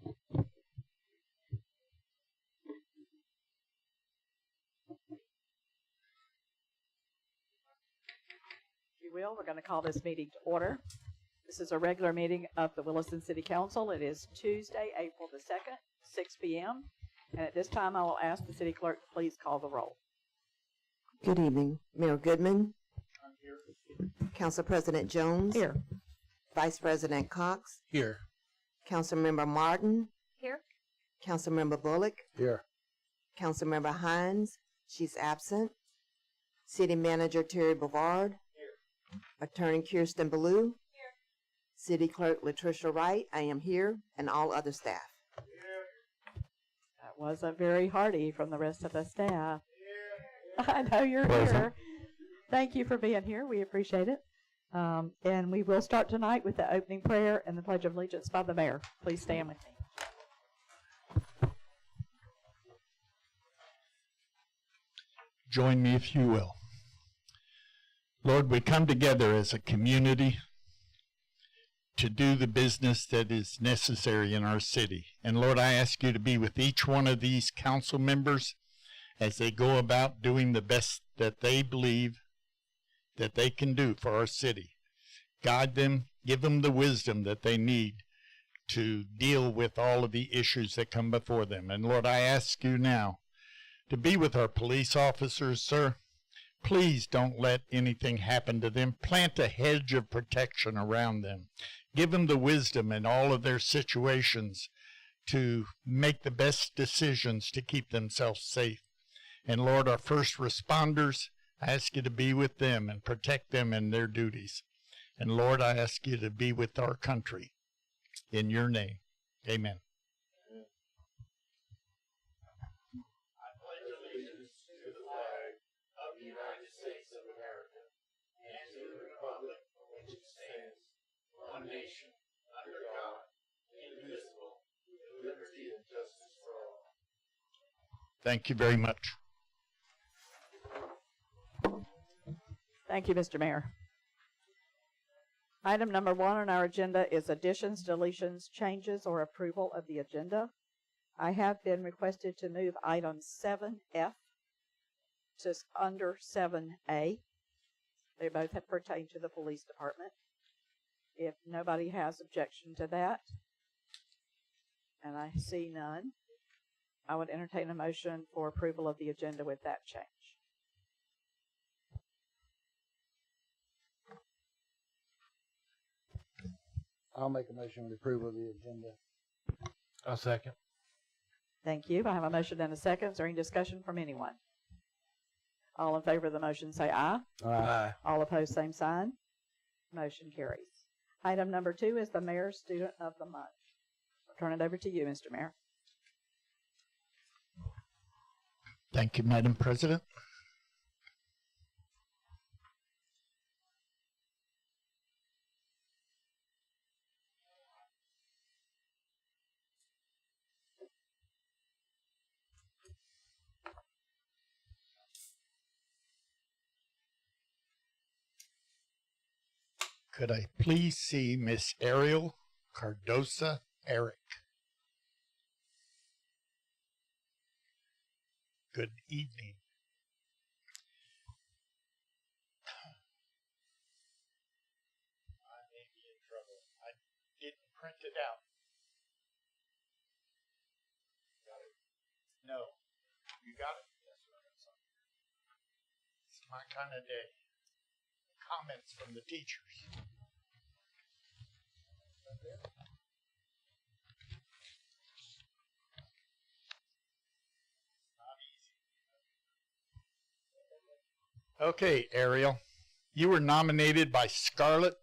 If you will, we're going to call this meeting to order. This is a regular meeting of the Williston City Council. It is Tuesday, April the 2nd, 6 p.m. And at this time, I will ask the city clerk to please call the roll. Good evening. Mayor Goodman. I'm here. Council President Jones. Here. Vice President Cox. Here. Councilmember Martin. Here. Councilmember Bullock. Here. Councilmember Hines. She's absent. City Manager Terry Bovard. Here. Attorney Kirsten Ballou. Here. City Clerk Latricia Wright. I am here. And all other staff. That was a very hearty from the rest of the staff. I know you're here. Thank you for being here. We appreciate it. And we will start tonight with the opening prayer and the Pledge of Allegiance by the mayor. Please stand with me. Join me if you will. Lord, we come together as a community to do the business that is necessary in our city. And Lord, I ask you to be with each one of these council members as they go about doing the best that they believe that they can do for our city. Guide them, give them the wisdom that they need to deal with all of the issues that come before them. And Lord, I ask you now to be with our police officers, sir. Please don't let anything happen to them. Plant a hedge of protection around them. Give them the wisdom in all of their situations to make the best decisions to keep themselves safe. And Lord, our first responders, I ask you to be with them and protect them in their duties. And Lord, I ask you to be with our country. In your name, amen. I pledge allegiance to the flag of the United States of America and to the republic for which it stands, one nation, under God, indivisible, with liberty and justice for all. Thank you very much. Thank you, Mr. Mayor. Item number 1 on our agenda is additions, deletions, changes, or approval of the agenda. I have been requested to move item 7F to under 7A. They both have pertained to the police department. If nobody has objection to that, and I see none, I would entertain a motion for approval of the agenda with that change. I'll make a motion with approval of the agenda. I'll second. Thank you. I have a motion and a second. Is there any discussion from anyone? All in favor of the motion say aye. Aye. All opposed, same sign. Motion carries. Item number 2 is the Mayor's Student of the Month. I'll turn it over to you, Mr. Mayor. Thank you, Madam President. Could I please see Miss Ariel Cardosa Eric? Good evening. I may be in trouble. I didn't print it out. Got it? No. You got it? Yes, sir. It's my kind of day. Comments from the teachers. Okay, Ariel, you were nominated by Scarlett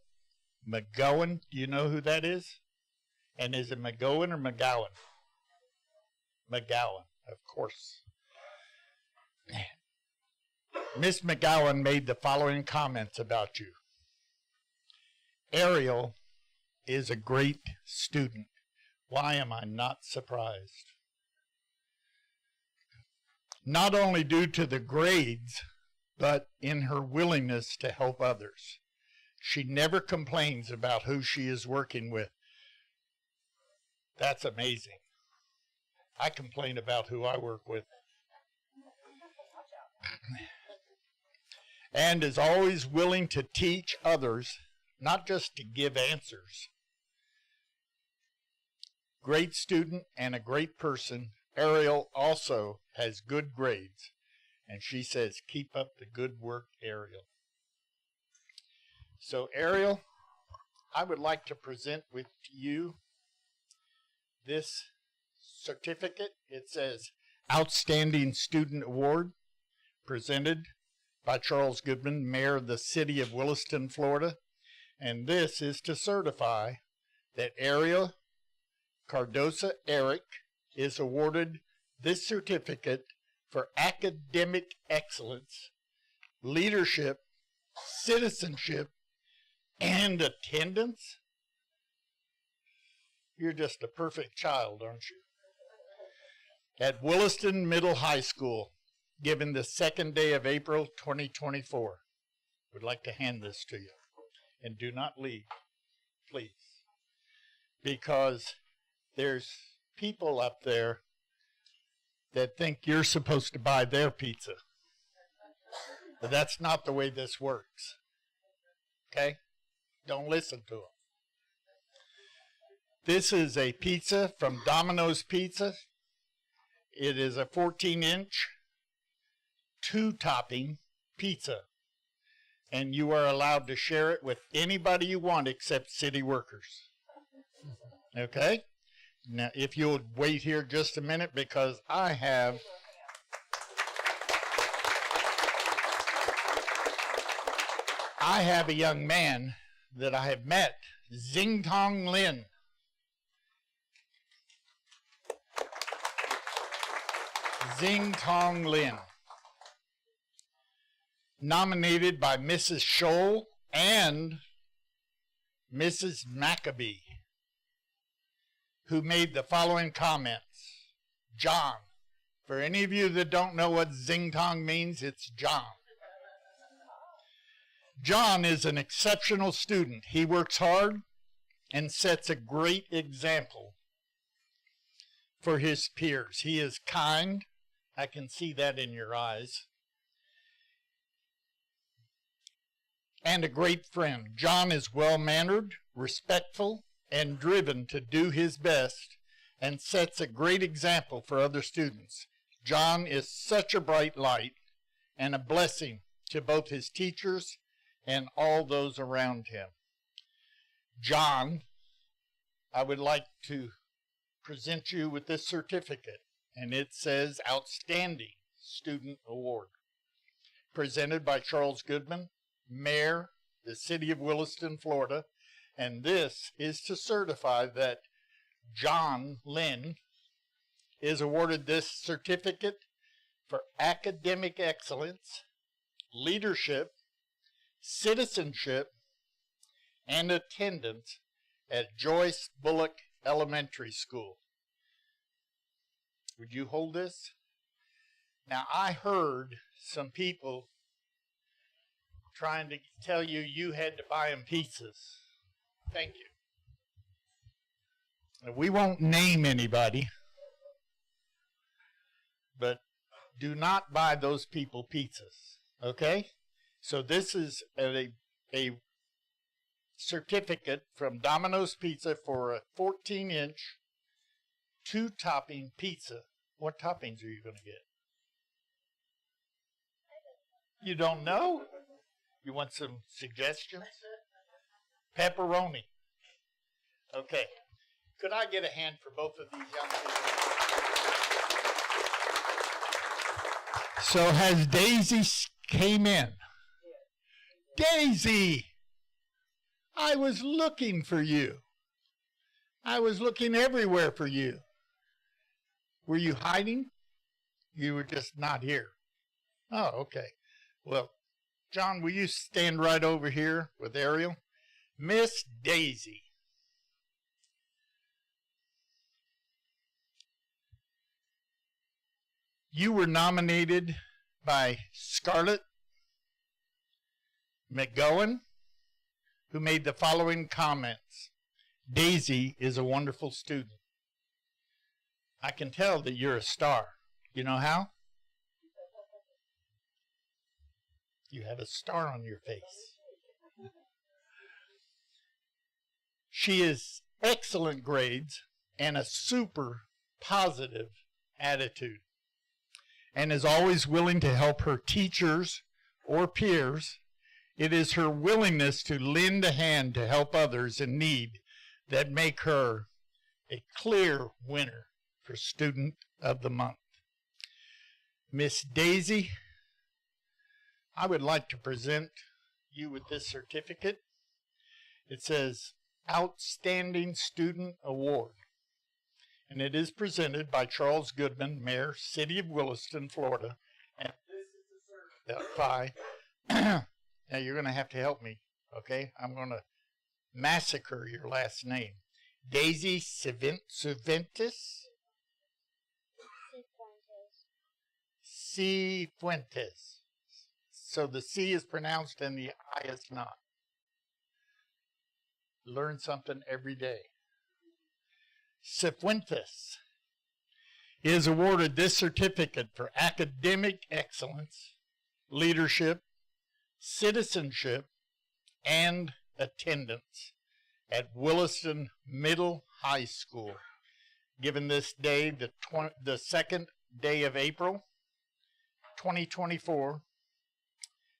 McGowan. Do you know who that is? And is it McGowan or McGowan? McGowan, of course. Miss McGowan made the following comments about you. Ariel is a great student. Why am I not surprised? Not only due to the grades, but in her willingness to help others. She never complains about who she is working with. That's amazing. I complain about who I work with. And is always willing to teach others, not just to give answers. Great student and a great person. Ariel also has good grades. And she says, keep up the good work, Ariel. So, Ariel, I would like to present with you this certificate. It says Outstanding Student Award, presented by Charles Goodman, Mayor of the City of Williston, Florida. And this is to certify that Ariel Cardosa Eric is awarded this certificate for academic excellence, leadership, citizenship, and attendance. You're just a perfect child, aren't you? At Williston Middle High School, given the second day of April 2024. Would like to hand this to you. And do not leave, please. Because there's people up there that think you're supposed to buy their pizza. But that's not the way this works. Okay? Don't listen to them. This is a pizza from Domino's Pizza. It is a 14-inch, 2-topping pizza. And you are allowed to share it with anybody you want except city workers. Okay? Now, if you'll wait here just a minute, because I have a young man that I have met, Zing Tong Lin. Zing Tong Lin. Nominated by Mrs. Scholl and Mrs. Maccabee, who made the following comments. John. For any of you that don't know what Zing Tong means, it's John. John is an exceptional student. He works hard and sets a great example for his peers. He is kind. I can see that in your eyes. And a great friend. John is well-mannered, respectful, and driven to do his best, and sets a great example for other students. John is such a bright light and a blessing to both his teachers and all those around him. John, I would like to present you with this certificate, and it says Outstanding Student Award, presented by Charles Goodman, Mayor, the City of Williston, Florida. And this is to certify that John Lin is awarded this certificate for academic excellence, leadership, citizenship, and attendance at Joyce Bullock Elementary School. Would you hold this? Now, I heard some people trying to tell you you had to buy them pizzas. Thank you. We won't name anybody, but do not buy those people pizzas, okay? So this is a certificate from Domino's Pizza for a 14-inch, 2-topping pizza. What toppings are you going to get? You don't know? You want some suggestions? Pepperoni. Okay. Could I get a hand for both of these young people? So has Daisy came in? Daisy! I was looking for you. I was looking everywhere for you. Were you hiding? You were just not here. Oh, okay. Well, John, will you stand right over here with Ariel? Miss Daisy. You were nominated by Scarlett McGowan, who made the following comments. Daisy is a wonderful student. I can tell that you're a star. You know how? You have a star on your face. She has excellent grades and a super positive attitude, and is always willing to help her teachers or peers. It is her willingness to lend a hand to help others in need that make her a clear winner for Student of the Month. Miss Daisy, I would like to present you with this certificate. It says Outstanding Student Award, and it is presented by Charles Goodman, Mayor, City of Williston, Florida. And this is the certificate. Now you're going to have to help me, okay? I'm going to massacre your last name. Daisy Cifuentes? Cifuentes. So the C is pronounced and the I is not. Learn something every day. Cifuentes is awarded this certificate for academic excellence, leadership, citizenship, and attendance at Williston Middle High School, given this day, the second day of April, 2024.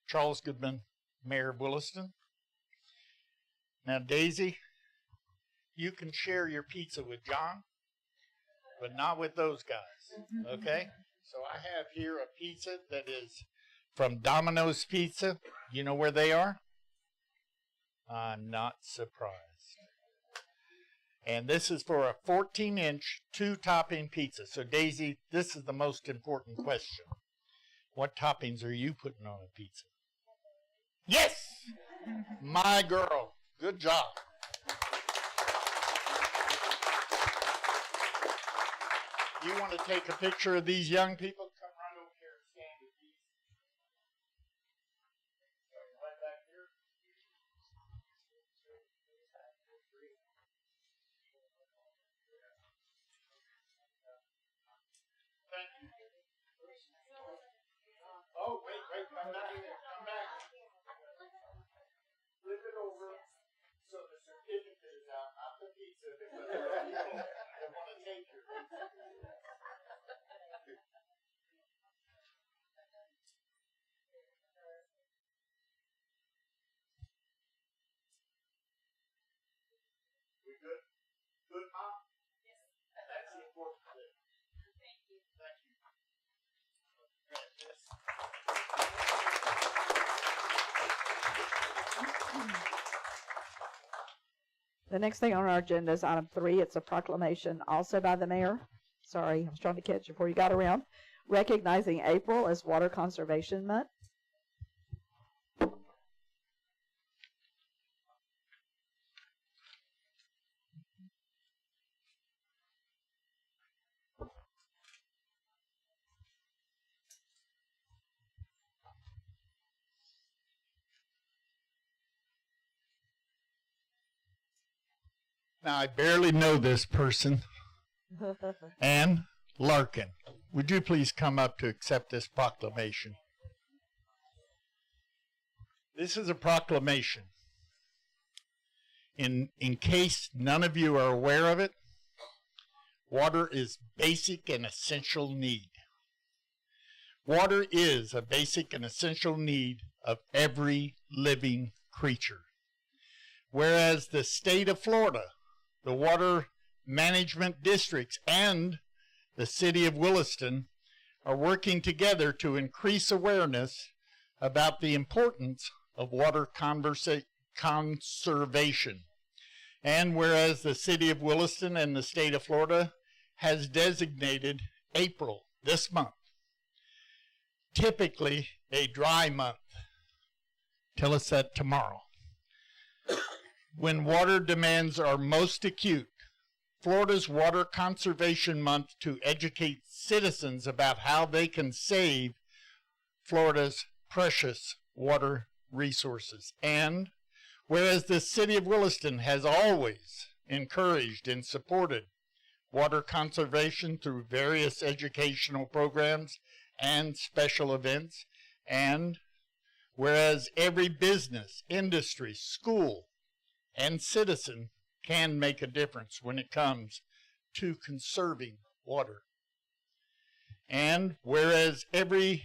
Charles Goodman, Mayor of Williston. Now, Daisy, you can share your pizza with John, but not with those guys, okay? So I have here a pizza that is from Domino's Pizza. You know where they are? I'm not surprised. And this is for a 14-inch, 2-topping pizza. So, Daisy, this is the most important question. What toppings are you putting on a pizza? Yes! My girl. Good job. You want to take a picture of these young people? Come right over here and stand with these. Right back here. Thank you. Oh, wait, come back here. Come back. Flip it over so the certificate is out, not the pizza, because there are people that want to take your pizza. We good? Good, Mom? Yes. That's the important thing. Thank you. Thank you. The next thing on our agenda is item 3. It's a proclamation also by the mayor. Sorry, I was trying to catch you before you got around. Recognizing April as Water Conservation Month. Now, I barely know this person. Ann Larkin, would you please come up to accept this proclamation? This is a proclamation. In case none of you are aware of it, water is basic and essential need. Water is a basic and essential need of every living creature. Whereas the state of Florida, the water management districts, and the city of Williston are working together to increase awareness about the importance of water conservation. And whereas the city of Williston and the state of Florida has designated April, this month, typically a dry month. Tell us that tomorrow. When water demands are most acute, Florida's Water Conservation Month to educate citizens about how they can save Florida's precious water resources. And whereas the city of Williston has always encouraged and supported water conservation through various educational programs and special events. And whereas every business, industry, school, and citizen can make a difference when it comes to conserving water. And whereas every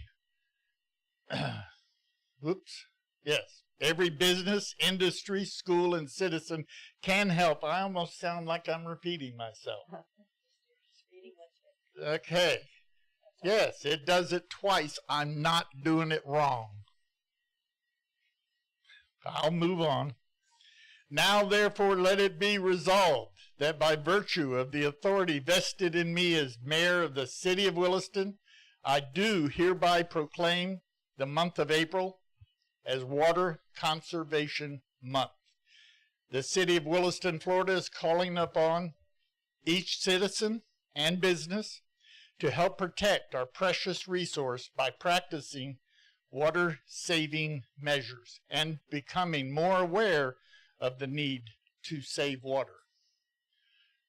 every business, industry, school, and citizen can help. I almost sound like I'm repeating myself. Okay. Yes, it does it twice. I'm not doing it wrong. I'll move on. Now, therefore, let it be resolved that by virtue of the authority vested in me as mayor of the city of Williston, I do hereby proclaim the month of April as Water Conservation Month. The city of Williston, Florida is calling upon each citizen and business to help protect our precious resource by practicing water-saving measures and becoming more aware of the need to save water.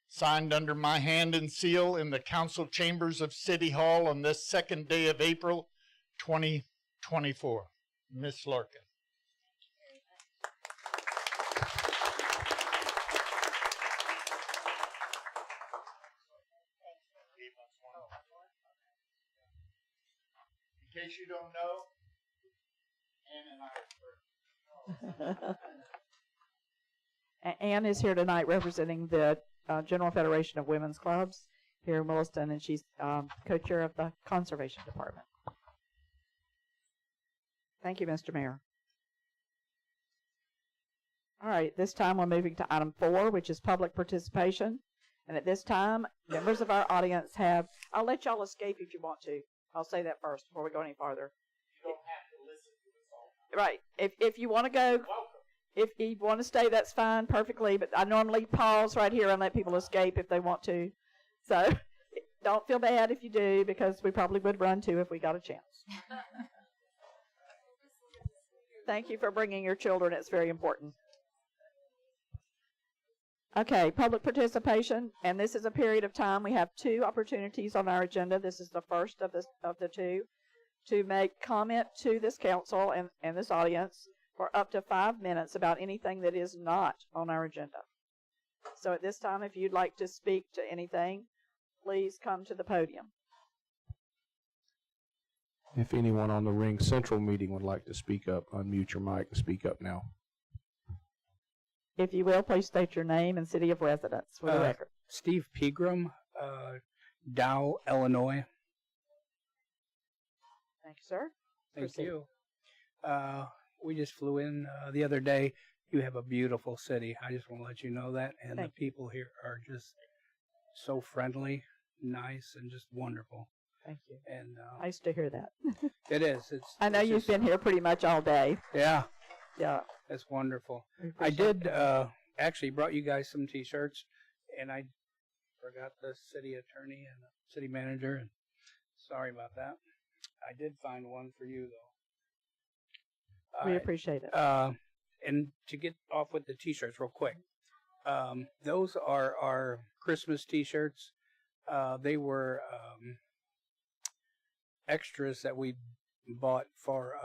Signed under my hand and seal in the council chambers of City Hall on this second day of April 2024. Ms. Larkin. In case you don't know, Ann and I are Ann is here tonight representing the General Federation of Women's Clubs here in Williston, and she's co-chair of the Conservation Department. Thank you, Mr. Mayor. All right, this time we're moving to item 4, which is public participation. And at this time, members of our audience have, I'll let y'all escape if you want to. I'll say that first before we go any farther. You don't have to listen to us all. Right. If you want to go, if you want to stay, that's fine, perfectly. But I normally pause right here and let people escape if they want to. So don't feel bad if you do, because we probably would run too if we got a chance. Thank you for bringing your children. It's very important. Okay, public participation, and this is a period of time. We have 2 opportunities on our agenda. This is the first of the 2 to make comment to this council and this audience for up to 5 minutes about anything that is not on our agenda. So at this time, if you'd like to speak to anything, please come to the podium. If anyone on the Ring Central meeting would like to speak up, unmute your mic and speak up now. If you will, please state your name and city of residence for the record. Steve Pegram, Dow, Illinois. Thank you, sir. Thank Proceed. you. We just flew in the other day. You have a beautiful city. I just want to let you know that. And Thank the people here are just so friendly, nice, and just wonderful. Thank you. And Nice to hear that. it is. I know it's you've just- been here pretty much all day. Yeah, Yeah. it's wonderful. we I appreciate did actually brought you guys some T-shirts, and I forgot the city attorney and the city manager, and sorry about that. I did find one for you though. We appreciate it. And to get off with the T-shirts real quick, those are our Christmas T-shirts. They were extras that we bought for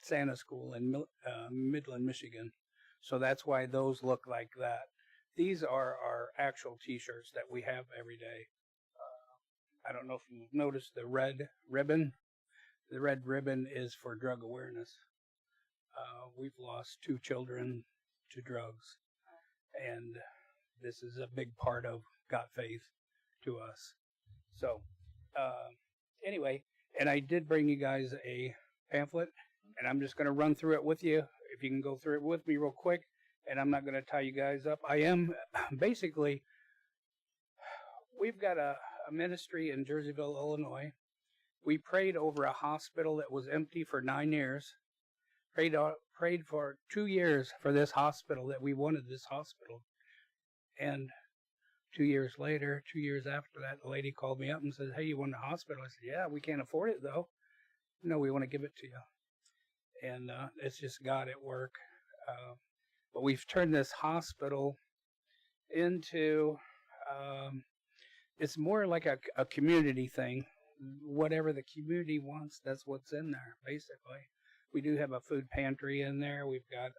Santa School in Midland, Michigan. So that's why those look like that. These are our actual T-shirts that we have every day. I don't know if you've noticed the red ribbon. The red ribbon is for drug awareness. We've lost 2 children to drugs, and this is a big part of Got Faith to us. So, anyway, and I did bring you guys a pamphlet, and I'm just going to run through it with you. If you can go through it with me real quick, and I'm not going to tie you guys up. I am basically, we've got a ministry in Jerseyville, Illinois. We prayed over a hospital that was empty for 9 years. Prayed for 2 years for this hospital, that we wanted this hospital. And 2 years later, 2 years after that, the lady called me up and said, "Hey, you want a hospital?" I said, "Yeah, we can't afford it though." "No, we want to give it to you." And it's just God at work. But we've turned this hospital into it's more like a community thing. Whatever the community wants, that's what's in there, basically. We do have a food pantry in there. We've got,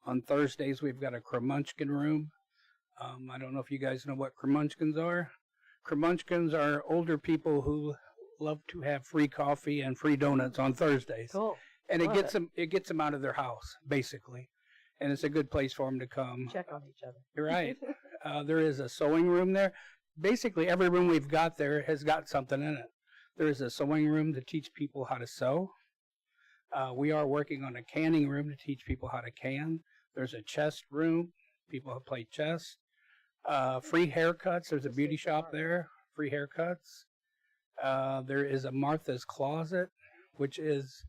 on Thursdays, we've got a Kramunchkin room. I don't know if you guys know what Kramunchkins are. Kramunchkins are older people who love to have free coffee and free donuts on Thursdays. Cool. And it Love gets them, it gets them out of their house, basically. And it's a good place for them to come. Check on each other. You're right. There is a sewing room there. Basically, every room we've got there has got something in it. There is a sewing room to teach people how to sew. We are working on a canning room to teach people how to can. There's a chess room. People who play chess. Free haircuts. There's a beauty shop there. Free haircuts. There is a Martha's Closet, which is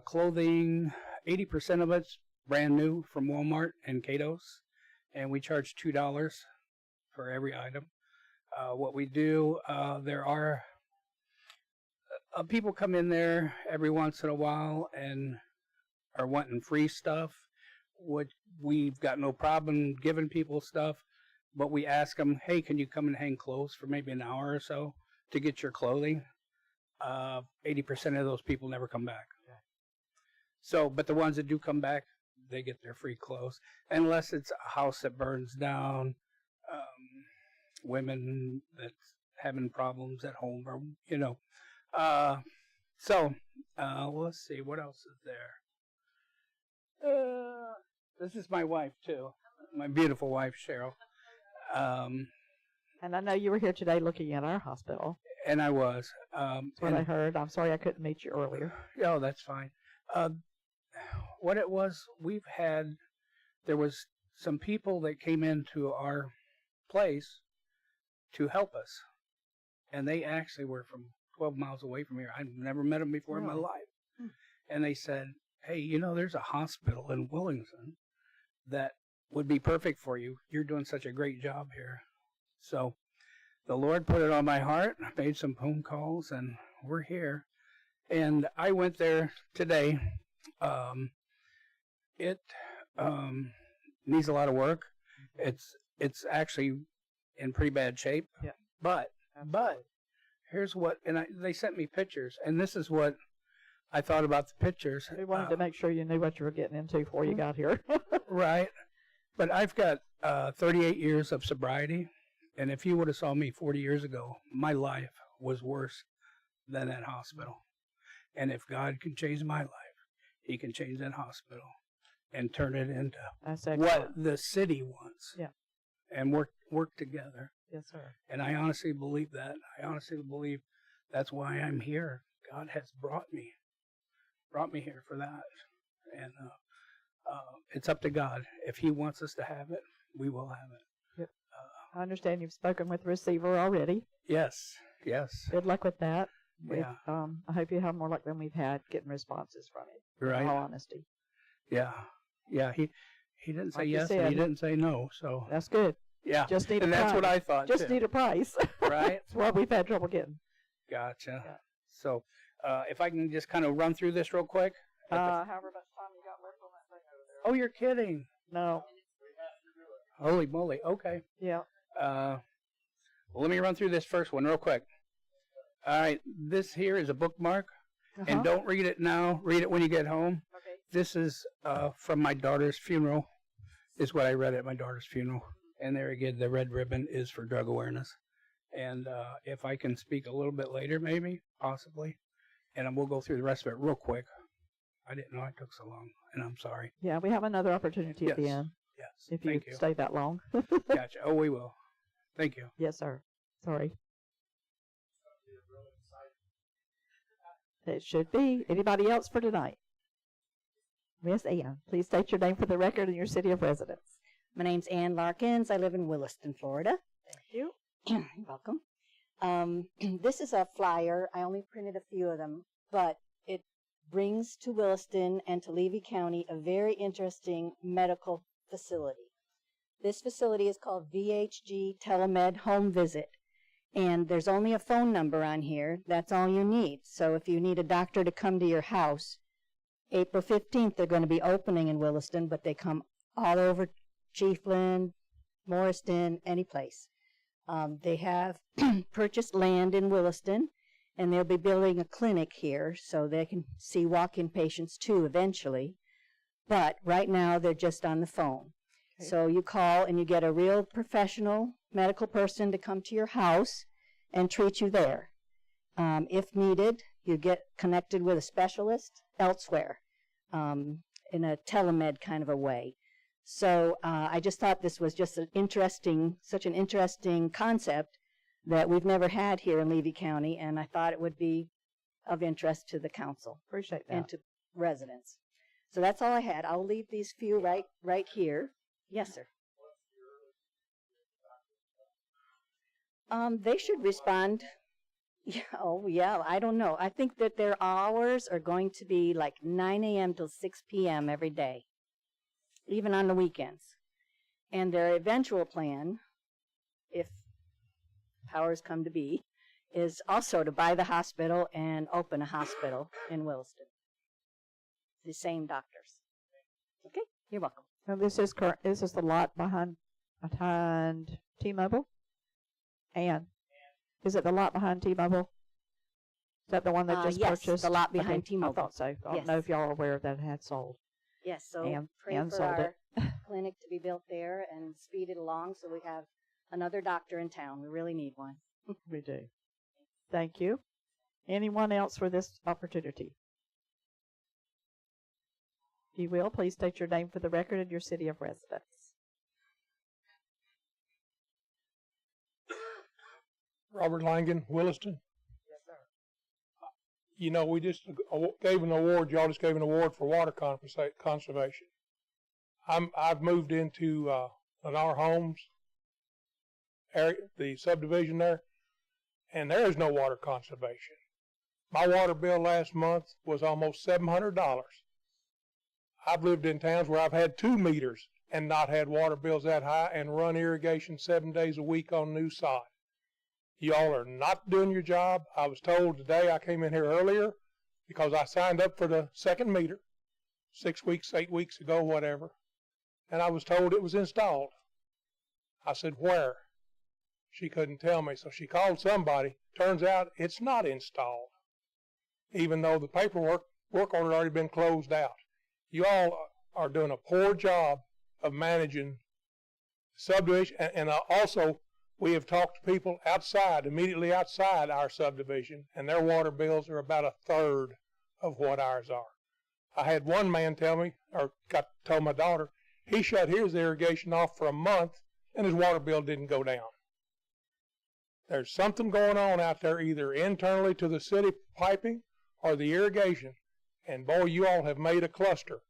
clothing. 80% of it's brand new from Walmart and Cato's. And we charge $2 for every item. What we do, there are people come in there every once in a while and are wanting free stuff, which we've got no problem giving people stuff, but we ask them, hey, can you come and hang clothes for maybe an hour or so to get your clothing? 80% of those people never come back. So, but the ones that do come back, they get their free clothes, unless it's a house that burns down, women that's having problems at home, or let's see, what else is there? This is my wife too, my beautiful wife Cheryl. And I know you were here today looking at our hospital. And I was. That's what I heard. I'm sorry I couldn't meet you earlier. Oh, that's fine. What it was, there was some people that came into our place to help us. And they actually were from 12 miles away from here. I've never met them before in my life. And they said, hey, there's a hospital in Williston that would be perfect for you. You're doing such a great job here. So the Lord put it on my heart. I made some phone calls, and we're here. And I went there today. It needs a lot of work. It's actually in pretty bad shape. Yeah. But here's what, they sent me pictures, and this is what I thought about the pictures. We wanted to make sure you knew what you were getting into before you got here. Right. But I've got 38 years of sobriety, and if you would have saw me 40 years ago, my life was worse than that hospital. And if God can change my life, He can change that hospital and turn it into what the city wants. Yeah. And work together. Yes, sir. And I honestly believe that. I honestly believe that's why I'm here. God has brought me here for that. And it's up to God. If He wants us to have it, we will have it. Yep. I understand you've spoken with the receiver already. Yes. Good luck with that. Yeah. I hope you have more luck than we've had getting responses from it. Right. In all honesty. Yeah. He didn't say Like you yes, and said. he didn't say no. So That's good. yeah. Just need and a that's price. what I thought. Just too. need a price. Right. That's what we've had trouble getting. Gotcha. Yeah. So if I can just kind of run through this real quick. However much time you got left on that thing over there. Oh, you're kidding. No. Holy moly. Okay. Yeah. Well, let me run through this first one real quick. All right. This here is a bookmark. And don't read it now. Read it when you get home. Okay. This is from my daughter's funeral. Is what I read at my daughter's funeral. And there again, the red ribbon is for drug awareness. And if I can speak a little bit later, maybe, possibly. And we'll go through the rest of it real quick. I didn't know it took so long, and I'm sorry. Yeah, we have another opportunity at the Yes. end. Yes. If Thank you you. stay that long. Gotcha. Oh, we will. Thank you. Yes, sir. Sorry. It should be. Anybody else for tonight? Miss Ann, please state your name for the record and your city of residence. My name's Ann Larkins. I live in Williston, Florida. Thank you. You're welcome. This is a flyer. I only printed a few of them, but it brings to Williston and to Levy County a very interesting medical facility. This facility is called VHG Telemed Home Visit, and there's only a phone number on here. That's all you need. So if you need a doctor to come to your house, April 15th, they're going to be opening in Williston, but they come all over Chiefland, Morriston, any place. They have purchased land in Williston, and they'll be building a clinic here so they can see walk-in patients too eventually. But right now, they're just on the phone. Okay. So you call and you get a real professional medical person to come to your house and treat you there. If needed, you get connected with a specialist elsewhere in a telemed kind of a way. So I just thought this was just such an interesting concept that we've never had here in Levy County, and I thought it would be of interest to the council Appreciate that. and to residents. So that's all I had. I'll leave these few right here. Yes, sir. They should respond. Yeah, oh, yeah, I don't know. I think that their hours are going to be like 9 a.m. till 6 p.m. every day, even on the weekends. And their eventual plan, if powers come to be, is also to buy the hospital and open a hospital in Williston. The same doctors. Okay, you're welcome. Now, this is the lot behind T-Mobile? And is it the lot behind T-Mobile? Is that the one that just yes, purchased? the lot behind Okay, T-Mobile. I thought so. I don't Yes. know if y'all are aware that it had sold. Yes, so And- pray and for sold our it. clinic to be built there and speed it along so we have another doctor in town. We really need one. We do. Thank you. Anyone else for this opportunity? If you will, please state your name for the record and your city of residence. Robert Langen, Williston. Yes, sir. You know, we just gave an award. Y'all just gave an award for water conservation. I've moved into Lennar Homes area, the subdivision there, and there is no water conservation. My water bill last month was almost $700. I've lived in towns where I've had 2 meters and not had water bills that high and run irrigation 7 days a week on new sod. Y'all are not doing your job. I was told today, I came in here earlier because I signed up for the second meter 6 weeks, 8 weeks ago, whatever, and I was told it was installed. I said, where? She couldn't tell me, so she called somebody. Turns out it's not installed, even though the work order had already been closed out. You all are doing a poor job of managing subdivision, and also we have talked to people immediately outside our subdivision, and their water bills are about 1/3 of what ours are. I had one man tell me, told my daughter, he shut his irrigation off for a month, and his water bill didn't go down. There's something going on out there, either internally to the city piping or the irrigation, and boy, you all have made a cluster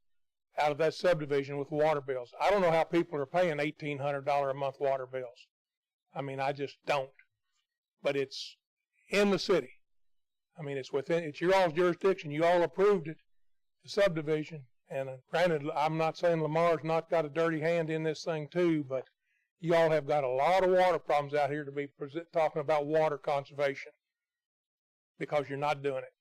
out of that subdivision with water bills. I don't know how people are paying $1,800 a month water bills. I mean, I just don't. But it's in the city. I mean, it's your all's jurisdiction. You all approved it, the subdivision. And granted, I'm not saying Lamar's not got a dirty hand in this thing too, but you all have got a lot of water problems out here to be talking about water conservation because you're not doing it.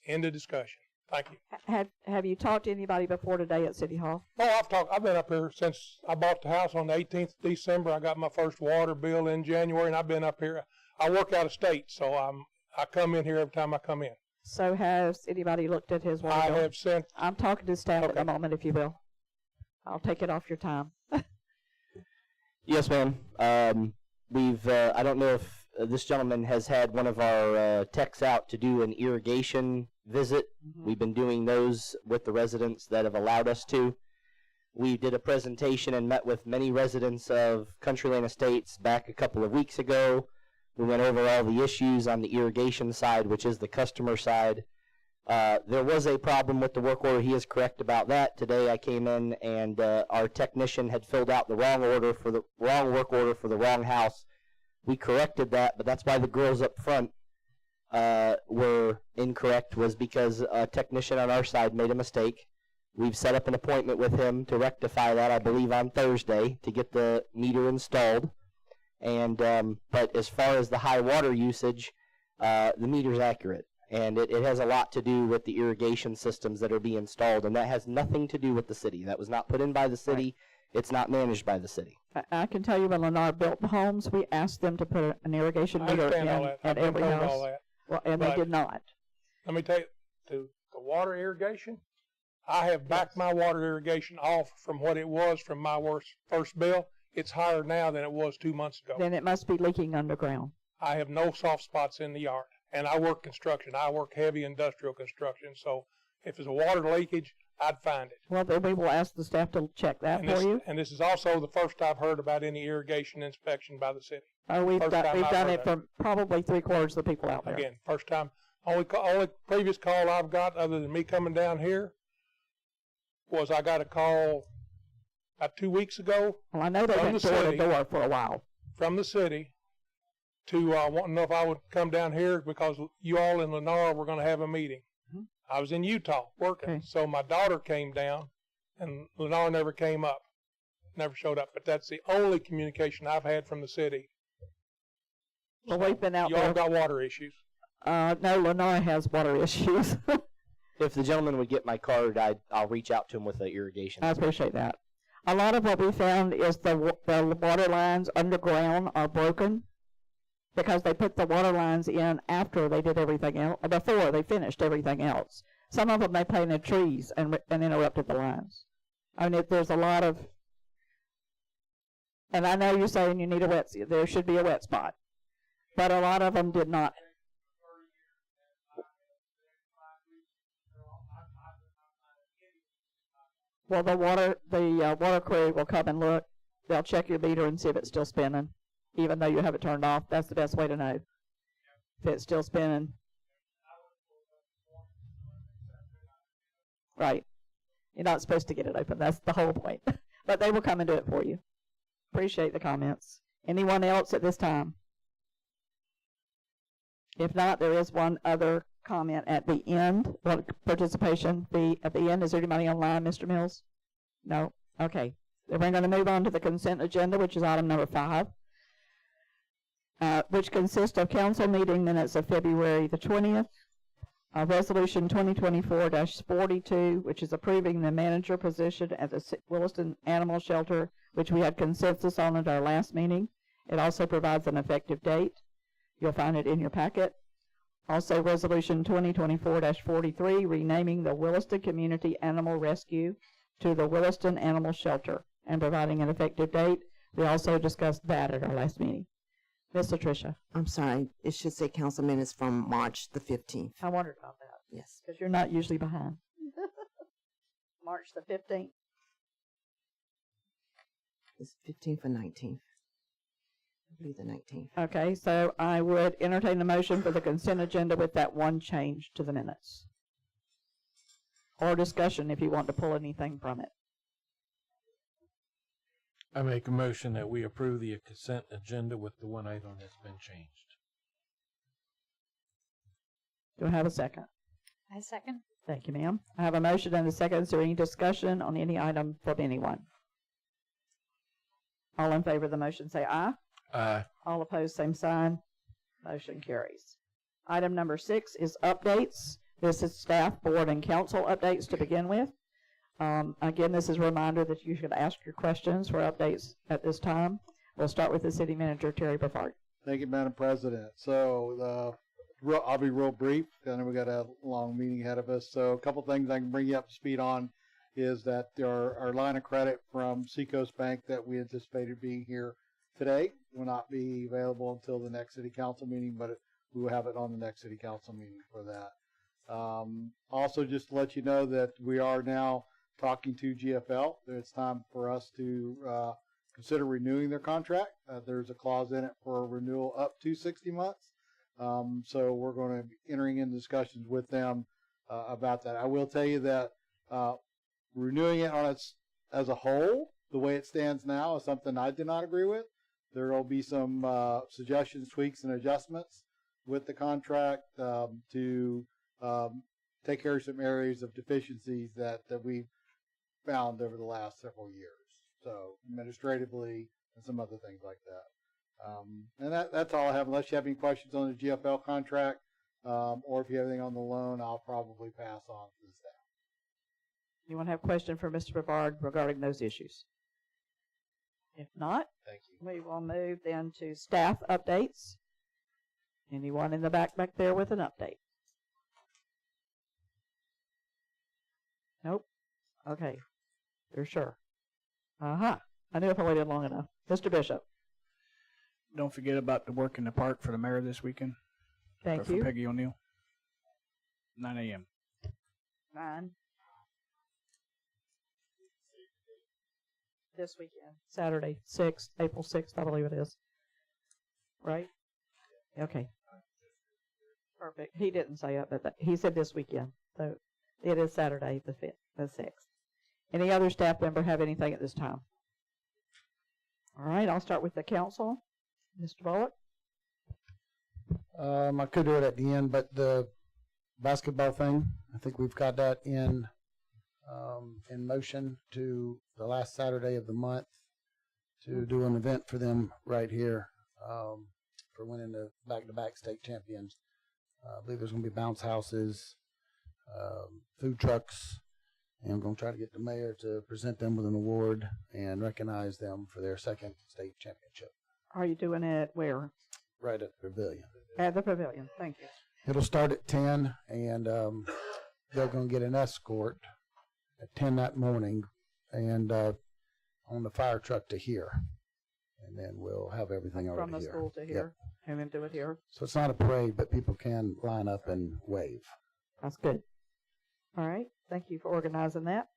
End of discussion. Thank you. Have you talked to anybody before today at City Hall? Oh, I've been up here since I bought the house on the 18th of December. I got my first water bill in January, and I've been up here. I work out of state, so I come in here every time I come in. So has anybody looked at his water I bill? have sent. I'm talking to staff at Okay. the moment, if you will. I'll take it off your time. Yes, ma'am. I don't know if this gentleman has had one of our techs out to do an irrigation visit. We've been doing those with the residents that have allowed us to. We did a presentation and met with many residents of Country Lane Estates back a couple of weeks ago. We went over all the issues on the irrigation side, which is the customer side. There was a problem with the work order. He is correct about that. Today I came in and our technician had filled out the wrong work order for the wrong house. We corrected that, but that's why the girls up front were incorrect, was because a technician on our side made a mistake. We've set up an appointment with him to rectify that, I believe, on Thursday to get the meter installed. And but as far as the high water usage, the meter's accurate. And it has a lot to do with the irrigation systems that are being installed, and that has nothing to do with the city. That was not put in by the city. It's not managed by the city. I can tell you when Lennar built the homes, we asked them to put an irrigation I meter understand all in that. at I've been every told house. all that. Well, and they But- did not. Let me tell you, the water irrigation, I have backed my water irrigation off from what it was from my first bill. It's higher now than it was 2 months ago. Then it must be leaking underground. I have no soft spots in the yard, and I work construction. I work heavy industrial construction, so if there's a water leakage, I'd find it. Well, then we will ask the staff to check that And for this, you. and this is also the first I've heard about any irrigation inspection by the city. Oh, we've first done time I've it heard for probably 3/4 of the people out there. Again, first time. Only previous call I've got, other than me coming down here, was I got a call about 2 weeks ago Well, I know they From went the door to city. door for a while. from the city to want to know if I would come down here because you all in Lennar were going to have a meeting. Mhm. I was in Utah working, Okay. so my daughter came down, and Lennar never came up, never showed up. But that's the only communication I've had from the city. Well, we've been out You all there. got water issues. No, Lennar has water issues. If the gentleman would get my card, I'll reach out to him with the irrigation. I appreciate that. A lot of what we found is the water lines underground are broken because they put the water lines in after they did everything else, before they finished everything else. Some of them they planted trees and interrupted the lines. I mean, there's a lot of, and I know you're saying you need a there should be a wet spot, but a lot of them did not. Well, the water crew will come and look. They'll check your meter and see if it's still spinning, even though you have it turned off. That's the best way to know if it's still spinning. Right. You're not supposed to get it open. That's the whole point. But they will come and do it for you. Appreciate the comments. Anyone else at this time? If not, there is one other comment at the end. What participation fee at the end? Is there anybody online, Mr. Mills? No? Okay. Then we're going to move on to the consent agenda, which is item number 5, which consists of council meeting minutes of February the 20th, Resolution 2024-42, which is approving the manager position at the Williston Animal Shelter, which we had consensus on at our last meeting. It also provides an effective date. You'll find it in your packet. Also, Resolution 2024-43, renaming the Williston Community Animal Rescue to the Williston Animal Shelter and providing an effective date. We also discussed that at our last meeting. Ms. Latricia. I'm sorry, it should say council minutes from March the 15th. I wondered about that Yes. because you're not usually behind. March the 15th. It's 15th or 19th. I believe the 19th. Okay, so I would entertain the motion for the consent agenda with that one change to the minutes. Or discussion if you want to pull anything from it. I make a motion that we approve the consent agenda with the one item that's been changed. Do I have a second? I second. Thank you, ma'am. I have a motion and a second. Is there any discussion on any item from anyone? All in favor of the motion say aye. Aye. All opposed, same sign. Motion carries. Item number 6 is updates. This is staff, board, and council updates to begin with. Again, this is a reminder that you should ask your questions for updates at this time. We'll start with the city manager, Terry Brevard. Thank you, Madam President. So, I'll be real brief. I know we got a long meeting ahead of us. So, a couple things I can bring you up to speed on is that our line of credit from Seacoast Bank that we anticipated being here today will not be available until the next city council meeting, but we will have it on the next city council meeting for that. Also, just to let you know that we are now talking to GFL. It's time for us to consider renewing their contract. There's a clause in it for a renewal up to 60 months. So we're going to be entering into discussions with them about that. I will tell you that renewing it on its as a whole, the way it stands now, is something I do not agree with. There will be some suggestions, tweaks, and adjustments with the contract to take care of some areas of deficiencies that we've found over the last several years. So administratively and some other things like that. And that's all I have. Unless you have any questions on the GFL contract, or if you have anything on the loan, I'll probably pass on to the staff. You want to have a question for Mr. Brevard regarding those issues? If not, Thank you. we will move then to staff updates. Anyone in the back there with an update? Nope. Okay. You're sure? Uh-huh. I knew if I waited long enough. Mr. Bishop. Don't forget about the work in the park for the mayor this weekend. Thank for you. Peggy O'Neill. 9 a.m. 9. This weekend. Saturday, 6th, April 6th, I believe it is. Right? Okay. Perfect. He didn't say it, but he said this weekend. So it is Saturday, the 5th, the 6th. Any other staff member have anything at this time? All right, I'll start with the council. Mr. Bullock? I could do it at the end, but the basketball thing, I think we've got that in motion to the last Saturday of the month to do an event for them right here for winning the back-to-back state champions. I believe there's going to be bounce houses, food trucks, and I'm going to try to get the mayor to present them with an award and recognize them for their second state championship. Are you doing it where? Right at the pavilion. At the pavilion. Thank you. It'll start at 10, and they're going to get an escort at 10 that morning and on the fire truck to here. And then we'll have everything already From the here. school to here, and then do it here. So it's not a parade, but people can line up and wave. That's good. All right. Thank you for organizing that.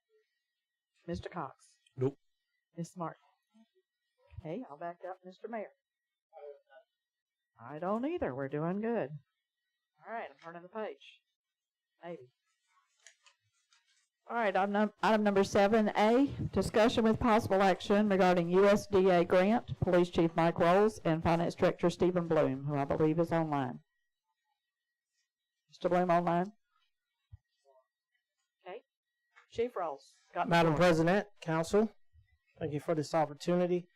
Mr. Cox? Nope. Ms. Martin? Okay, I'll back up Mr. Mayor. I don't either. We're doing good. All right, I'm turning the page. Maybe. All right, item number 7A, discussion with possible action regarding USDA grant, Police Chief Mike Rolls and Finance Director Stephen Bloom, who I believe is online. Mr. Bloom online? Okay. Chief Rolls. Madam President, Council, thank you for this opportunity.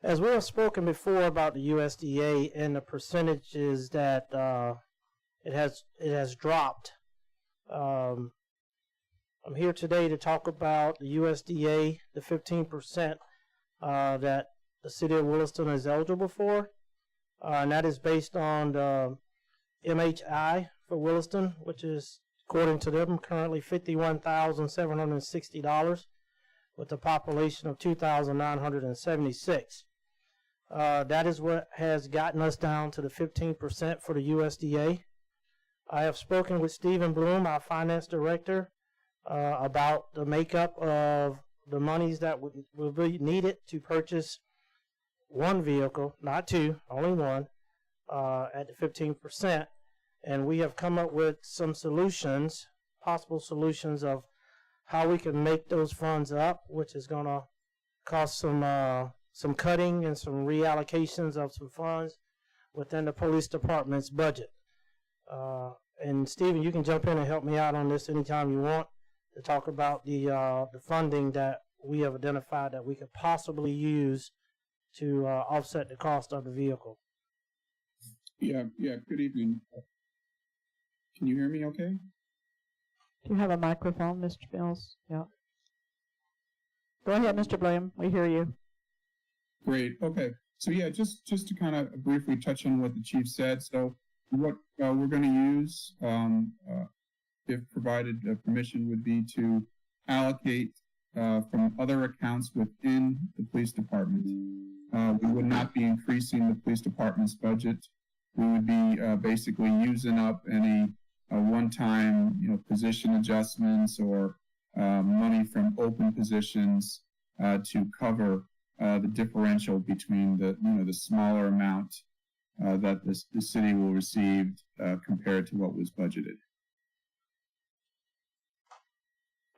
As we have spoken before about the USDA and the percentages that it has dropped, I'm here today to talk about the USDA, the 15% that the city of Williston is eligible for, and that is based on the MHI for Williston, which is, according to them, currently $51,760 with a population of 2,976. That is what has gotten us down to the 15% for the USDA. I have spoken with Stephen Bloom, our finance director, about the makeup of the monies that will be needed to purchase one vehicle, not two, only one, at the 15%. And we have come up with some solutions, possible solutions of how we can make those funds up, which is going to cost some cutting and some reallocations of some funds within the police department's budget. And Stephen, you can jump in and help me out on this anytime you want to talk about the funding that we have identified that we could possibly use to offset the cost of the vehicle. Yeah, good evening. Can you hear me okay? Do you have a microphone, Mr. Mills? Yeah. Go ahead, Mr. Bloom. We hear you. Great. Okay. So yeah, just to kind of briefly touch on what the chief said. So what we're going to use, if provided permission, would be to allocate from other accounts within the police department. We would not be increasing the police department's budget. We would be basically using up any one-time, position adjustments or money from open positions to cover the differential between the smaller amount that the city will receive compared to what was budgeted.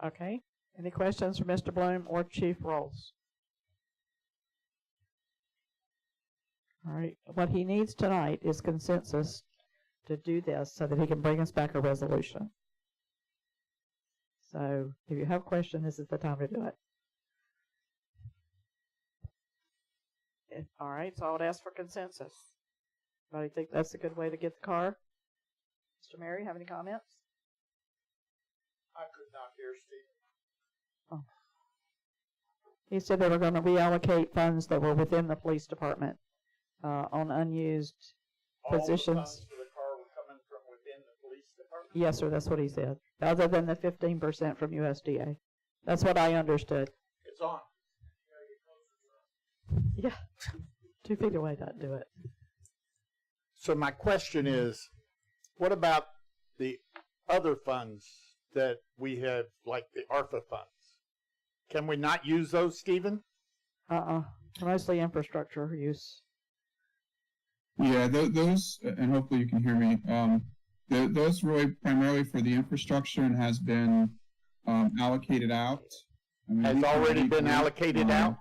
Okay. Any questions for Mr. Bloom or Chief Rolls? All right. What he needs tonight is consensus to do this so that he can bring us back a resolution. So if you have questions, this is the time to do it. All right. So I would ask for consensus. Anybody think that's a good way to get the car? Mr. Mary, have any comments? I could not hear Steve. Oh. He said they were going to reallocate funds that were within the police department on unused positions. For the car were coming from within the police department? Yes, sir, that's what he said. Other than the 15% from USDA. That's what I understood. It's on. Yeah, 2 feet away doesn't do it. So my question is, what about the other funds that we have, like the ARPA funds? Can we not use those, Stephen? Mostly infrastructure use. Yeah, those, and hopefully you can hear me. Those really primarily for the infrastructure and has been allocated out. I mean, Has already been allocated out?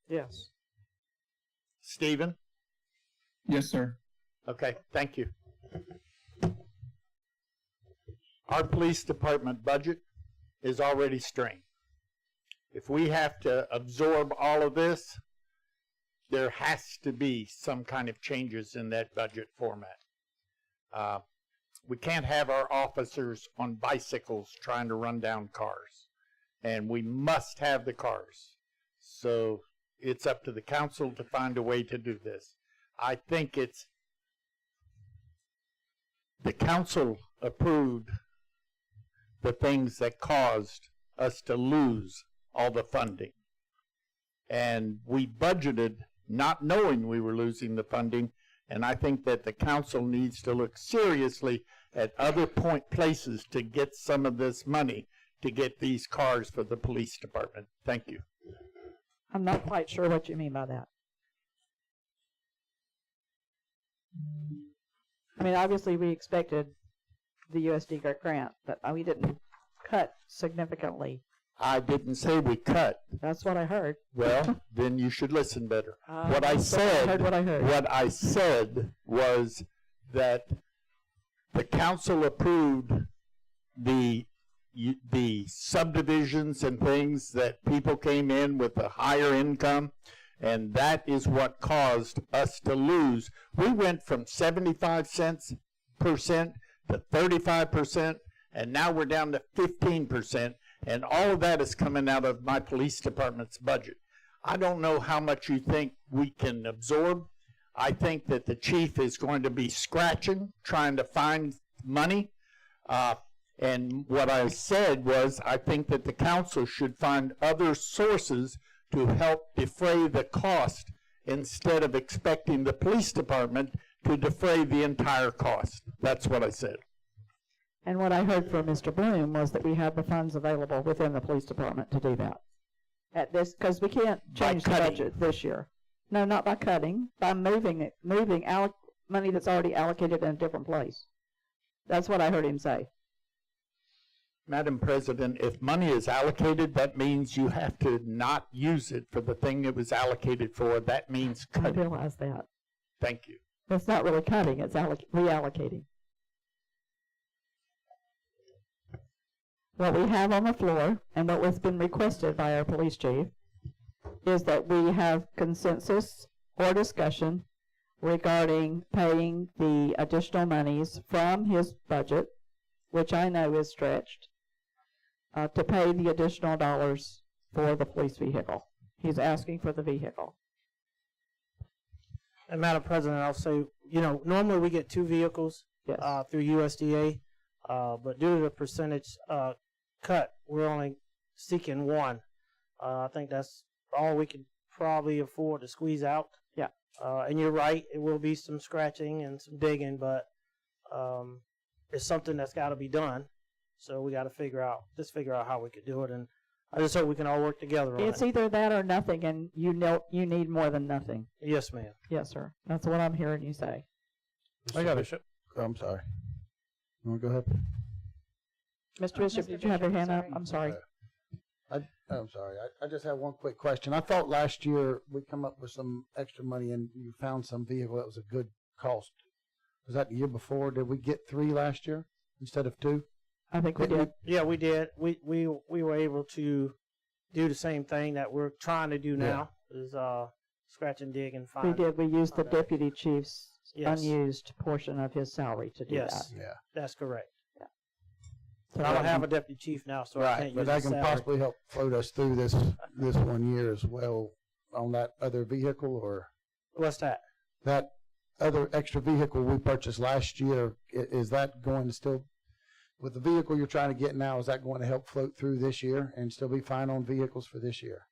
Yes. Stephen? Yes, sir. Okay, thank you. Our police department budget is already strained. If we have to absorb all of this, there has to be some kind of changes in that budget format. We can't have our officers on bicycles trying to run down cars, and we must have the cars. So it's up to the council to find a way to do this. I think it's the council approved the things that caused us to lose all the funding. And we budgeted not knowing we were losing the funding, and I think that the council needs to look seriously at other places to get some of this money to get these cars for the police department. Thank you. I'm not quite sure what you mean by that. I mean, obviously we expected the USD grant, but we didn't cut significantly. I didn't say we cut. That's what I heard. Well, then you should listen better. What I said Was that the council approved the subdivisions and things that people came in with a higher income, and that is what caused us to lose. We went from 75% to 35%, and now we're down to 15%. And all of that is coming out of my police department's budget. I don't know how much you think we can absorb. I think that the chief is going to be scratching, trying to find money. And what I said was, I think that the council should find other sources to help defray the cost instead of expecting the police department to defray the entire cost. That's what I said. And what I heard from Mr. Bloom was that we have the funds available within the police department to do that. At this, because we can't change the budget this year. No, not by cutting, by moving money that's already allocated in a different place. That's what I heard him say. Madam President, if money is allocated, that means you have to not use it for the thing it was allocated for. That means cutting. I realize that. Thank you. It's not really cutting, it's reallocating. What we have on the floor, and what has been requested by our police chief, is that we have consensus or discussion regarding paying the additional monies from his budget, which I know is stretched, to pay the additional dollars for the police vehicle. He's asking for the vehicle. And Madam President, I'll say, normally we get 2 vehicles through USDA, but due to the percentage cut, we're only seeking 1. I think that's all we could probably afford to squeeze out. Yeah. And you're right, it will be some scratching and some digging, but it's something that's got to be done. So we got to figure out how we could do it, and I just hope we can all work together on it. It's either that or nothing, and you need more than nothing. Yes, ma'am. Yes, sir. That's what I'm hearing you say. I got it. I'm sorry. You want to go ahead? Mr. Bishop, did you have your hand up? I'm sorry. I'm sorry. I just have one quick question. I thought last year we come up with some extra money and you found some vehicle that was a good cost. Was that the year before? Did we get 3 last year instead of 2? I think we did. Yeah, we did. We were able to do the same thing that we're trying to do now, is scratch and dig and find. We did. We used the deputy chief's unused portion of his salary to do that. Yeah, that's correct. So I don't have a deputy chief now, so I Right, can't but use that his can salary. possibly help float us through this 1 year as well on that other vehicle, or What's that? that other extra vehicle we purchased last year. Is that going to still, with the vehicle you're trying to get now, is that going to help float through this year and still be fine on vehicles for this year?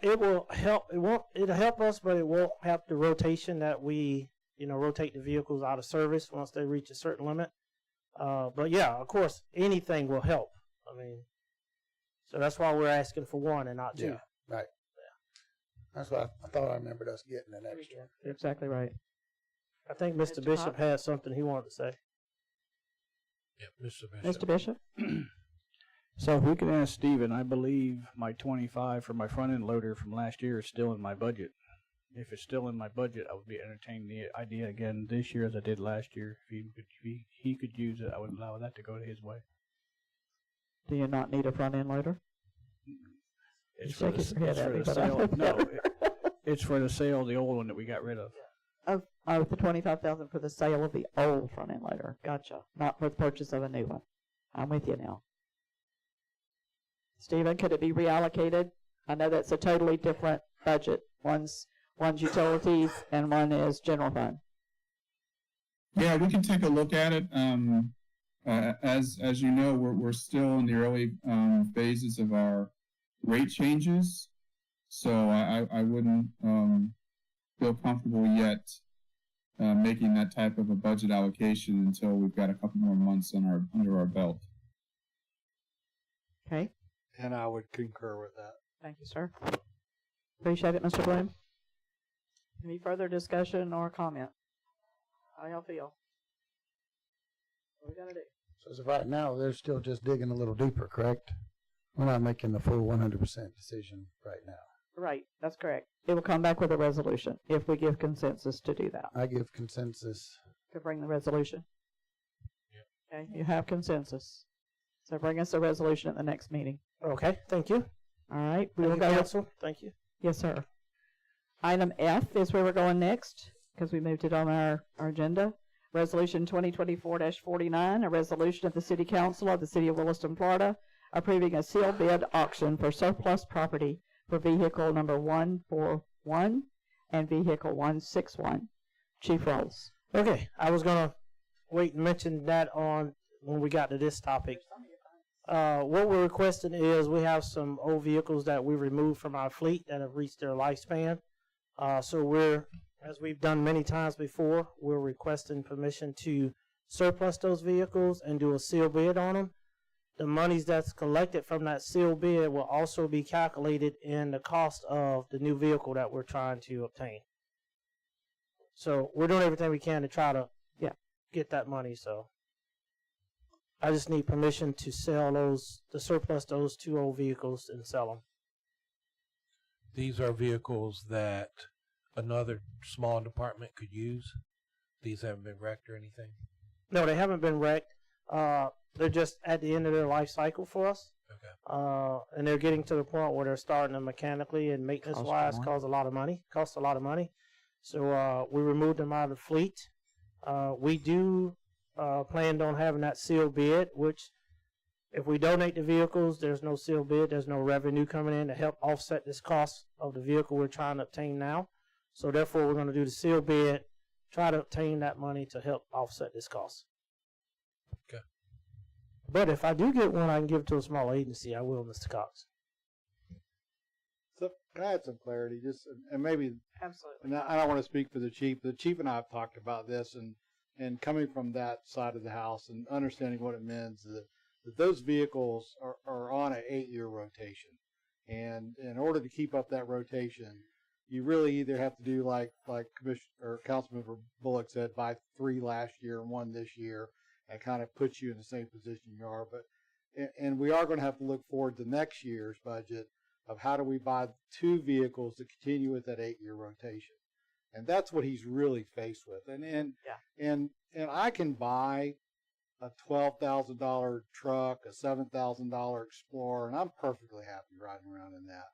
It will help. It'll help us, but it won't help the rotation that we, rotate the vehicles out of service once they reach a certain limit. But yeah, of course, anything will help. I mean, so that's why we're asking for one and not two. Yeah, right. That's what I thought I remembered us getting an extra. You're exactly right. I think Mr. Bishop had something he wanted to say. Yeah, Mr. Bishop. Mr. Bishop? So if we could ask Stephen, I believe my 25 for my front end loader from last year is still in my budget. If it's still in my budget, I would be entertaining the idea again this year as I did last year. If he could use it, I would allow that to go to his way. Do you not need a front end loader? It's You for the, shake your head it's at for me, the but I sale. think No, that- it's for the sale of the old one that we got rid of. Oh, the 25,000 for the sale of the old front end loader. Gotcha. Not for the purchase of a new one. I'm with you now. Stephen, could it be reallocated? I know that's a totally different budget. One's utilities and one is general fund. Yeah, we can take a look at it. As you know, we're still in the early phases of our rate changes, so I wouldn't feel comfortable yet making that type of a budget allocation until we've got a couple more months under our belt. Okay. And I would concur with that. Thank you, sir. Appreciate it, Mr. Bloom. Any further discussion or comment? How y'all feel? What we gotta do? So as of right now, they're still just digging a little deeper, correct? We're not making the full 100% decision right now. Right, that's correct. It will come back with a resolution if we give consensus to do that. I give consensus. To bring the resolution. Okay, you have consensus. So bring us a resolution at the next meeting. Okay, thank you. All right, we Thank will you, go. council. Thank you. Yes, sir. Item F is where we're going next because we moved it on our agenda. Resolution 2024-49, a resolution of the City Council of the City of Williston, Florida, approving a sealed bid auction for surplus property for vehicle number 141 and vehicle 161. Chief Rolls. Okay, I was gonna wait and mention that on when we got to this topic. What we're requesting is we have some old vehicles that we removed from our fleet that have reached their lifespan. So we're, as we've done many times before, we're requesting permission to surplus those vehicles and do a seal bid on them. The monies that's collected from that seal bid will also be calculated in the cost of the new vehicle that we're trying to obtain. So we're doing everything we can to try to get that money. So I just need permission to sell to surplus those two old vehicles and sell them. These are vehicles that another small department could use. These haven't been wrecked or anything. No, they haven't been wrecked. They're just at the end of their life cycle for us. Okay. And they're getting to the point where they're starting them mechanically and maintenance-wise costs a lot of money. So we removed them out of the fleet. We do planned on having that sealed bid, which if we donate the vehicles, there's no sealed bid, there's no revenue coming in to help offset this cost of the vehicle we're trying to obtain now. So therefore, we're going to do the sealed bid, try to obtain that money to help offset this cost. Okay. But if I do get one, I can give it to a small agency. I will, Mr. Cox. So can I add some clarity? Just and maybe Absolutely. And I don't want to speak for the chief. The chief and I have talked about this, and coming from that side of the house and understanding what it means that those vehicles are on an 8-year rotation, and in order to keep up that rotation, you really either have to do like Commissioner or Councilmember Bullock said, buy 3 last year and 1 this year, and kind of puts you in the same position you are. But and we are going to have to look forward to next year's budget of how do we buy 2 vehicles to continue with that 8-year rotation, and that's what he's really faced with. And I can buy a $12,000 truck, a $7,000 Explorer, and I'm perfectly happy riding around in that.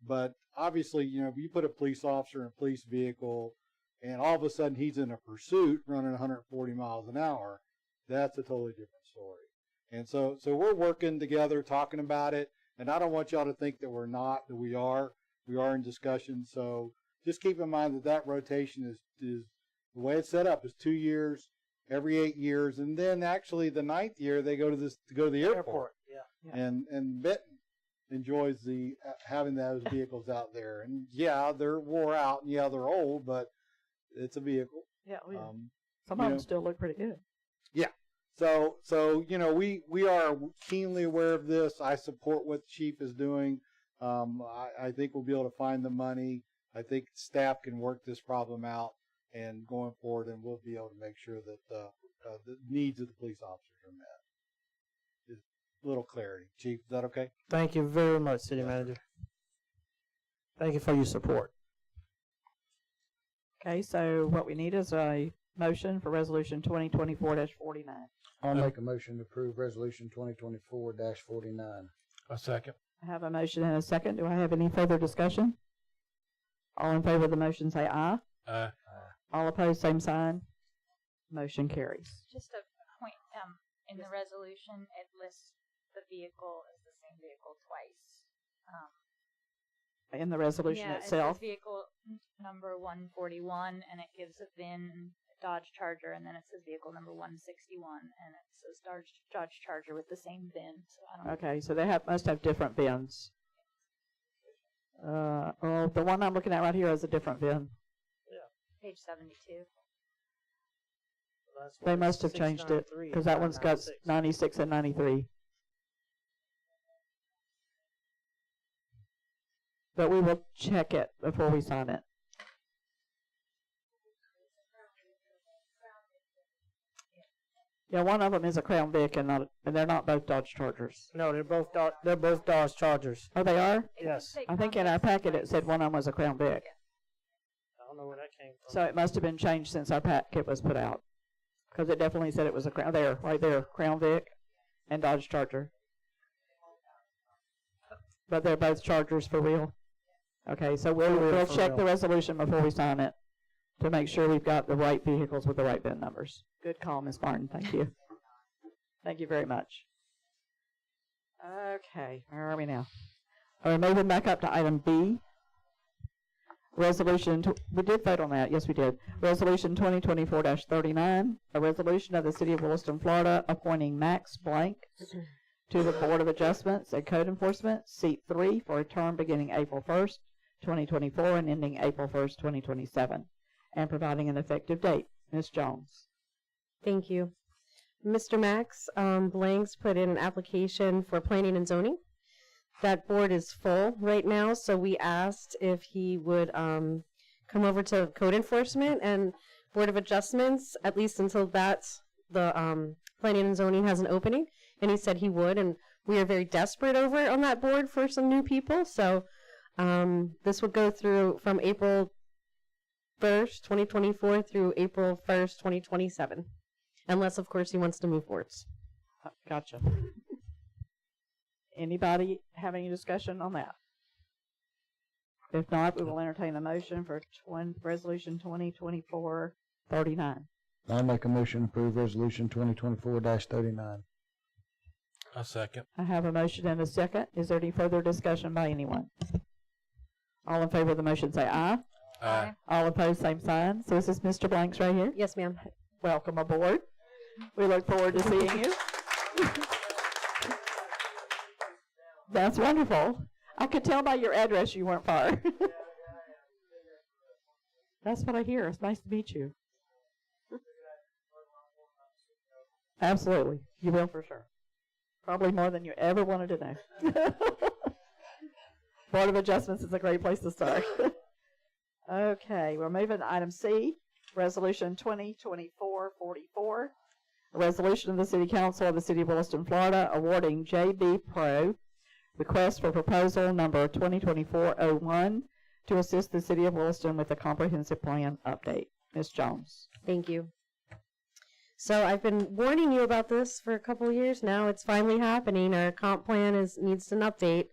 But obviously, if you put a police officer in a police vehicle, and all of a sudden he's in a pursuit running 140 miles an hour, that's a totally different story. And so we're working together, talking about it. And I don't want y'all to think that we're not, that we are. We are in discussion. So just keep in mind that rotation is the way it's set up is 2 years, every 8 years. And then actually the 9th year, they go to the airport. Yeah. And Benton enjoys the having those vehicles out there. And yeah, they're wore out and yeah, they're old, but it's a vehicle. Yeah, some of them still look pretty good. Yeah. So we are keenly aware of this. I support what the chief is doing. I think we'll be able to find the money. I think staff can work this problem out and going forward, and we'll be able to make sure that the needs of the police officers are met. Just a little clarity. Chief, is that okay? Thank you very much, City Manager. Thank you for your support. Okay, so what we need is a motion for Resolution 2024-49. I'll make a motion to approve Resolution 2024-49. A second. I have a motion and a second. Do I have any further discussion? All in favor of the motion say aye. Aye. All opposed, same sign. Motion carries. Just a point, in the resolution, it lists the vehicle as the same vehicle twice. In the resolution itself. It says vehicle number 141, and it gives a VIN Dodge Charger, and then it says vehicle number 161, and it says Dodge Charger with the same VIN. So I don't Okay, so they must have different VINs. Well, the one I'm looking at right here is a different VIN. Page 72. They must have changed it because that one's got 96 and 93. But we will check it before we sign it. Yeah, one of them is a Crown Vic, and they're not both Dodge Chargers. No, they're both Dodge Chargers. Oh, they are? Yes. I think in our packet it said one of them was a Crown Vic. I don't know where that came from. So it must have been changed since our packet was put out. Because it definitely said it was a Crown, right there, Crown Vic and Dodge Charger. But they're both Chargers for real? Okay, so we'll check the resolution before we sign it to make sure we've got the right vehicles with the right VIN numbers. Good call, Ms. Martin. Thank you. Thank you very much. Okay, where are we now? We're moving back up to item B. Resolution, we did vote on that. Yes, we did. Resolution 2024-39, a resolution of the City of Williston, Florida, appointing Max Blank to the Board of Adjustments and Code Enforcement, Seat 3, for a term beginning April 1st, 2024, and ending April 1st, 2027, and providing an effective date. Ms. Jones. Thank you. Mr. Max Blanks put in an application for planning and zoning. That board is full right now, so we asked if he would come over to code enforcement and Board of Adjustments, at least until that's the planning and zoning has an opening, and he said he would, and we are very desperate over on that board for some new people, so this would go through from April 1st, 2024 through April 1st, 2027, unless, of course, he wants to move forwards. Gotcha. Anybody have any discussion on that? If not, we will entertain a motion for Resolution 2024-39. I'll make a motion to approve Resolution 2024-39. A second. I have a motion and a second. Is there any further discussion by anyone? All in favor of the motion say aye. Aye. All opposed, same sign. So this is Mr. Blanks right here? Yes, ma'am. Welcome aboard. We look forward to seeing you. That's wonderful. I could tell by your address you weren't far. That's what I hear. It's nice to meet you. Absolutely. You will for sure. Probably more than you ever wanted to know. Board of Adjustments is a great place to start. Okay, we're moving to item C, Resolution 2024-44. A resolution of the City Council of the City of Williston, Florida, awarding JB Pro request for proposal number 2024-01 to assist the City of Williston with a comprehensive plan update. Ms. Jones. Thank you. So I've been warning you about this for a couple of years now. It's finally happening. Our comp plan needs an update.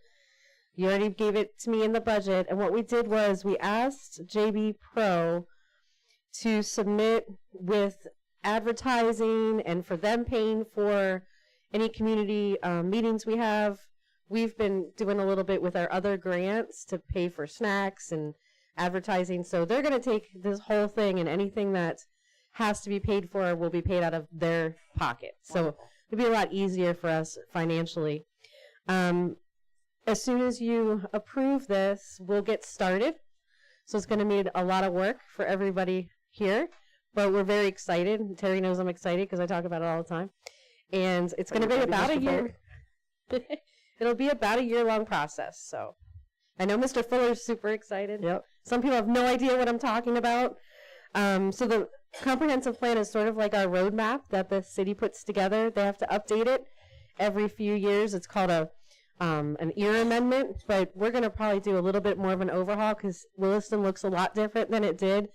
You already gave it to me in the budget. And what we did was we asked JB Pro to submit with advertising and for them paying for any community meetings we have. We've been doing a little bit with our other grants to pay for snacks and advertising. So they're going to take this whole thing, and anything that has to be paid for will be paid out of their pocket. So it'll be a lot easier for us financially. As soon as you approve this, we'll get started. So it's going to need a lot of work for everybody here, but we're very excited. Terry knows I'm excited because I talk about it all the time. And it's going to be about a year. It'll be about a year-long process. So I know Mr. Fuller's super excited. Yep. Some people have no idea what I'm talking about. So the comprehensive plan is sort of like our roadmap that the city puts together. They have to update it every few years. It's called an EAR amendment, but we're going to probably do a little bit more of an overhaul because Williston looks a lot different than it did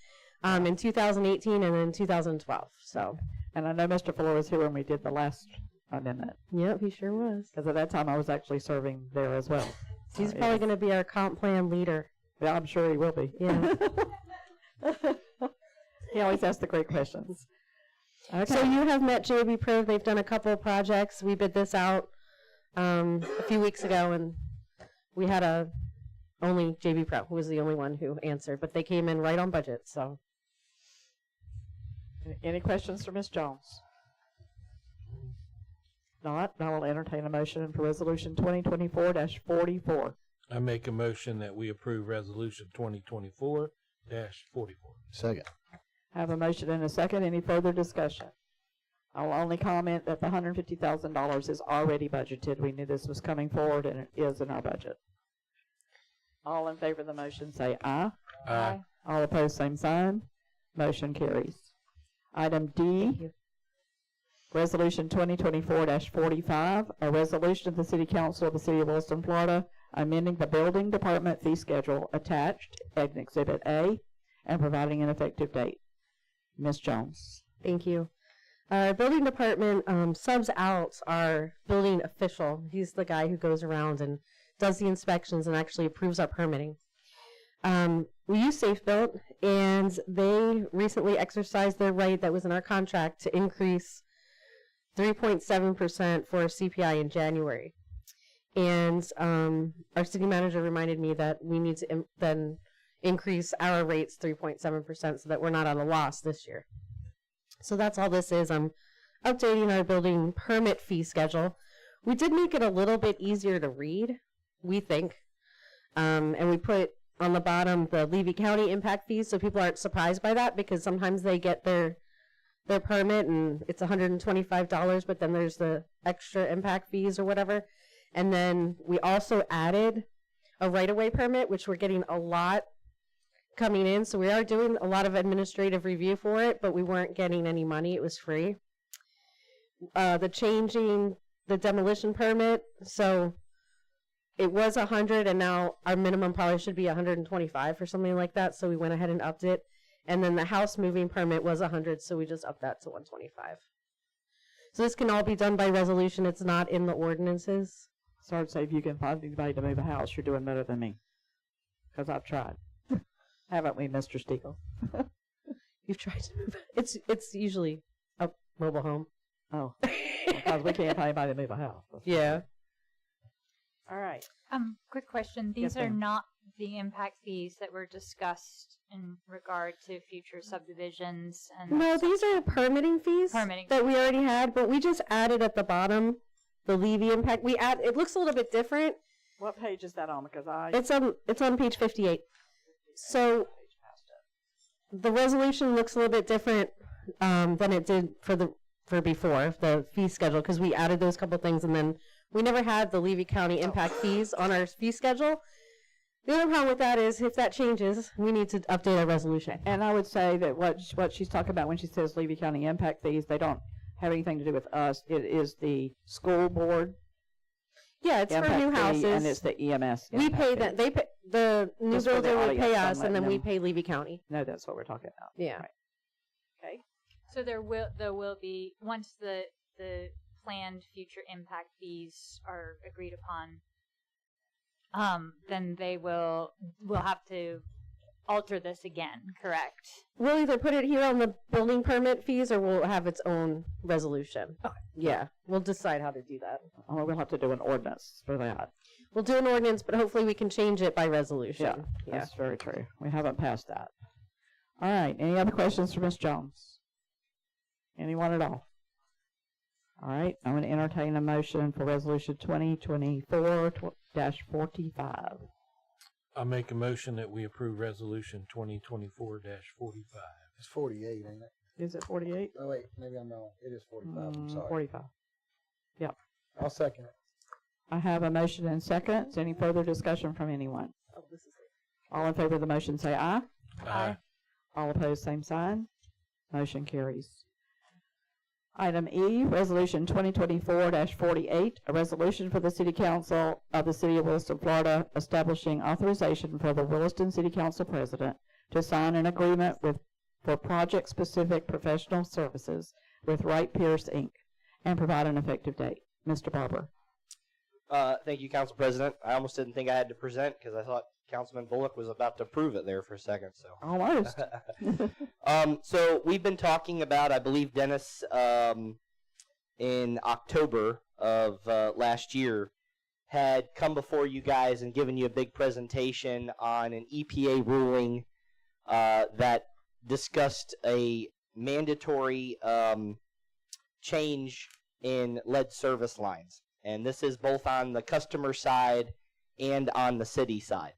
in 2018 and in 2012. So. And I know Mr. Fuller was here when we did the last amendment. Yep, he sure was. Because at that time I was actually serving there as well. So He's probably going to be our comp plan leader. Yeah, I'm sure he will be. Yeah. He always asks the great questions. Okay. So you have met JB Pro. They've done a couple of projects. We bid this out a few weeks ago, and we had only JB Pro who was the only one who answered, but they came in right on budget. So, any questions for Ms. Jones? Not, I will entertain a motion for Resolution 2024-44. I make a motion that we approve Resolution 2024-44. Second. I have a motion and a second. Any further discussion? I'll only comment that the $150,000 is already budgeted. We knew this was coming forward, and it is in our budget. All in favor of the motion say aye. Aye. All opposed, same sign. Motion carries. Item D, Resolution 2024-45, a resolution of the City Council of the City of Williston, Florida, amending the Building Department fee schedule attached in Exhibit A and providing an effective date. Ms. Jones. Thank you. Our building department subs out our building official. He's the guy who goes around and does the inspections and actually approves our permitting. We use Safe Built, and they recently exercised their right that was in our contract to increase 3.7% for CPI in January. And our city manager reminded me that we need to then increase our rates 3.7% so that we're not at a loss this year. So that's all this is. I'm updating our building permit fee schedule. We did make it a little bit easier to read, we think. And we put on the bottom the Levy County impact fees so people aren't surprised by that, because sometimes they get their permit and it's $125, but then there's the extra impact fees or whatever. And then we also added a right-of-way permit, which we're getting a lot coming in. So we are doing a lot of administrative review for it, but we weren't getting any money. It was free. The changing the demolition permit. So it was 100, and now our minimum probably should be 125 or something like that. So we went ahead and upped it. And then the house moving permit was 100, so we just upped that to 125. So this can all be done by resolution. It's not in the ordinances. So I'd say if you can find anybody to move a house, you're doing better than me. Because I've tried. Haven't we, Mr. Stiegel? You've tried to move it. It's usually a mobile home. Oh. Because we can't find anybody to move a house. Yeah. All right. Quick question. These Yes, are ma'am. not the impact fees that were discussed in regard to future subdivisions and No, these are permitting fees that we already had, but we just added at the bottom the Levy impact. It looks a little bit different. What page is that on? Because It's on page 58. So the resolution looks a little bit different than it did for before the fee schedule, because we added those couple things, and then we never had the Levy County impact fees on our fee schedule. The other problem with that is if that changes, we need to update our resolution. And I would say that what she's talking about when she says Levy County impact fees, they don't have anything to do with us. It is the school board. Yeah, it's for impact new fee, houses. and it's the EMS. We impact pay fee. that. They pay, the new Just for the builder would audience, pay I'm us, and then letting we them- pay Levy County. No, that's what we're talking about. Yeah. Right. Okay. So there will be, once the planned future impact fees are agreed upon, then we'll have to alter this again, correct? We'll either put it here on the building permit fees, or we'll have its own resolution. Yeah, we'll decide how to do that. Or we'll have to do an ordinance for that. We'll do an ordinance, but hopefully we can change it by resolution. Yeah, that's very true. We haven't passed that. All right, any other questions for Ms. Jones? Anyone at all? All right, I'm going to entertain a motion for Resolution 2024-45. I make a motion that we approve Resolution 2024-45. It's 48, ain't it? Is it 48? Oh, wait, maybe I'm wrong. It is 45. I'm sorry. 45. Yep. I'll second it. I have a motion and seconds. Any further discussion from anyone? All in favor of the motion say aye. Aye. All opposed, same sign. Motion carries. Item E, Resolution 2024-48, a resolution for the City Council of the City of Williston, Florida, establishing authorization for the Williston City Council President to sign an agreement for project-specific professional services with Wright Pierce, Inc., and provide an effective date. Mr. Barber. Thank you, Council President. I almost didn't think I had to present because I thought Councilman Bullock was about to prove it there for a second. So almost. So we've been talking about, I believe, Dennis, in October of last year, had come before you guys and given you a big presentation on an EPA ruling that discussed a mandatory change in lead service lines. And this is both on the customer side and on the city side.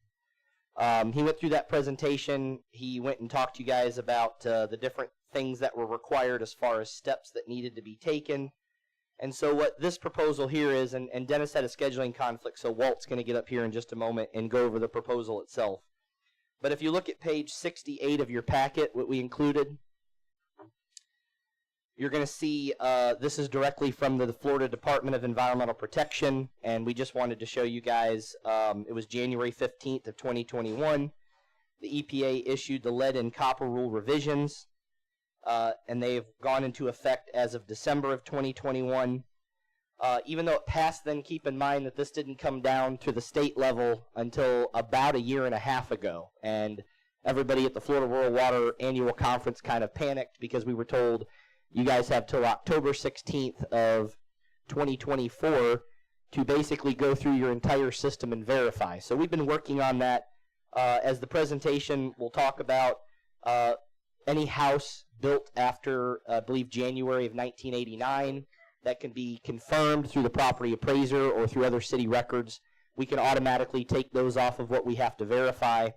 He went through that presentation. He went and talked to you guys about the different things that were required as far as steps that needed to be taken. And so what this proposal here is, and Dennis had a scheduling conflict, so Walt's going to get up here in just a moment and go over the proposal itself. But if you look at page 68 of your packet, what we included, you're going to see this is directly from the Florida Department of Environmental Protection, and we just wanted to show you guys, it was January 15th of 2021. The EPA issued the lead and copper rule revisions, and they've gone into effect as of December of 2021. Even though it passed, then keep in mind that this didn't come down to the state level until about 1.5 years ago, and everybody at the Florida Rural Water Annual Conference kind of panicked because we were told, you guys have till October 16th of 2024 to basically go through your entire system and verify. So we've been working on that. As the presentation will talk about, any house built after, I believe, January of 1989 that can be confirmed through the property appraiser or through other city records, we can automatically take those off of what we have to verify.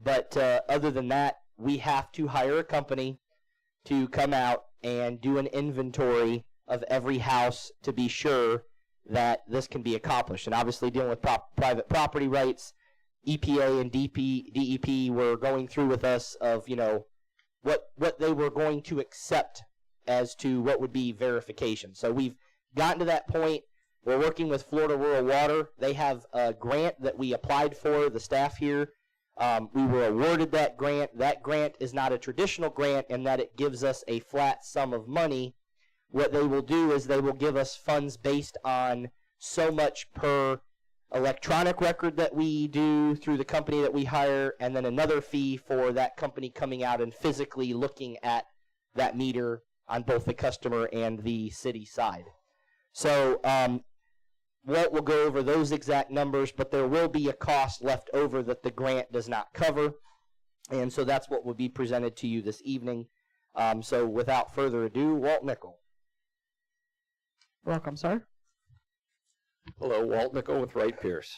But other than that, we have to hire a company to come out and do an inventory of every house to be sure that this can be accomplished. And obviously dealing with private property rights, EPA and DEP were going through with us of, you know, what they were going to accept as to what would be verification. So we've gotten to that point. We're working with Florida Rural Water. They have a grant that we applied for, the staff here. We were awarded that grant. That grant is not a traditional grant in that it gives us a flat sum of money. What they will do is they will give us funds based on so much per electronic record that we do through the company that we hire, and then another fee for that company coming out and physically looking at that meter on both the customer and the city side. So Walt will go over those exact numbers, but there will be a cost left over that the grant does not cover. And so that's what will be presented to you this evening. So without further ado, Walt Nickel. Welcome, sir. Hello, Walt Nickel with Wright Pierce.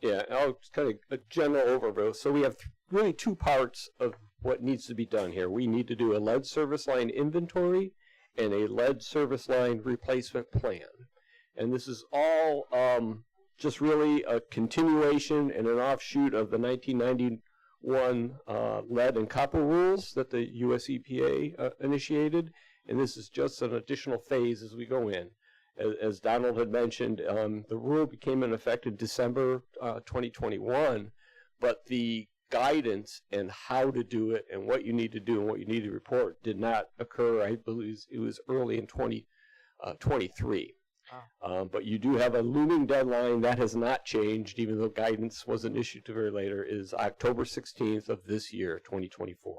Yeah, I'll just kind of a general overview. So we have really two parts of what needs to be done here. We need to do a lead service line inventory and a lead service line replacement plan. And this is all just really a continuation and an offshoot of the 1991 lead and copper rules that the US EPA initiated. And this is just an additional phase as we go in. As Donald had mentioned, the rule became in effect in December 2021, but the guidance and how to do it and what you need to do and what you need to report did not occur. I believe it was early in 2023. But you do have a looming deadline that has not changed, even though guidance wasn't issued to very later, is October 16th of this year, 2024.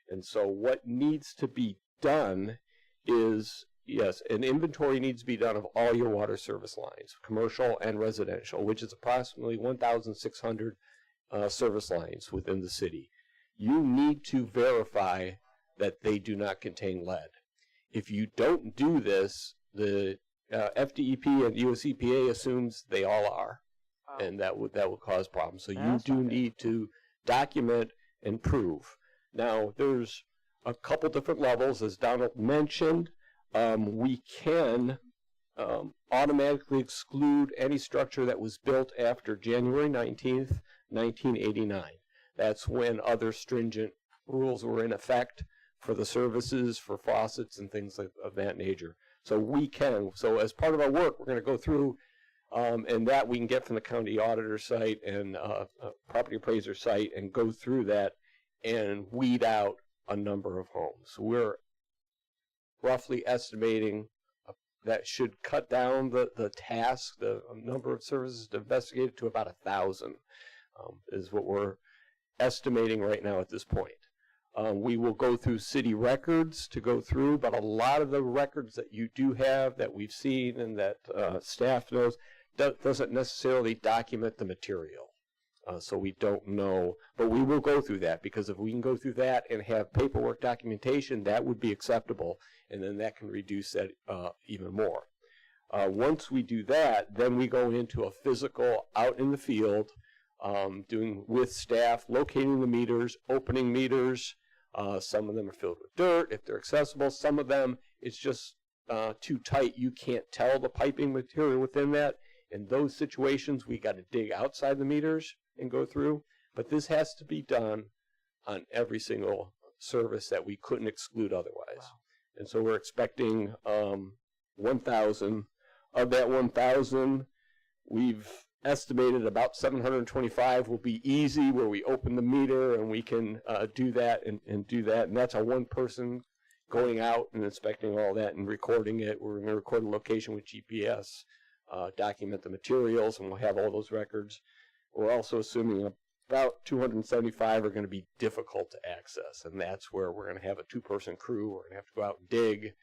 And so what needs to be done is, yes, an inventory needs to be done of all your water service lines, commercial and residential, which is approximately 1,600 service lines within the city. You need to verify that they do not contain lead. If you don't do this, the FDEP and US EPA assumes they all are, and that would cause problems. So you do need to document and prove. Now, there's a couple different levels, as Donald mentioned. We can automatically exclude any structure that was built after January 19th, 1989. That's when other stringent rules were in effect for the services, for faucets and things of that nature. So we can. So as part of our work, we're going to go through, and that we can get from the county auditor site and property appraiser site, and go through that and weed out a number of homes. We're roughly estimating that should cut down the task, the number of services to investigate, to about 1,000, is what we're estimating right now at this point. We will go through city records to go through, but a lot of the records that you do have, that we've seen and that staff knows, doesn't necessarily document the material. So we don't know, but we will go through that, because if we can go through that and have paperwork documentation, that would be acceptable, and then that can reduce that even more. Once we do that, then we go into a physical out in the field, doing with staff, locating the meters, opening meters. Some of them are filled with dirt if they're accessible. Some of them, it's just too tight. You can't tell the piping material within that. In those situations, we got to dig outside the meters and go through. But this has to be done on every single service that we couldn't exclude otherwise. Wow. And so we're expecting 1,000. Of that 1,000, we've estimated about 725 will be easy, where we open the meter and we can do that and do that. And that's a one person going out and inspecting all that and recording it. We're going to record the location with GPS, document the materials, and we'll have all those records. We're also assuming about 275 are going to be difficult to access, and that's where we're going to have a two-person crew. We're going to have to go out and dig.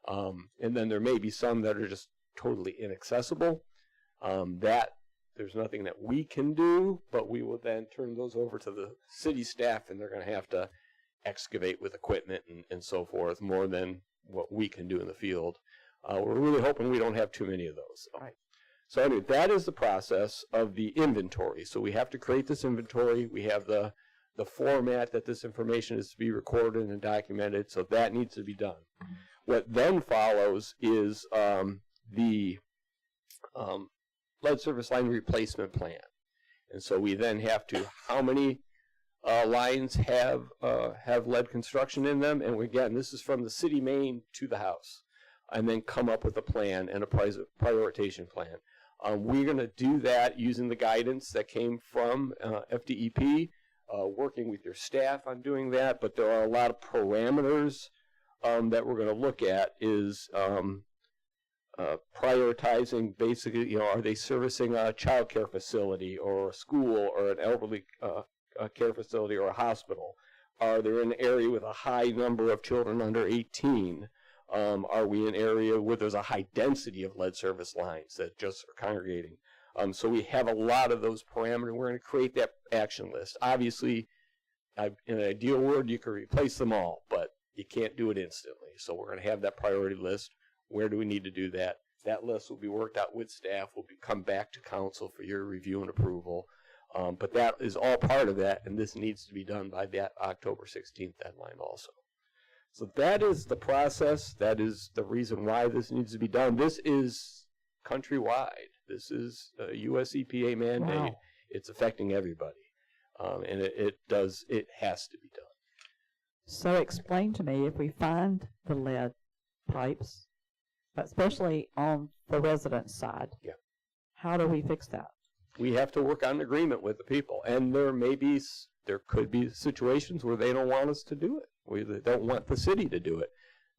And then there may be some that are just totally inaccessible. That there's nothing that we can do, but we will then turn those over to the city staff, and they're going to have to excavate with equipment and so forth, more than what we can do in the field. We're really hoping we don't have too many of those. Right. So anyway, that is the process of the inventory. So we have to create this inventory. We have the format that this information is to be recorded and documented, so that needs to be done. What then follows is the lead service line replacement plan. And so we then have to, how many lines have lead construction in them? And again, this is from the city main to the house. And then come up with a plan and a prioritization plan. We're going to do that using the guidance that came from FDEP, working with your staff on doing that. But there are a lot of parameters that we're going to look at, is prioritizing basically, are they servicing a child care facility or a school or an elderly care facility or a hospital? Are they in an area with a high number of children under 18? Are we in an area where there's a high density of lead service lines that just are congregating? So we have a lot of those parameters. We're going to create that action list. Obviously, in an ideal world, you can replace them all, but you can't do it instantly. So we're going to have that priority list. Where do we need to do that? That list will be worked out with staff, will come back to council for your review and approval. But that is all part of that, and this needs to be done by that October 16th deadline also. So that is the process. That is the reason why this needs to be done. This is countrywide. This is a US EPA mandate. Wow. It's affecting everybody. And it has to be done. So explain to me, if we find the lead pipes, especially on the resident side, yeah, how do we fix that? We have to work on an agreement with the people, and there could be situations where they don't want us to do it. They don't want the city to do it.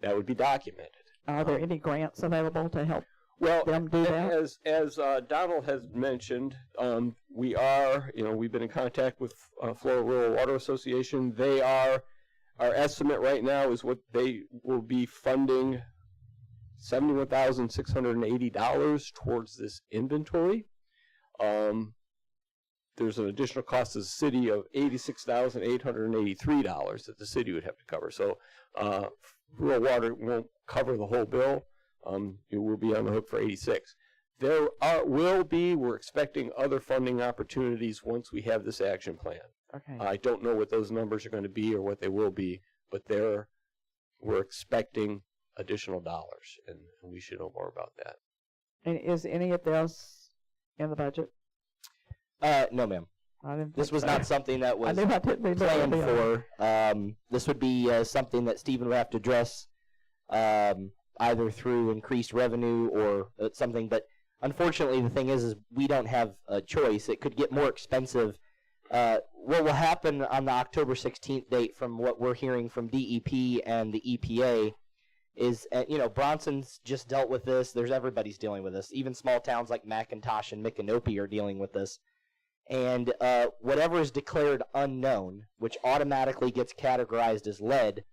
That would be documented. Are there any grants available to help? Well, them do that? as Donald has mentioned, we've been in contact with Florida Rural Water Association. Our estimate right now is what they will be funding $71,680 towards this inventory. There's an additional cost to the city of $86,883 that the city would have to cover. So rural water won't cover the whole bill. It will be on the hook for 86. We're expecting other funding opportunities once we have this action plan. Okay. I don't know what those numbers are going to be or what they will be, but we're expecting additional dollars, and we should know more about that. And is any of this in the budget? No, ma'am. I didn't This think was so. not something that was I knew I didn't need that. planned for. This would be something that Stephen would have to address either through increased revenue or something. But unfortunately, the thing is we don't have a choice. It could get more expensive. What will happen on the October 16th date, from what we're hearing from DEP and the EPA, is, Bronson's just dealt with this. Everybody's dealing with this. Even small towns like McIntosh and Micanopy are dealing with this. And whatever is declared unknown, which automatically gets categorized as lead,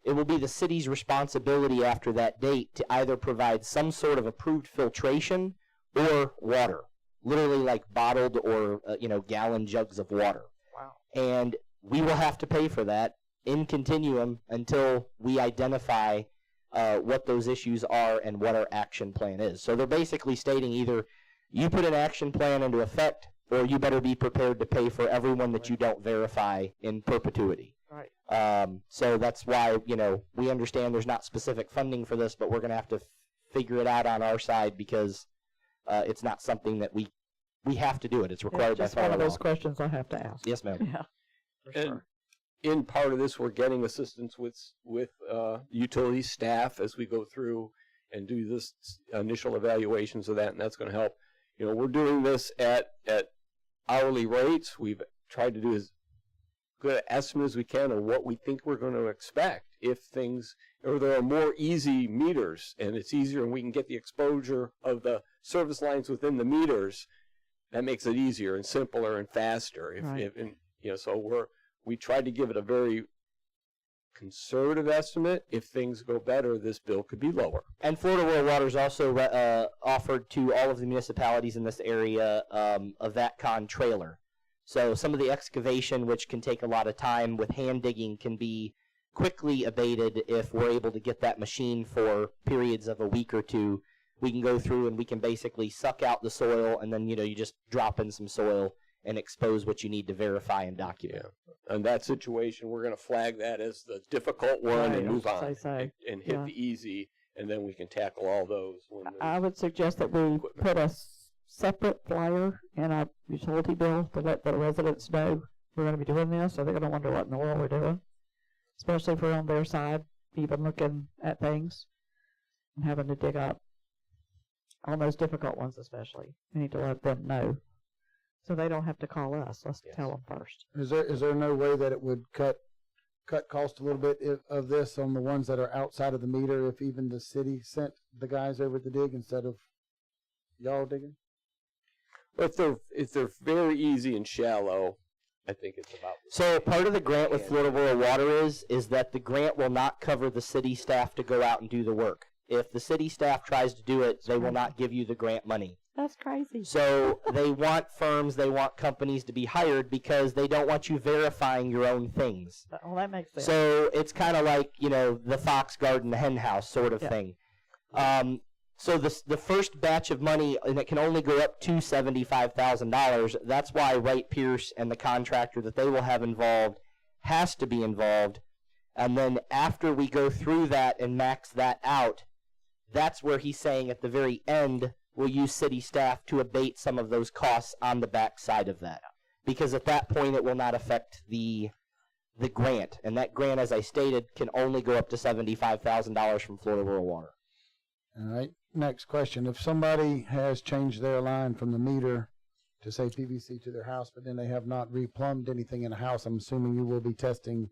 it will be the city's responsibility after that date to either provide some sort of approved filtration or water, literally like bottled or gallon jugs of water. Wow. And we will have to pay for that in continuum until we identify what those issues are and what our action plan is. So they're basically stating either you put an action plan into effect, or you better be prepared to pay for everyone that you don't verify in perpetuity. Right. So that's why, we understand there's not specific funding for this, but we're going to have to figure it out on our side because it's not something that we have to do it. It's required by just federal one of those law. questions I have to ask. Yes, ma'am. Yeah. For And sure. in part of this, we're getting assistance with utility staff as we go through and do this initial evaluations of that, and that's going to help. We're doing this at hourly rates. We've tried to do as good an estimate as we can of what we think we're going to expect if there are more easy meters and it's easier and we can get the exposure of the service lines within the meters. That makes it easier and simpler and faster. So we tried to give it a very conservative estimate. If things go better, this bill could be lower. And Florida Rural Water's also offered to all of the municipalities in this area a VATCON trailer. So some of the excavation, which can take a lot of time with hand digging, can be quickly abated if we're able to get that machine for periods of a week or two. We can go through and we can basically suck out the soil, and then you just drop in some soil and expose what you need to verify and document. Yeah. In that situation, we're going to flag that as the difficult one Right, and move on and hit Yeah. the easy, and then we can tackle all those. I would suggest that we put a separate flyer in our utility bill to let the residents know we're going to be doing this, so they're going to wonder what in the world we're doing, especially if we're on their side, even looking at things and having to dig up on those difficult ones especially. We need to let them know so they don't have to call us. Let's tell them first. Is there no way that it would cut cost a little bit of this on the ones that are outside of the meter if even the city sent the guys over to dig instead of y'all digging? If they're very easy and shallow, I think it's about. So part of the grant with Florida Rural Water is that the grant will not cover the city staff to go out and do the work. If the city staff tries to do it, they will not give you the grant money. That's crazy. So they want companies to be hired because they don't want you verifying your own things. Well, that makes sense. So it's kind of like, the fox guard and the hen house sort of thing. So the first batch of money, and it can only go up to $75,000. That's why Wright Pierce and the contractor that they will have involved has to be involved. And then after we go through that and max that out, that's where he's saying at the very end, we'll use city staff to abate some of those costs on the back side of that. Because at that point, it will not affect the grant. And that grant, as I stated, can only go up to $75,000 from Florida Rural Water. All right. Next question. If somebody has changed their line from the meter to, say, PVC to their house, but then they have not replumbed anything in the house, I'm assuming you will be testing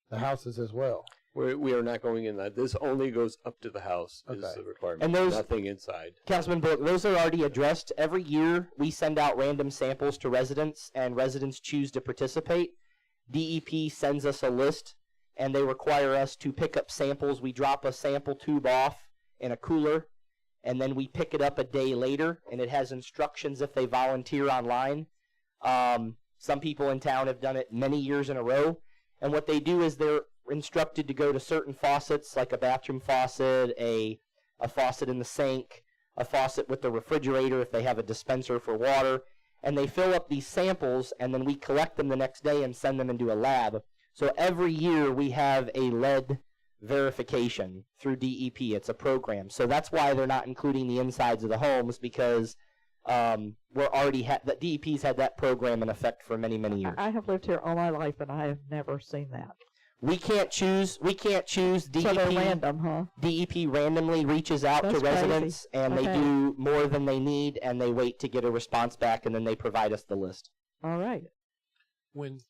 the houses as well. We are not going in that. This only goes up to the house is Okay. the requirement. And those- nothing inside. Councilman Bullock, those are already addressed. Every year, we send out random samples to residents, and residents choose to participate. DEP sends us a list, and they require us to pick up samples. We drop a sample tube off in a cooler, and then we pick it up a day later, and it has instructions if they volunteer online. Some people in town have done it many years in a row, and what they do is they're instructed to go to certain faucets, like a bathroom faucet, a faucet in the sink, a faucet with the refrigerator if they have a dispenser for water, and they fill up these samples, and then we collect them the next day and send them into a lab. So every year we have a lead verification through DEP. It's a program. So that's why they're not including the insides of the homes, because we're already the DEP's had that program in effect for many, many years. I have lived here all my life, and I have never seen that. We can't choose. DEP, So they're random, huh? DEP randomly reaches out That's to residents, crazy. and they Okay. do more than they need, and they wait to get a response back, and then they provide us the list. All right. When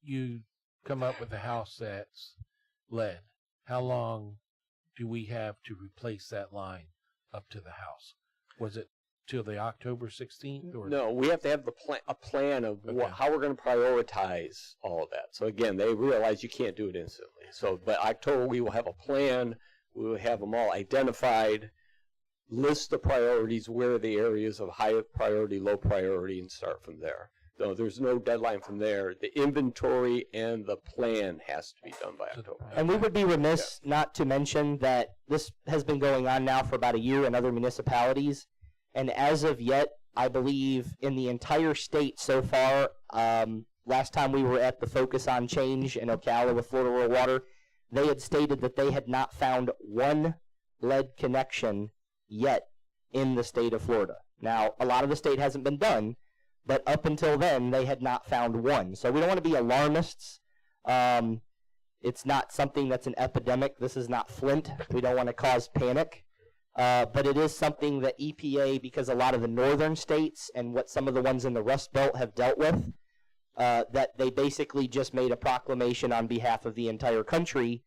you come up with a house that's lead, how long do we have to replace that line up to the house? Was it till the October 16th? Or No, we have to have a plan of how we're going to prioritize all of that. So again, they realize you can't do it instantly. So, but October we will have a plan. We will have them all identified, list the priorities, where are the areas of high priority, low priority, and start from there. So there's no deadline from there. The inventory and the plan has to be done by October. And we would be remiss not to mention that this has been going on now for about a year in other municipalities. And as of yet, I believe in the entire state so far, last time we were at the Focus on Change in Ocala with Florida Rural Water, they had stated that they had not found one lead connection yet in the state of Florida. Now, a lot of the state hasn't been done, but up until then, they had not found one. So we don't want to be alarmists. It's not something that's an epidemic. This is not Flint. We don't want to cause panic. But it is something that EPA, because a lot of the northern states and what some of the ones in the Rust Belt have dealt with, that they basically just made a proclamation on behalf of the entire country,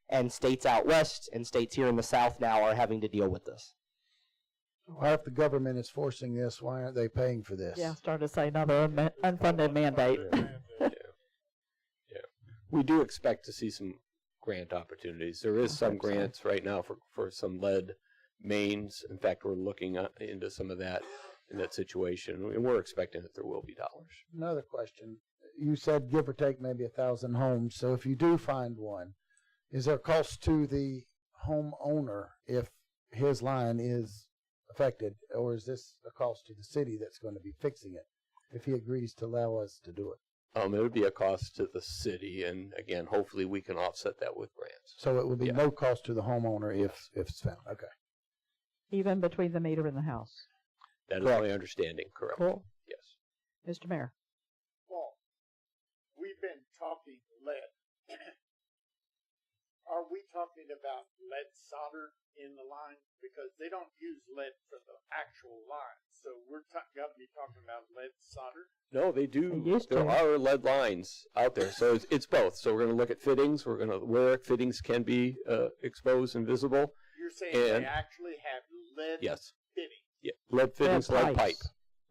and states out west and states here in the south now are having to deal with this. Why, if the government is forcing this, why aren't they paying for this? Yeah, started to say another unfunded mandate. We do expect to see some grant opportunities. There is some grants right now for some lead mains. In fact, we're looking into some of that in that situation, and we're expecting that there will be dollars. Another question. You said give or take maybe 1,000 homes. So if you do find one, is there a cost to the homeowner if his line is affected, or is this a cost to the city that's going to be fixing it if he agrees to allow us to do it? It would be a cost to the city, and again, hopefully we can offset that with grants. So it would be no cost to the homeowner if it's found. Okay. Even between the meter and the house. That is my understanding, correct? Cool. Yes. Mr. Mayor. Well, we've been talking lead. Are we talking about lead solder in the line? Because they don't use lead for the actual line. So we're got to be talking about lead solder. No, they do. They used There to. are lead lines out there, so it's both. So we're going to look at fittings. We're going to where fittings can be exposed and visible. You're saying And they actually have lead yes, fitting. yeah, lead fittings, lead pipe,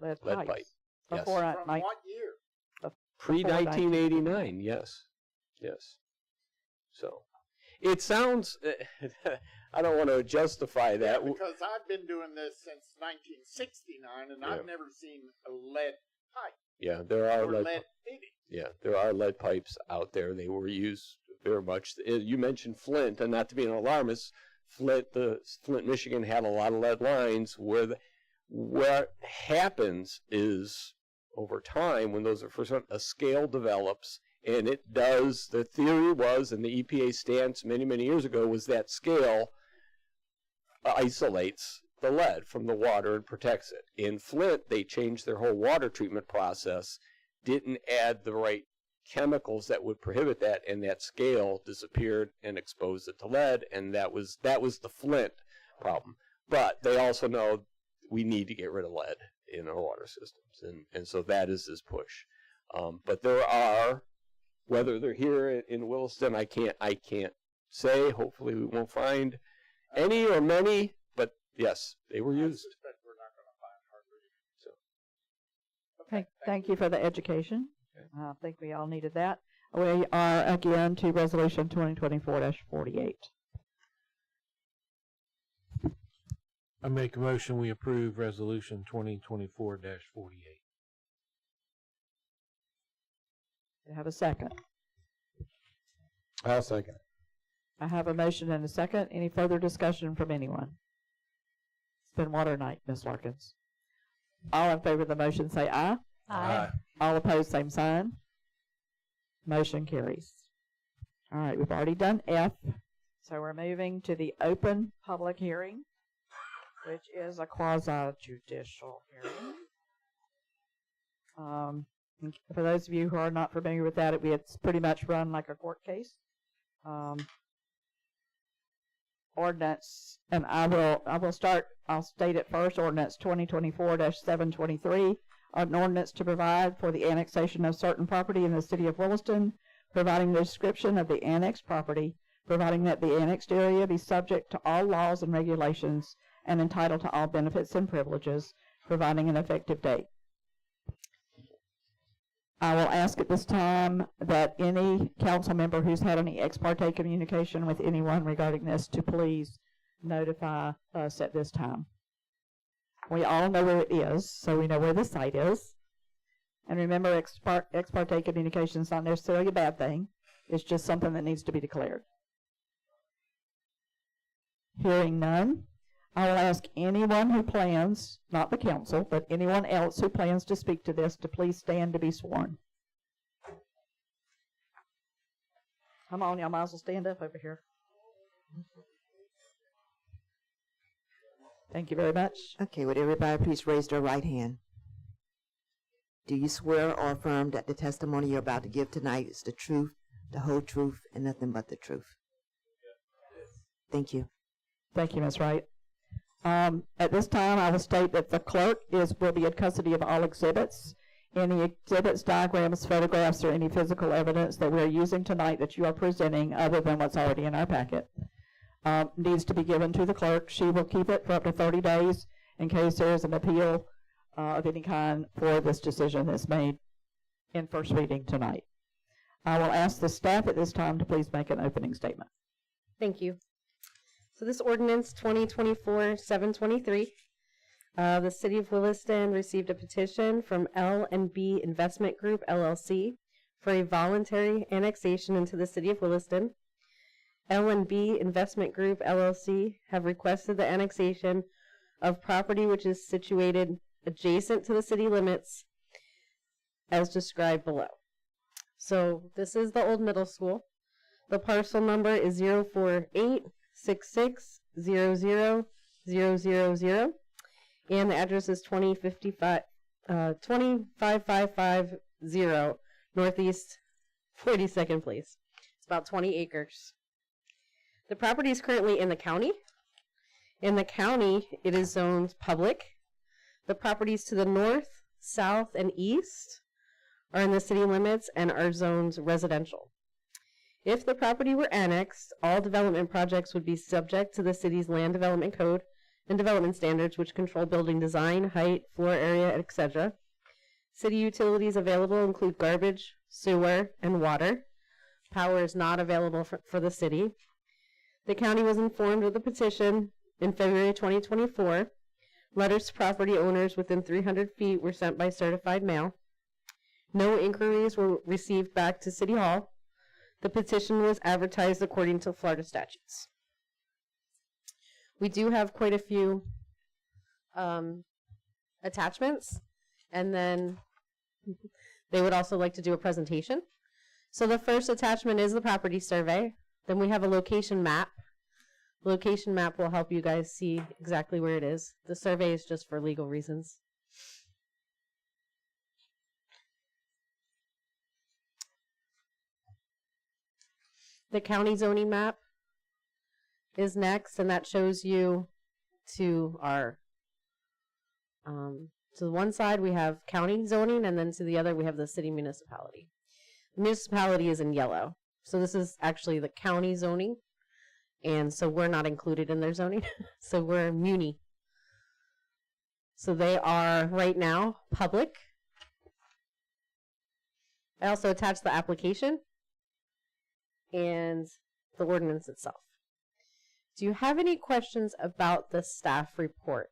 Lead lead pipes. pipe. Yes, Before From what year? pre 1989. Yes, yes. So it sounds. I don't want to justify that. Because I've been doing this since 1969, and I've never seen a lead pipe. Yeah, there are or lead. lead fitting. Yeah, there are lead pipes out there. They were used very much. You mentioned Flint, and not to be an alarmist, Flint, Michigan had a lot of lead lines. What happens is over time, when those are first, a scale develops, and it does. The theory was, and the EPA stance many, many years ago was that scale isolates the lead from the water and protects it. In Flint, they changed their whole water treatment process, didn't add the right chemicals that would prohibit that, and that scale disappeared and exposed it to lead, and that was the Flint problem. But they also know we need to get rid of lead in our water systems, and so that is this push. But there are Whether they're here in Williston, I can't say. Hopefully we won't find any or many, but yes, they were used. Okay, thank you for the education. I think we all needed that. We are again to Resolution 2024-48. I make a motion we approve Resolution 2024-48. Do I have a second? I'll second it. I have a motion and a second. Any further discussion from anyone? It's been water night, Ms. Larkins. All in favor of the motion say aye. Aye. All opposed, same sign. Motion carries. All right, we've already done F, so we're moving to the open public hearing, which is a quasi-judicial hearing. For those of you who are not familiar with that, it's pretty much run like a court case. Ordinance, and I'll state it first. Ordinance 2024-723, an ordinance to provide for the annexation of certain property in the city of Williston, providing the description of the annexed property, providing that the annexed area be subject to all laws and regulations and entitled to all benefits and privileges, providing an effective date. I will ask at this time that any council member who's had any ex parte communication with anyone regarding this to please notify us at this time. We all know where it is, so we know where the site is. And remember, ex parte communication is not necessarily a bad thing. It's just something that needs to be declared. Hearing none, I will ask anyone who plans, not the council, but anyone else who plans to speak to this to please stand to be sworn. Come on, y'all might as well stand up over here. Thank you very much. Okay, would everybody please raise their right hand? Do you swear or affirm that the testimony you're about to give tonight is the truth, the whole truth, and nothing but the truth? Thank you. Thank you, Ms. Wright. At this time, I will state that the clerk will be in custody of all exhibits. Any exhibits, diagrams, photographs, or any physical evidence that we are using tonight that you are presenting, other than what's already in our packet, needs to be given to the clerk. She will keep it for up to 30 days in case there is an appeal of any kind for this decision that's made in first reading tonight. I will ask the staff at this time to please make an opening statement. Thank you. So this ordinance 2024-723, the City of Williston received a petition from L&B Investment Group, LLC, for a voluntary annexation into the City of Williston. L&B Investment Group, LLC, have requested the annexation of property which is situated adjacent to the city limits as described below. So this is the old middle school. The parcel number is 04866000000, and the address is 25550 Northeast 42nd Place. It's about 20 acres. The property is currently in the county. In the county, it is zoned public. The properties to the north, south, and east are in the city limits and are zoned residential. If the property were annexed, all development projects would be subject to the city's land development code and development standards, which control building design, height, floor area, etc. City utilities available include garbage, sewer, and water. Power is not available for the city. The county was informed of the petition in February 2024. Letters to property owners within 300 feet were sent by certified mail. No inquiries were received back to City Hall. The petition was advertised according to Florida statutes. We do have quite a few attachments, and then they would also like to do a presentation. So the first attachment is the property survey. Then we have a location map. The location map will help you guys see exactly where it is. The survey is just for legal reasons. The county zoning map is next, and that shows you to our, to the one side we have county zoning, and then to the other we have the city municipality. municipality is in yellow. So this is actually the county zoning. And so we're not included in their zoning. So we're muni. So they are right now public. I also attached the application and the ordinance itself. Do you have any questions about the staff report?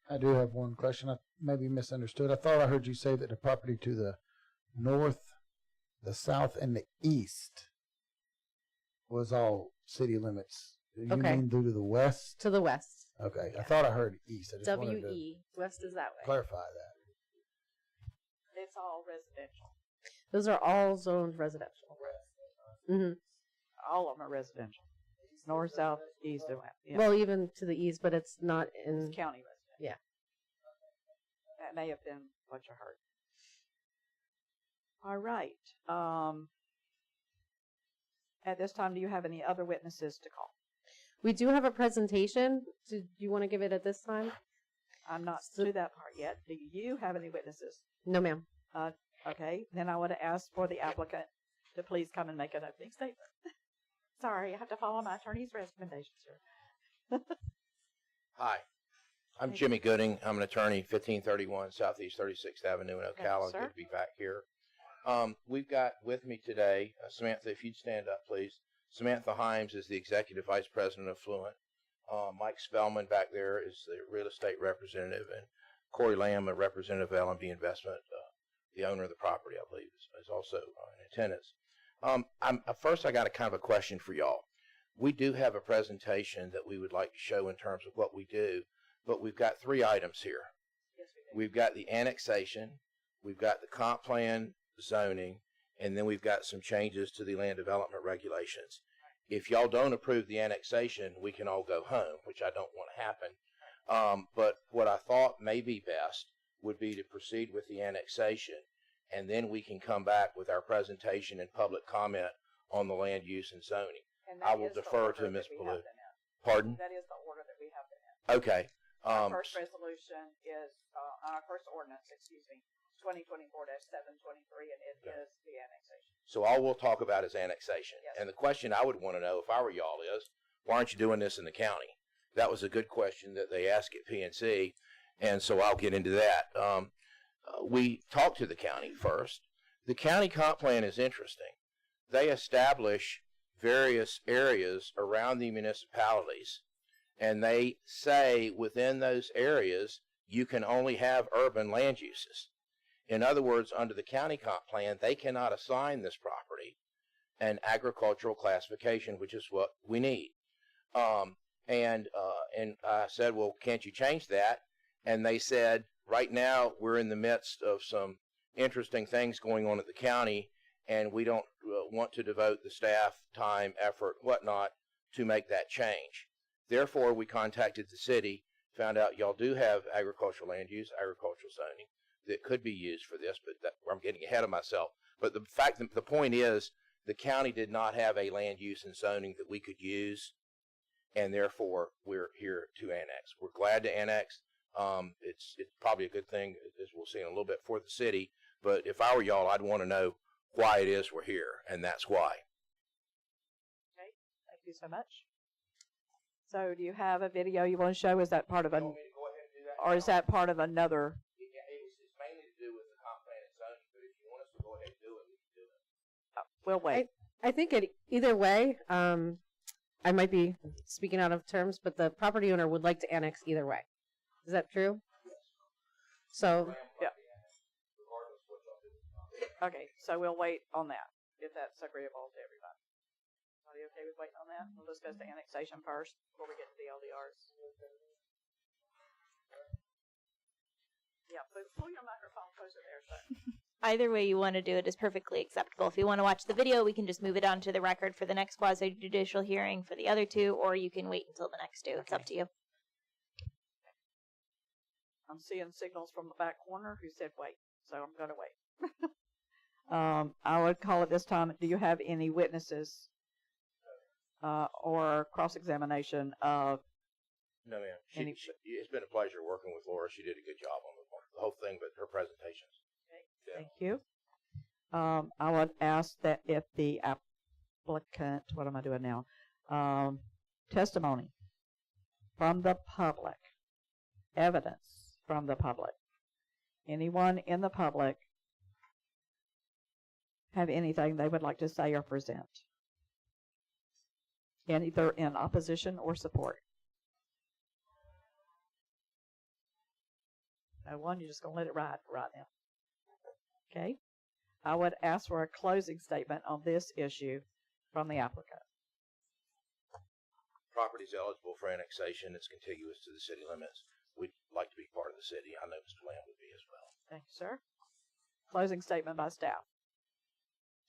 I do have one question. I maybe misunderstood. I thought I heard you say that the property to the north, the south, and the east was all city limits. Do you Okay. mean due to the west? To the west. Okay. I thought I heard east. I just wanted to WE. West is that way. clarify that. It's all residential. Those are all zoned residential. Mm-hmm. All of them are residential. North, south, east, and west. Yeah. Well, even to the east, but it's not in. It's county residential. Yeah. That may have been what you heard. All right. At this time, do you have any other witnesses to call? We do have a presentation. Do you want to give it at this time? I'm not through that part yet. Do you have any witnesses? No, ma'am. Okay. Then I want to ask for the applicant to please come and make an opening statement. Sorry, I have to follow my attorney's recommendations here. Hi, I'm Hey. Jimmy Gooding. I'm an attorney, 1531 Southeast 36th Avenue in Okay, Ocala. sir. Good to be back here. We've got with me today, Samantha, if you'd stand up, please. Samantha Himes is the Executive Vice President of Fluent. Mike Spellman back there is the real estate representative, and Corey Lamb, a representative of L&B Investment, the owner of the property, I believe, is also in attendance. First, I got a kind of a question for y'all. We do have a presentation that we would like to show in terms of what we do, but we've got 3 items here. Yes, we do. We've got the annexation, we've got the comp plan zoning, and then we've got some changes to the land development regulations. If y'all don't approve the annexation, we can all go home, which I don't want to happen. But what I thought may be best would be to proceed with the annexation, and then we can come back with our presentation and public comment on the land use and zoning. And I that will is the defer order to Ms. that we Ballou. have them in. Pardon? That is the order that we have them in. Okay. Our first resolution is, our first ordinance, 2024-723, and it is the annexation. So all we'll talk about is annexation. Yes. And the question I would want to know if I were y'all is, why aren't you doing this in the county? That was a good question that they asked at PNC, and so I'll get into that. We talked to the county first. The county comp plan is interesting. They establish various areas around the municipalities, and they say within those areas you can only have urban land uses. In other words, under the county comp plan, they cannot assign this property an agricultural classification, which is what we need. And I said, well, can't you change that? And they said, right now we're in the midst of some interesting things going on at the county, and we don't want to devote the staff time, effort, whatnot, to make that change. Therefore, we contacted the city, found out y'all do have agricultural land use, agricultural zoning that could be used for this, but I'm getting ahead of myself. But the point is, the county did not have a land use and zoning that we could use, and therefore we're here to annex. We're glad to annex. It's probably a good thing, as we'll see in a little bit, for the city. But if I were y'all, I'd want to know why it is we're here, and that's why. Okay, thank you so much. So do you have a video you want to show? Is that part of a, or is that part of another? It's mainly to do with the comp plan and zoning, but if you want us to go ahead and do it, we can do it. We'll wait. I think either way, I might be speaking out of terms, but the property owner would like to annex either way. Is that true? So, Yeah. Okay, so we'll wait on that, if that's agreeable to everybody. Are you okay with waiting on that? We'll discuss the annexation first before we get to the LDRs. Yeah, pull your microphone closer there, so. Either way you want to do it is perfectly acceptable. If you want to watch the video, we can just move it onto the record for the next quasi-judicial hearing for the other two, or you can wait until the next two. It's up to you. I'm seeing signals from the back corner who said wait, so I'm going to wait. I would call it this time, do you have any witnesses or cross-examination of No, ma'am. Any- It's been a pleasure working with Laura. She did a good job on the whole thing, but her presentations. Okay. Thank you. I would ask that if the applicant, what am I doing now? Testimony from the public, evidence from the public. Anyone in the public have anything they would like to say or present? Either in opposition or support. No one, you're just going to let it ride right now. Okay. I would ask for a closing statement on this issue from the applicant. Property is eligible for annexation. It's contiguous to the city limits. We'd like to be part of the city. I know Mr. Lamb would be as well. Thank you, sir. Closing statement by staff.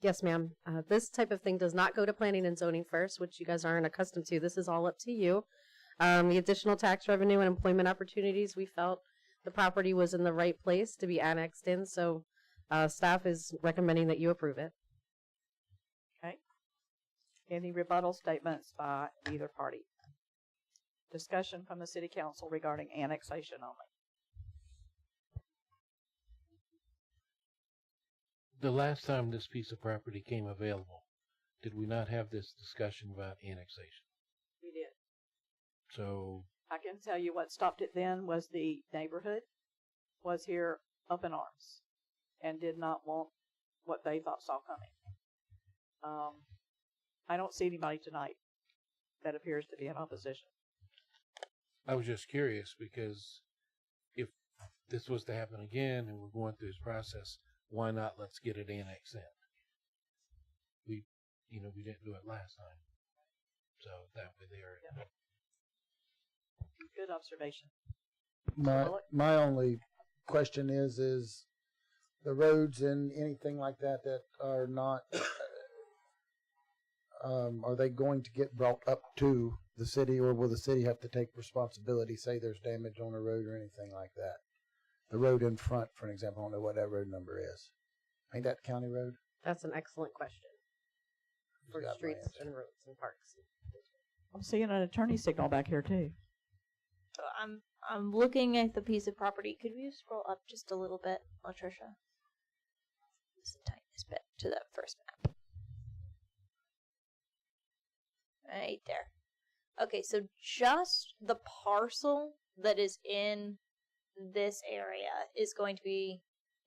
Yes, ma'am. This type of thing does not go to planning and zoning first, which you guys aren't accustomed to. This is all up to you. The additional tax revenue and employment opportunities, we felt the property was in the right place to be annexed in, so staff is recommending that you approve it. Okay. Any rebuttal statements by either party? Discussion from the city council regarding annexation only. The last time this piece of property came available, did we not have this discussion about annexation? We did. So I can tell you what stopped it then was the neighborhood was here up in arms and did not want what they thought saw coming. I don't see anybody tonight that appears to be in opposition. I was just curious because if this was to happen again and we're going through this process, why not let's get it annexed in? We didn't do it last time. So that way there. Good observation. My only question is the roads and anything like that are not, are they going to get brought up to the city, or will the city have to take responsibility, say there's damage on a road or anything like that? The road in front, for an example, I don't know what that road number is. Ain't that county road? That's an excellent question. For got my streets answer? and roads and parks. I'm seeing an attorney signal back here too. So I'm looking at the piece of property. Could you scroll up just a little bit, Latricia? Just the tiniest bit to that first map. Right there. Okay, so just the parcel that is in this area is going to be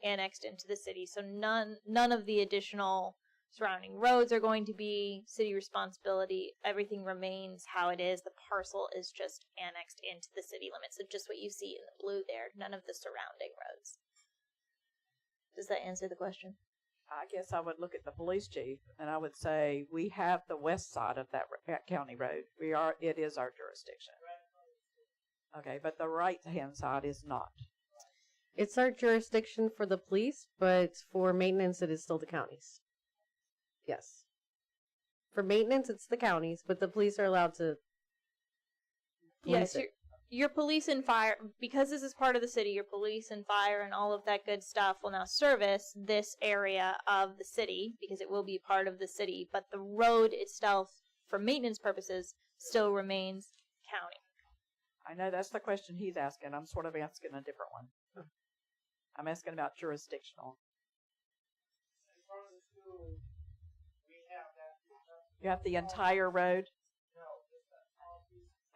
annexed into the city. So none of the additional surrounding roads are going to be city responsibility. Everything remains how it is. The parcel is just annexed into the city limits. So just what you see in the blue there, none of the surrounding roads. Does that answer the question? I guess I would look at the police chief and I would say we have the west side of that county road. It is our jurisdiction. Okay, but the right hand side is not. It's our jurisdiction for the police, but for maintenance, it is still the county's. Yes. For maintenance, it's the county's, but the police are allowed to. Yes, your police and fire, because this is part of the city, your police and fire and all of that good stuff will now service this area of the city because it will be part of the city, but the road itself, for maintenance purposes, still remains county. I know that's the question he's asking. I'm sort of asking a different one. I'm asking about jurisdictional. You have the entire road?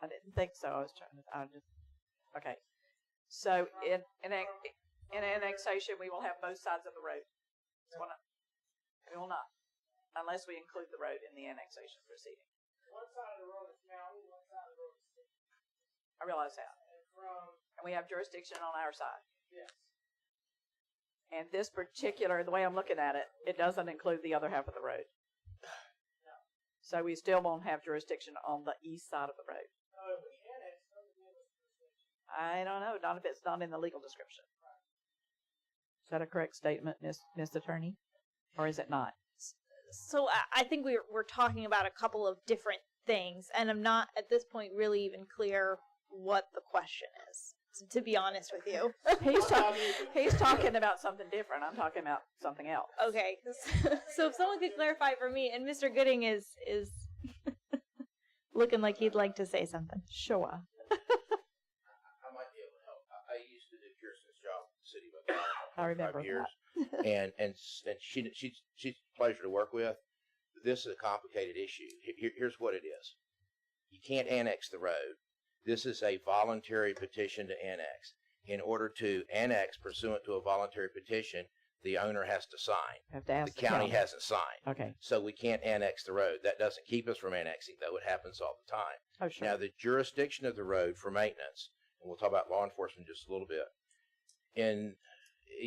I didn't think so. Okay. So in annexation, we will have both sides of the road. We will not, unless we include the road in the annexation proceeding. One side of the road is county, one side of the road is city. I realize that. And we have jurisdiction on our side. Yes. And this particular, the way I'm looking at it, it doesn't include the other half of the road. No. So we still won't have jurisdiction on the east side of the road. I don't know, not if it's not in the legal description. Is that a correct statement, Miss Attorney? Or is it not? So I think we're talking about a couple of different things, and I'm not at this point really even clear what the question is, to be honest with you. He's talking about something different. I'm talking about something else. Okay, so if someone could clarify for me, and Mr. Gooding is looking like he'd like to say something. Sure. I might be able to help. I used to do Kirsten's job in the city of I remember 5 years. and she's a pleasure to work with. This is a complicated issue. Here's what it is. You can't annex the road. This is a voluntary petition to annex. In order to annex pursuant to a voluntary petition, the owner has to sign. Have to ask the county hasn't signed. Okay. So we can't annex the road. That doesn't keep us from annexing, though. It happens all the time. Oh, sure. Now, the jurisdiction of the road for maintenance, and we'll talk about law enforcement just a little bit. It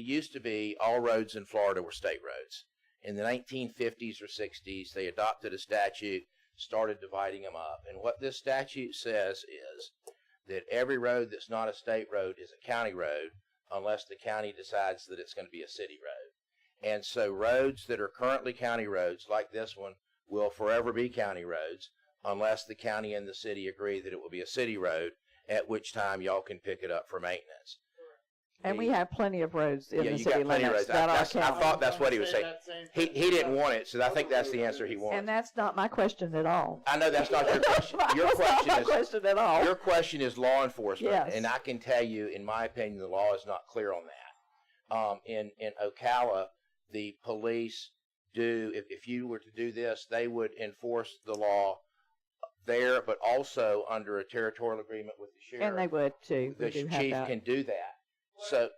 used to be all roads in Florida were state roads. In the 1950s or 60s, they adopted a statute, started dividing them up. And what this statute says is that every road that's not a state road is a county road unless the county decides that it's going to be a city road. And so roads that are currently county roads, like this one, will forever be county roads unless the county and the city agree that it will be a city road, at which time y'all can pick it up for maintenance. And we have plenty of roads in the you city got plenty of limits roads. that are I county. thought that's what he was saying. He didn't want it, so I think that's the answer he wanted. And that's not my question at all. I know that's not your question. Your That's question not my is question at all. Your question is law enforcement, Yes. and I can tell you, in my opinion, the law is not clear on that. In Ocala, the police do. If you were to do this, they would enforce the law there, but also under a territorial agreement with the sheriff. And they would too. The We do have chief that. can do that. So.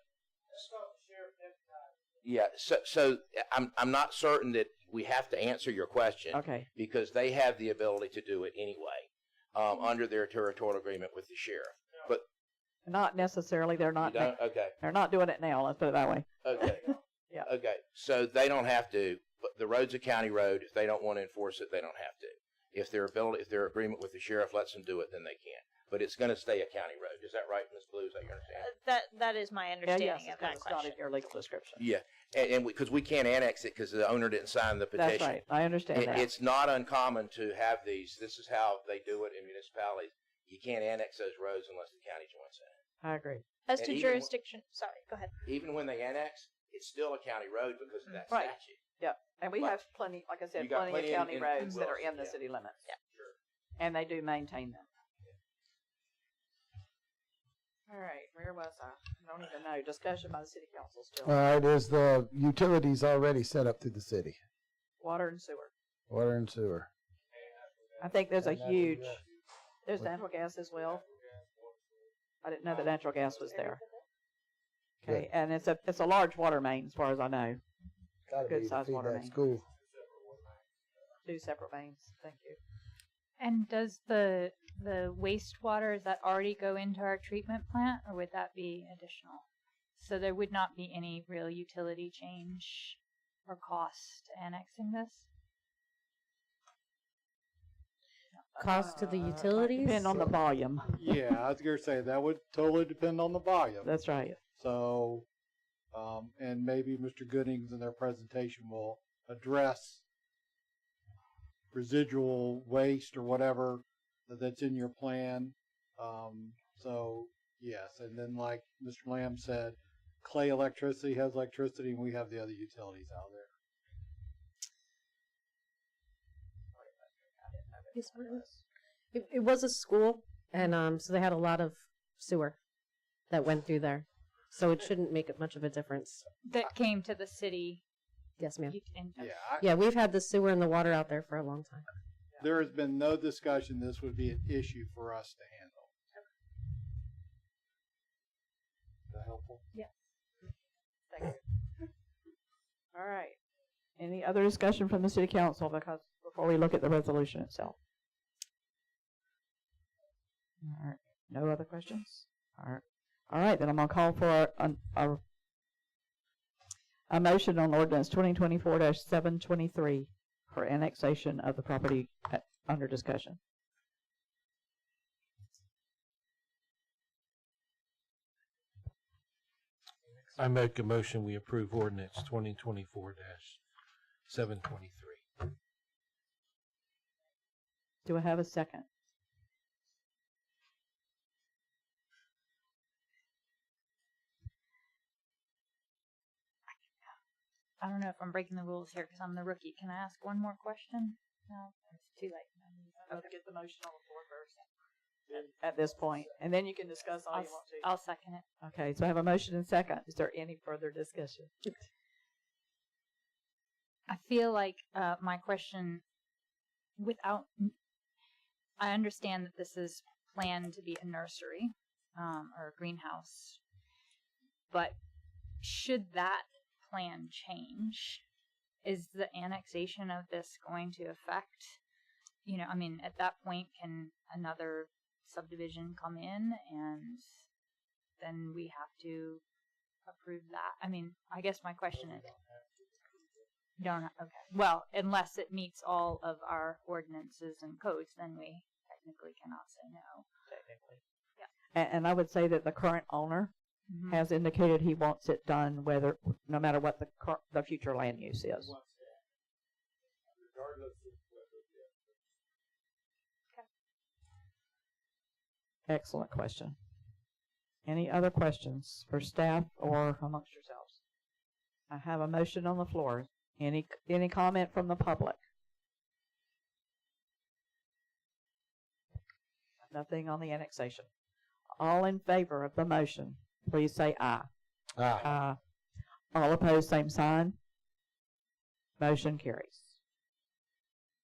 Yeah, so I'm not certain that we have to answer your question. Okay. Because they have the ability to do it anyway, under their territorial agreement with the sheriff. But Not necessarily. They're not. you don't? Okay. They're not doing it now. Let's put it that way. Okay. Yeah. Okay. So they don't have to. But the road's a county road. If they don't want to enforce it, they don't have to. If their agreement with the sheriff lets them do it, then they can. But it's going to stay a county road. Is that right, Ms. Blue? Is that your understanding? That is my Yeah, understanding yes, of that it's not question. in your legal description. Yeah, and because we can't annex it because the owner didn't sign the petition. That's right. I understand that. It's not uncommon to have these. This is how they do it in municipalities. You can't annex those roads unless the county joins in. I agree. As And to even jurisdiction, sorry, go ahead. Even when they annex, it's still a county road because of that Right. statute. Yeah, and we have plenty, like I said, You got plenty of plenty county in roads that are Wilson, in the yeah. city limits. Yeah. Sure. And they do maintain them. All right, where was I? I don't even know. Discussion by the city council still. All right, is the utilities already set up through the city? Water and sewer. Water and sewer. I think there's a huge, there's natural gas as well. I didn't know that natural gas was there. Okay, and it's a large water main as far as I know. Gotta Good be to sized feed water that main. school. 2 separate mains. Thank you. And does the wastewater, does that already go into our treatment plant, or would that be additional? So there would not be any real utility change or cost annexing this? Cost to the utilities? Depend on the volume. Yeah, I was going to say that would totally depend on the volume. That's right. So, and maybe Mr. Goodings in their presentation will address residual waste or whatever that's in your plan. So, yes, and then like Mr. Lamb said, Clay Electricity has electricity, and we have the other utilities out there. It was a school, and so they had a lot of sewer that went through there. So it shouldn't make it much of a difference. That came to the city? Yes, ma'am. Yeah, We've had the sewer and the water out there for a long time. There has been no discussion this would be an issue for us to handle. Is that helpful? Yes. Thank you. All right. Any other discussion from the city council before we look at the resolution itself? All right. No other questions? All right. All right. Then I'm going to call for a motion on ordinance 2024-723 for annexation of the property under discussion. I make a motion we approve ordinance 2024-723. Do I have a second? I don't know if I'm breaking the rules here because I'm the rookie. Can I ask one more question? No, it's too late. Okay. Get the motion on the floor first. At this point, and then you can discuss all you want to. I'll second it. Okay, so I have a motion and second. Is there any further discussion? I feel like my question, I understand that this is planned to be a nursery or a greenhouse, but should that plan change, is the annexation of this going to affect, I mean, at that point, can another subdivision come in and then we have to approve that? I mean, I guess my question is, okay. Well, unless it meets all of our ordinances and codes, then we technically cannot say no. Technically. Yeah. And I would say that the current owner has indicated he wants it done no matter what the future land use is. Excellent question. Any other questions for staff or amongst yourselves? I have a motion on the floor. Any comment from the public? Nothing on the annexation. All in favor of the motion, please say aye. Aye. All opposed, same sign. Motion carries.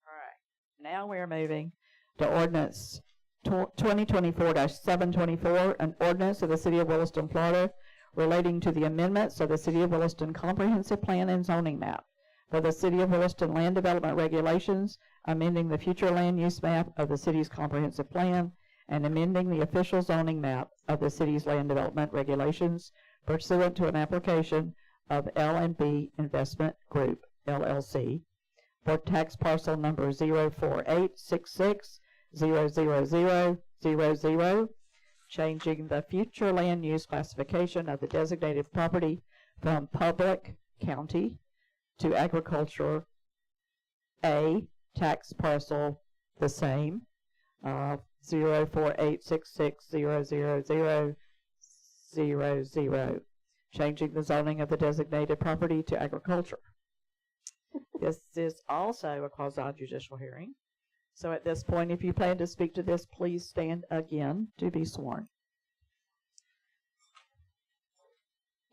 All right. Now we're moving to ordinance 2024-724, an ordinance of the City of Williston, Florida, relating to the amendments of the City of Williston Comprehensive Plan and Zoning Map for the City of Williston Land Development Regulations, amending the future land use map of the city's comprehensive plan, and amending the official zoning map of the city's land development regulations pursuant to an application of L&B Investment Group, LLC, for tax parcel number 04866000000, changing the future land use classification of the designated property from public county to agriculture A, tax parcel the same, 04866000000, changing the zoning of the designated property to agriculture. This is also a quasi-judicial hearing. So at this point, if you plan to speak to this, please stand again to be sworn.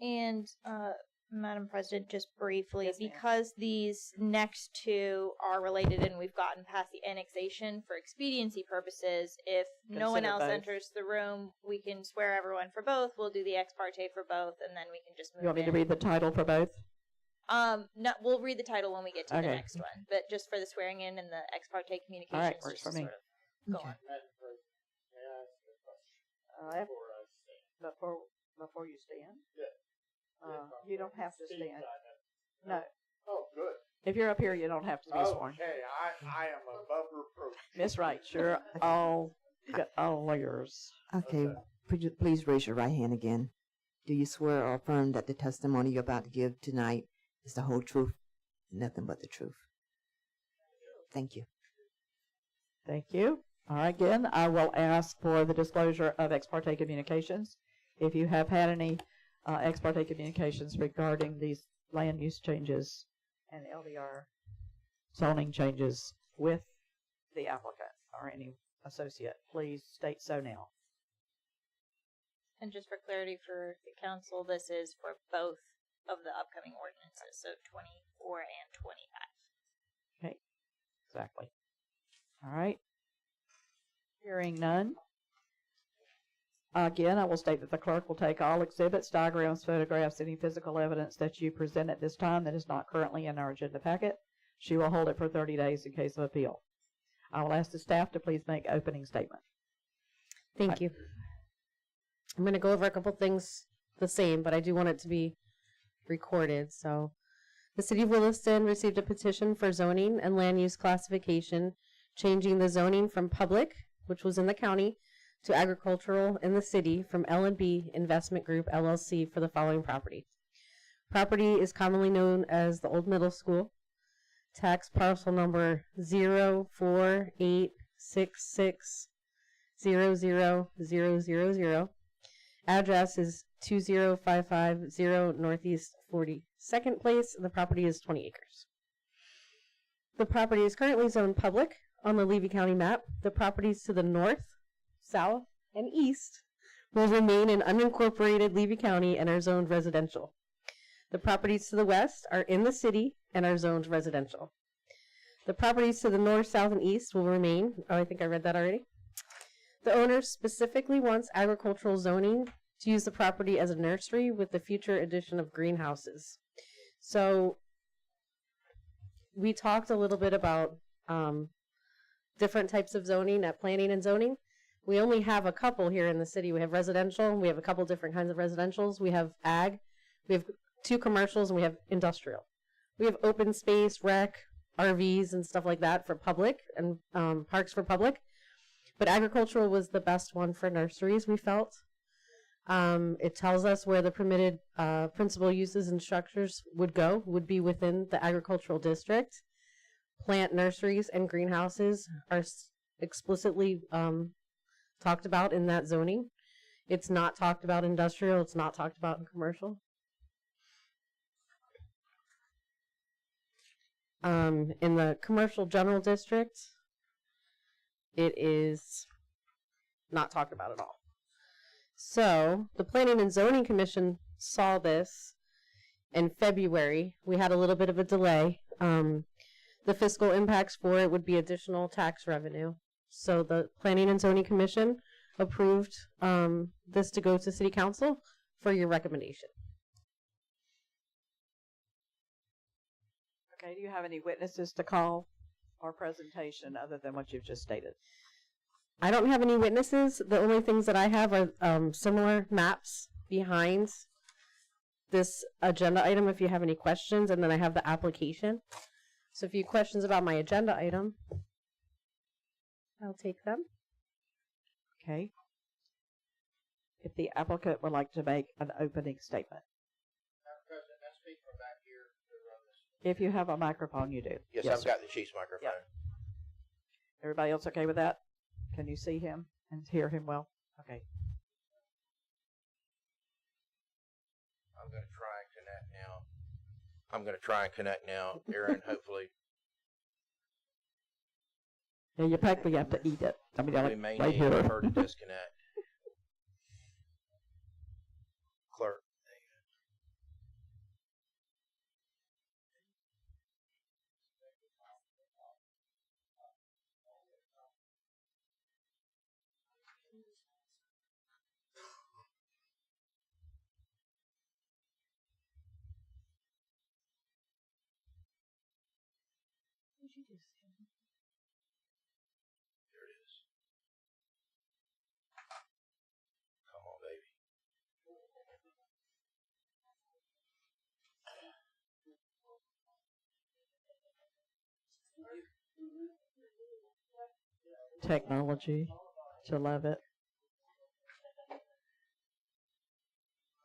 And, Madam President, just briefly, because these next two are related and we've gotten past the annexation, for expediency purposes, if no one else enters the room, we can swear everyone for both. We'll do the ex parte for both, and then we can just move You want me to read the title for both? No, we'll read the title when we get to the next one. But just for the swearing in and the ex parte communications, all right, works for me. Sort of go on. Before you stand? You don't have to stand. No. Oh, good. If you're up here, you don't have to be sworn. Okay, I am above reproach. Miss Wright, you're all lawyers. Okay, please raise your right hand again. Do you swear or affirm that the testimony you're about to give tonight is the whole truth, nothing but the truth? Thank you. Thank you. All right, again, I will ask for the disclosure of ex parte communications. If you have had any ex parte communications regarding these land use changes and LDR zoning changes with the applicant or any associate, please state so now. And just for clarity for the council, this is for both of the upcoming ordinances, so 24 and 25. Okay, exactly. All right. Hearing none. Again, I will state that the clerk will take all exhibits, diagrams, photographs, any physical evidence that you present at this time that is not currently in our agenda packet. She will hold it for 30 days in case of appeal. I will ask the staff to please make opening statement. Thank you. I'm going to go over a couple things the same, but I do want it to be recorded. So, the City of Williston received a petition for zoning and land use classification, changing the zoning from public, which was in the county, to agricultural in the city from L&B Investment Group, LLC, for the following property. Property is commonly known as the Old Middle School. Tax parcel number 04866000000. Address is 20550 Northeast 42nd Place. The property is 20 acres. The property is currently zoned public on the Levy County map. The properties to the north, south, and east will remain in unincorporated Levy County and are zoned residential. The properties to the west are in the city and are zoned residential. The properties to the north, south, and east will remain. Oh, I think I read that already. The owner specifically wants agricultural zoning to use the property as a nursery with the future addition of greenhouses. So we talked a little bit about different types of zoning at planning and zoning. We only have a couple here in the city. We have residential. We have a couple different kinds of residentials. We have ag. We have 2 commercials, and we have industrial. We have open space, rec, RVs, and stuff like that for public, and parks for public. But agricultural was the best one for nurseries, we felt. It tells us where the permitted principal uses and structures would be within the agricultural district. Plant nurseries and greenhouses are explicitly talked about in that zoning. It's not talked about industrial, it's not talked about in commercial. In the commercial general district, it is not talked about at all. So the Planning and Zoning Commission saw this in February. We had a little bit of a delay. The fiscal impacts for it would be additional tax revenue. So the Planning and Zoning Commission approved this to go to City Council for your recommendation. Okay, do you have any witnesses to call or presentation other than what you've just stated? I don't have any witnesses. The only things that I have are similar maps behind this agenda item if you have any questions, and then I have the application. So if you have questions about my agenda item, I'll take them. Okay. If the applicant would like to make an opening statement. Madam President, I speak from back here to run this. If you have a microphone, you do. Yes, Yes, I've sir. got the chief's microphone. Yep. Everybody else okay with that? Can you see him and hear him well? Okay. I'm going to try and connect now. Aaron, hopefully. Yeah, you practically have to eat it. I mean, We like may right need here. her to disconnect. Clerk. There it is. Come on, baby. Technology. To love it.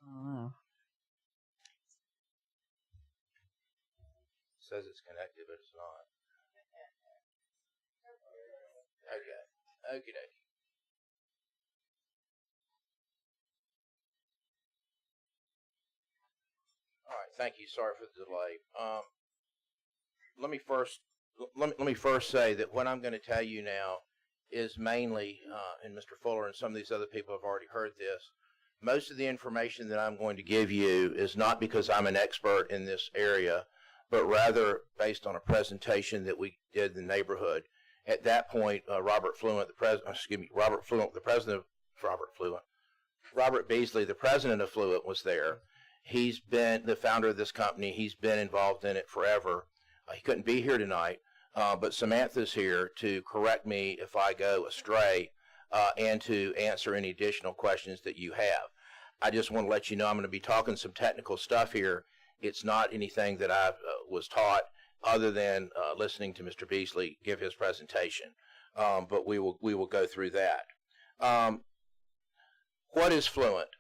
Oh. Says it's connected, but it's not. Okay. Okie dokie. All right. Thank you. Sorry for the delay. Let me first say that what I'm going to tell you now is mainly, and Mr. Fuller and some of these other people have already heard this. Most of the information that I'm going to give you is not because I'm an expert in this area, but rather based on a presentation that we did in the neighborhood. At that point, Robert Beasley, the president of Fluent, was there. He's been the founder of this company. He's been involved in it forever. He couldn't be here tonight, but Samantha's here to correct me if I go astray and to answer any additional questions that you have. I just want to let you know I'm going to be talking some technical stuff here. It's not anything that I was taught other than listening to Mr. Beasley give his presentation, but we will go through that. What is Fluent?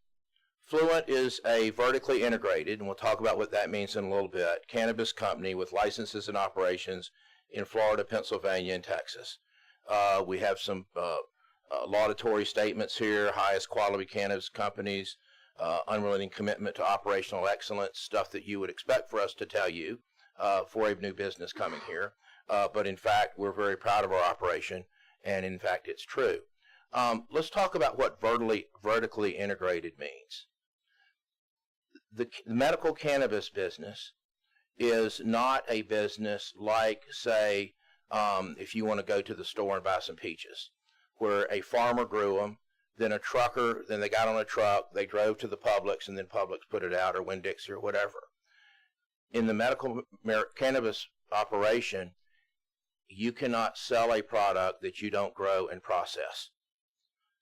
Fluent is a vertically integrated, and we'll talk about what that means in a little bit, cannabis company with licenses and operations in Florida, Pennsylvania, and Texas. We have some laudatory statements here: highest quality cannabis companies, unrelenting commitment to operational excellence, stuff that you would expect for us to tell you for a new business coming here. But in fact, we're very proud of our operation, and in fact, it's true. Let's talk about what vertically integrated means. The medical cannabis business is not a business like, say, if you want to go to the store and buy some peaches, where a farmer grew them, then a trucker, then they got on a truck, they drove to the Publix, and then Publix put it out, or Winn-Dixie, or whatever. In the medical cannabis operation, you cannot sell a product that you don't grow and process.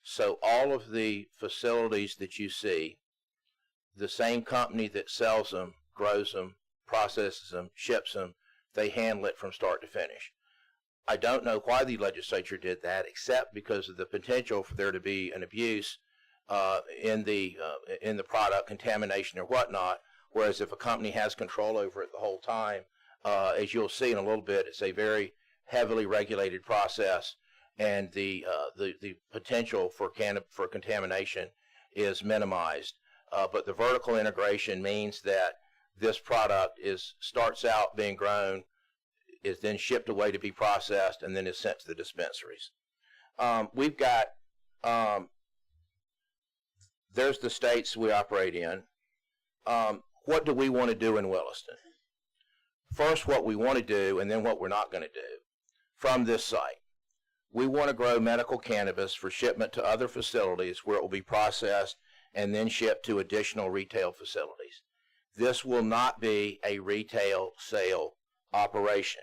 So all of the facilities that you see, the same company that sells them, grows them, processes them, ships them, they handle it from start to finish. I don't know why the legislature did that, except because of the potential for there to be an abuse in the product, contamination or whatnot. Whereas if a company has control over it the whole time, as you'll see in a little bit, it's a very heavily regulated process, and the potential for contamination is minimized. But the vertical integration means that this product starts out being grown, is then shipped away to be processed, and then is sent to the dispensaries. We've got, there's the states we operate in. What do we want to do in Williston? First, what we want to do, and then what we're not going to do from this site. We want to grow medical cannabis for shipment to other facilities where it will be processed and then shipped to additional retail facilities. This will not be a retail sale operation.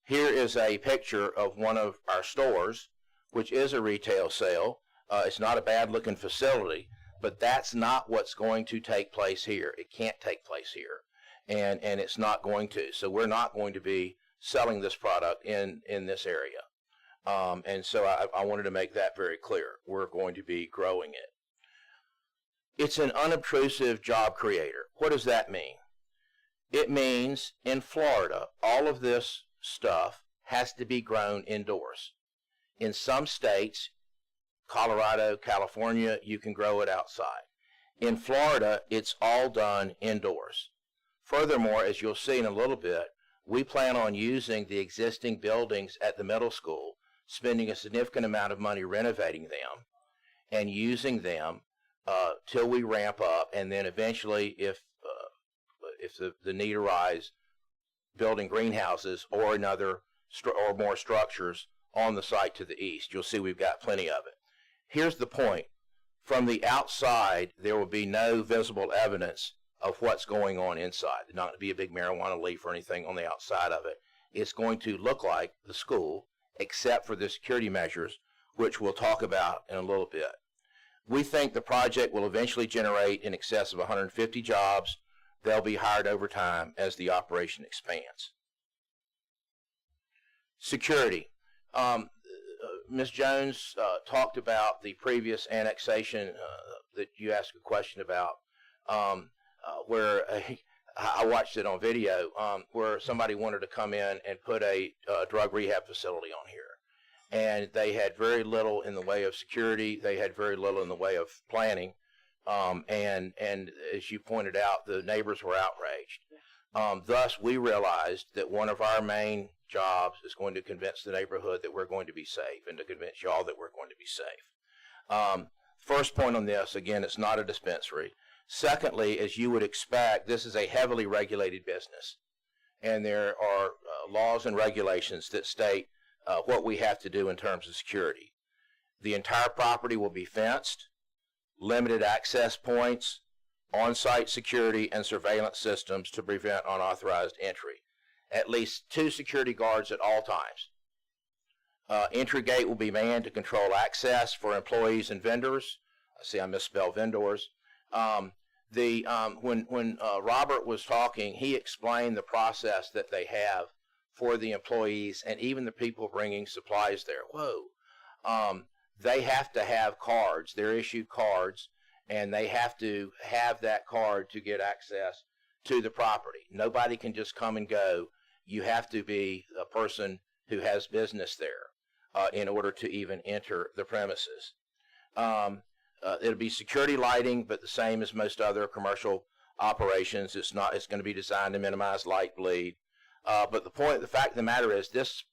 Here is a picture of one of our stores, which is a retail sale. It's not a bad-looking facility, but that's not what's going to take place here. It can't take place here, and it's not going to. So we're not going to be selling this product in this area. And so I wanted to make that very clear. We're going to be growing it. It's an unobtrusive job creator. What does that mean? It means in Florida, all of this stuff has to be grown indoors. In some states, Colorado, California, you can grow it outside. In Florida, it's all done indoors. Furthermore, as you'll see in a little bit, we plan on using the existing buildings at the middle school, spending a significant amount of money renovating them, and using them till we ramp up, and then eventually, if the need arises, building greenhouses or or more structures on the site to the east. You'll see we've got plenty of it. Here's the point. From the outside, there will be no visible evidence of what's going on inside. There's not going to be a big marijuana leaf or anything on the outside of it. It's going to look like the school, except for the security measures, which we'll talk about in a little bit. We think the project will eventually generate in excess of 150 jobs. They'll be hired over time as the operation expands. Security. Ms. Jones talked about the previous annexation that you asked a question about, where I watched it on video, where somebody wanted to come in and put a drug rehab facility on here. And they had very little in the way of security. They had very little in the way of planning. And as you pointed out, the neighbors were outraged. Thus, we realized that one of our main jobs is going to convince the neighborhood that we're going to be safe, and to convince y'all that we're going to be safe. First point on this, again, it's not a dispensary. Secondly, as you would expect, this is a heavily regulated business, and there are laws and regulations that state what we have to do in terms of security. The entire property will be fenced, limited access points, on-site security, and surveillance systems to prevent unauthorized entry. At least 2 security guards at all times. Entry gate will be manned to control access for employees and vendors. See, I misspelled vendors. When Robert was talking, he explained the process that they have for the employees and even the people bringing supplies there. Whoa. They have to have cards. They're issued cards, and they have to have that card to get access to the property. Nobody can just come and go. You have to be a person who has business there in order to even enter the premises. It'll be security lighting, but the same as most other commercial operations. It's going to be designed to minimize light bleed. But the fact of the matter is, this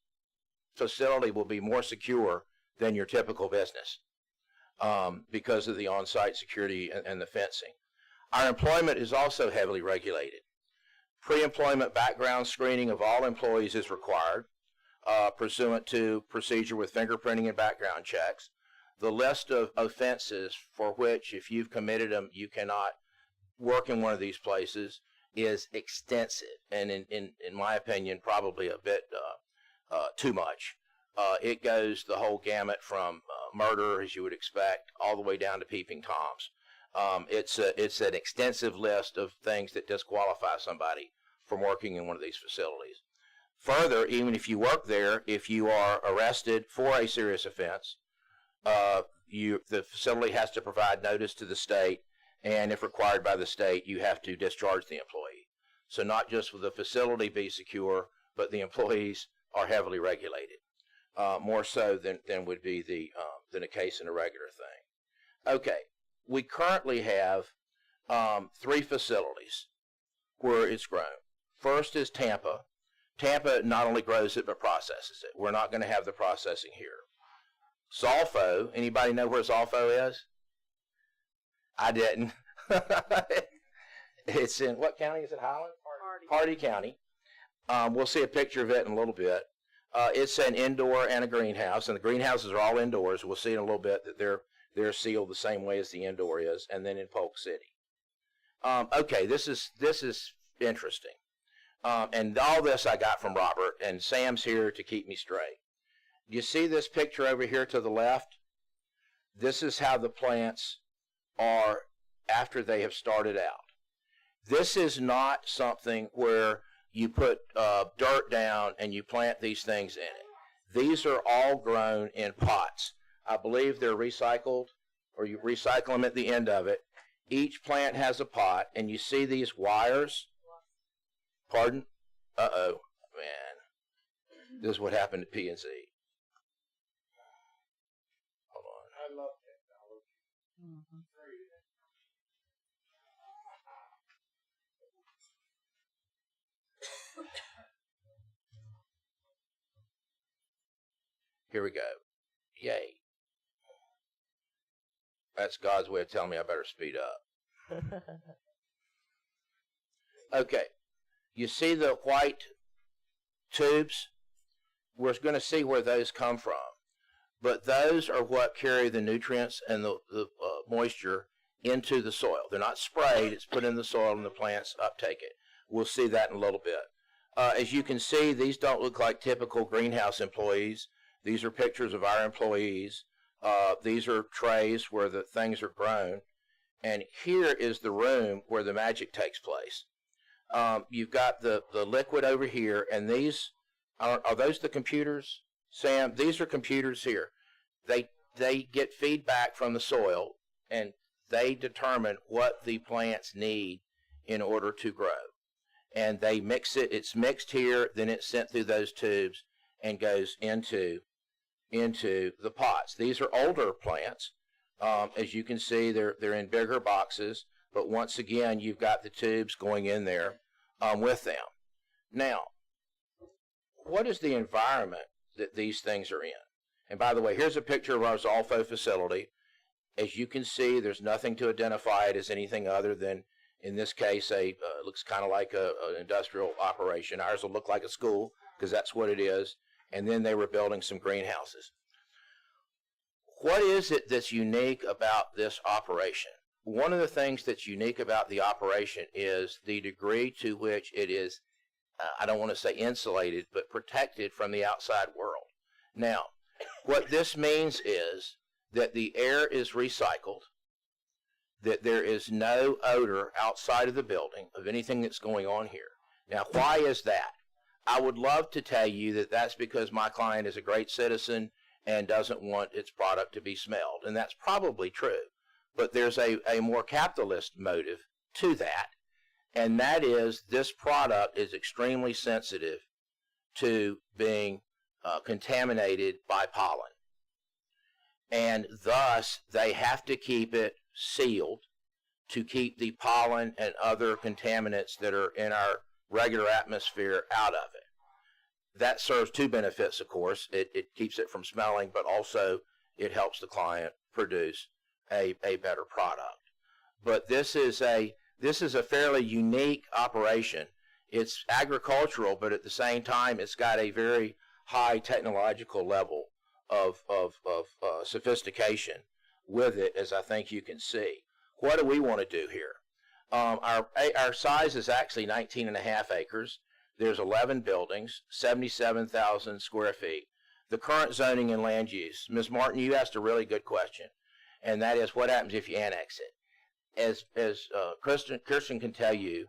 facility will be more secure than your typical business because of the on-site security and the fencing. Our employment is also heavily regulated. Pre-employment background screening of all employees is required, pursuant to procedure with fingerprinting and background checks. The list of offenses for which, if you've committed them, you cannot work in one of these places is extensive, and in my opinion, probably a bit too much. It goes the whole gamut from murder, as you would expect, all the way down to peeping Toms. It's an extensive list of things that disqualify somebody from working in one of these facilities. Further, even if you work there, if you are arrested for a serious offense, the facility has to provide notice to the state, and if required by the state, you have to discharge the employee. So not just will the facility be secure, but the employees are heavily regulated, more so than would be than a case in a regular thing. Okay, we currently have 3 facilities where it's grown. First is Tampa. Tampa not only grows it, but processes it. We're not going to have the processing here. Zolfo, anybody know where Zolfo is? I didn't. It's in, what county is it, Highland? Hardy County. We'll see a picture of it in a little bit. It's an indoor and a greenhouse, and the greenhouses are all indoors. We'll see in a little bit that they're sealed the same way as the indoor is, and then in Polk City. Okay, this is interesting. And all this I got from Robert, and Sam's here to keep me straight. You see this picture over here to the left? This is how the plants are after they have started out. This is not something where you put dirt down and you plant these things in it. These are all grown in pots. I believe they're recycled, or you recycle them at the end of it. Each plant has a pot, and you see these wires. Pardon? Uh-oh, man. This is what happened to PNC. Hold on. I love technology. Here we go. Yay. That's God's way of telling me I better speed up. Okay. You see the white tubes? We're going to see where those come from. But those are what carry the nutrients and the moisture into the soil. They're not sprayed. It's put in the soil and the plants uptake it. We'll see that in a little bit. As you can see, these don't look like typical greenhouse employees. These are pictures of our employees. These are trays where the things are grown. And here is the room where the magic takes place. You've got the liquid over here, and these, are those the computers, Sam? These are computers here. They get feedback from the soil, and they determine what the plants need in order to grow. And they mix it. It's mixed here, then it's sent through those tubes and goes into the pots. These are older plants. As you can see, they're in bigger boxes, but once again, you've got the tubes going in there with them. Now, what is the environment that these things are in? And by the way, here's a picture of our Zolfo facility. As you can see, there's nothing to identify it as anything other than, in this case, looks kind of like an industrial operation. Ours will look like a school, because that's what it is. And then they were building some greenhouses. What is it that's unique about this operation? One of the things that's unique about the operation is the degree to which it is, I don't want to say insulated, but protected from the outside world. Now, what this means is that the air is recycled, that there is no odor outside of the building of anything that's going on here. Now, why is that? I would love to tell you that that's because my client is a great citizen and doesn't want its product to be smelled, and that's probably true. But there's a more capitalist motive to that, and that is this product is extremely sensitive to being contaminated by pollen. And thus, they have to keep it sealed to keep the pollen and other contaminants that are in our regular atmosphere out of it. That serves two benefits, of course. It keeps it from smelling, but also it helps the client produce a better product. But this is a fairly unique operation It's agricultural, but at the same time, it's got a very high technological level of sophistication with it, as I think you can see. What do we want to do here? Our size is actually 19.5 acres. There's 11 buildings, 77,000 square feet. The current zoning and land use. Ms. Martin, you asked a really good question, and that is what happens if you annex it. As Kirsten can tell you,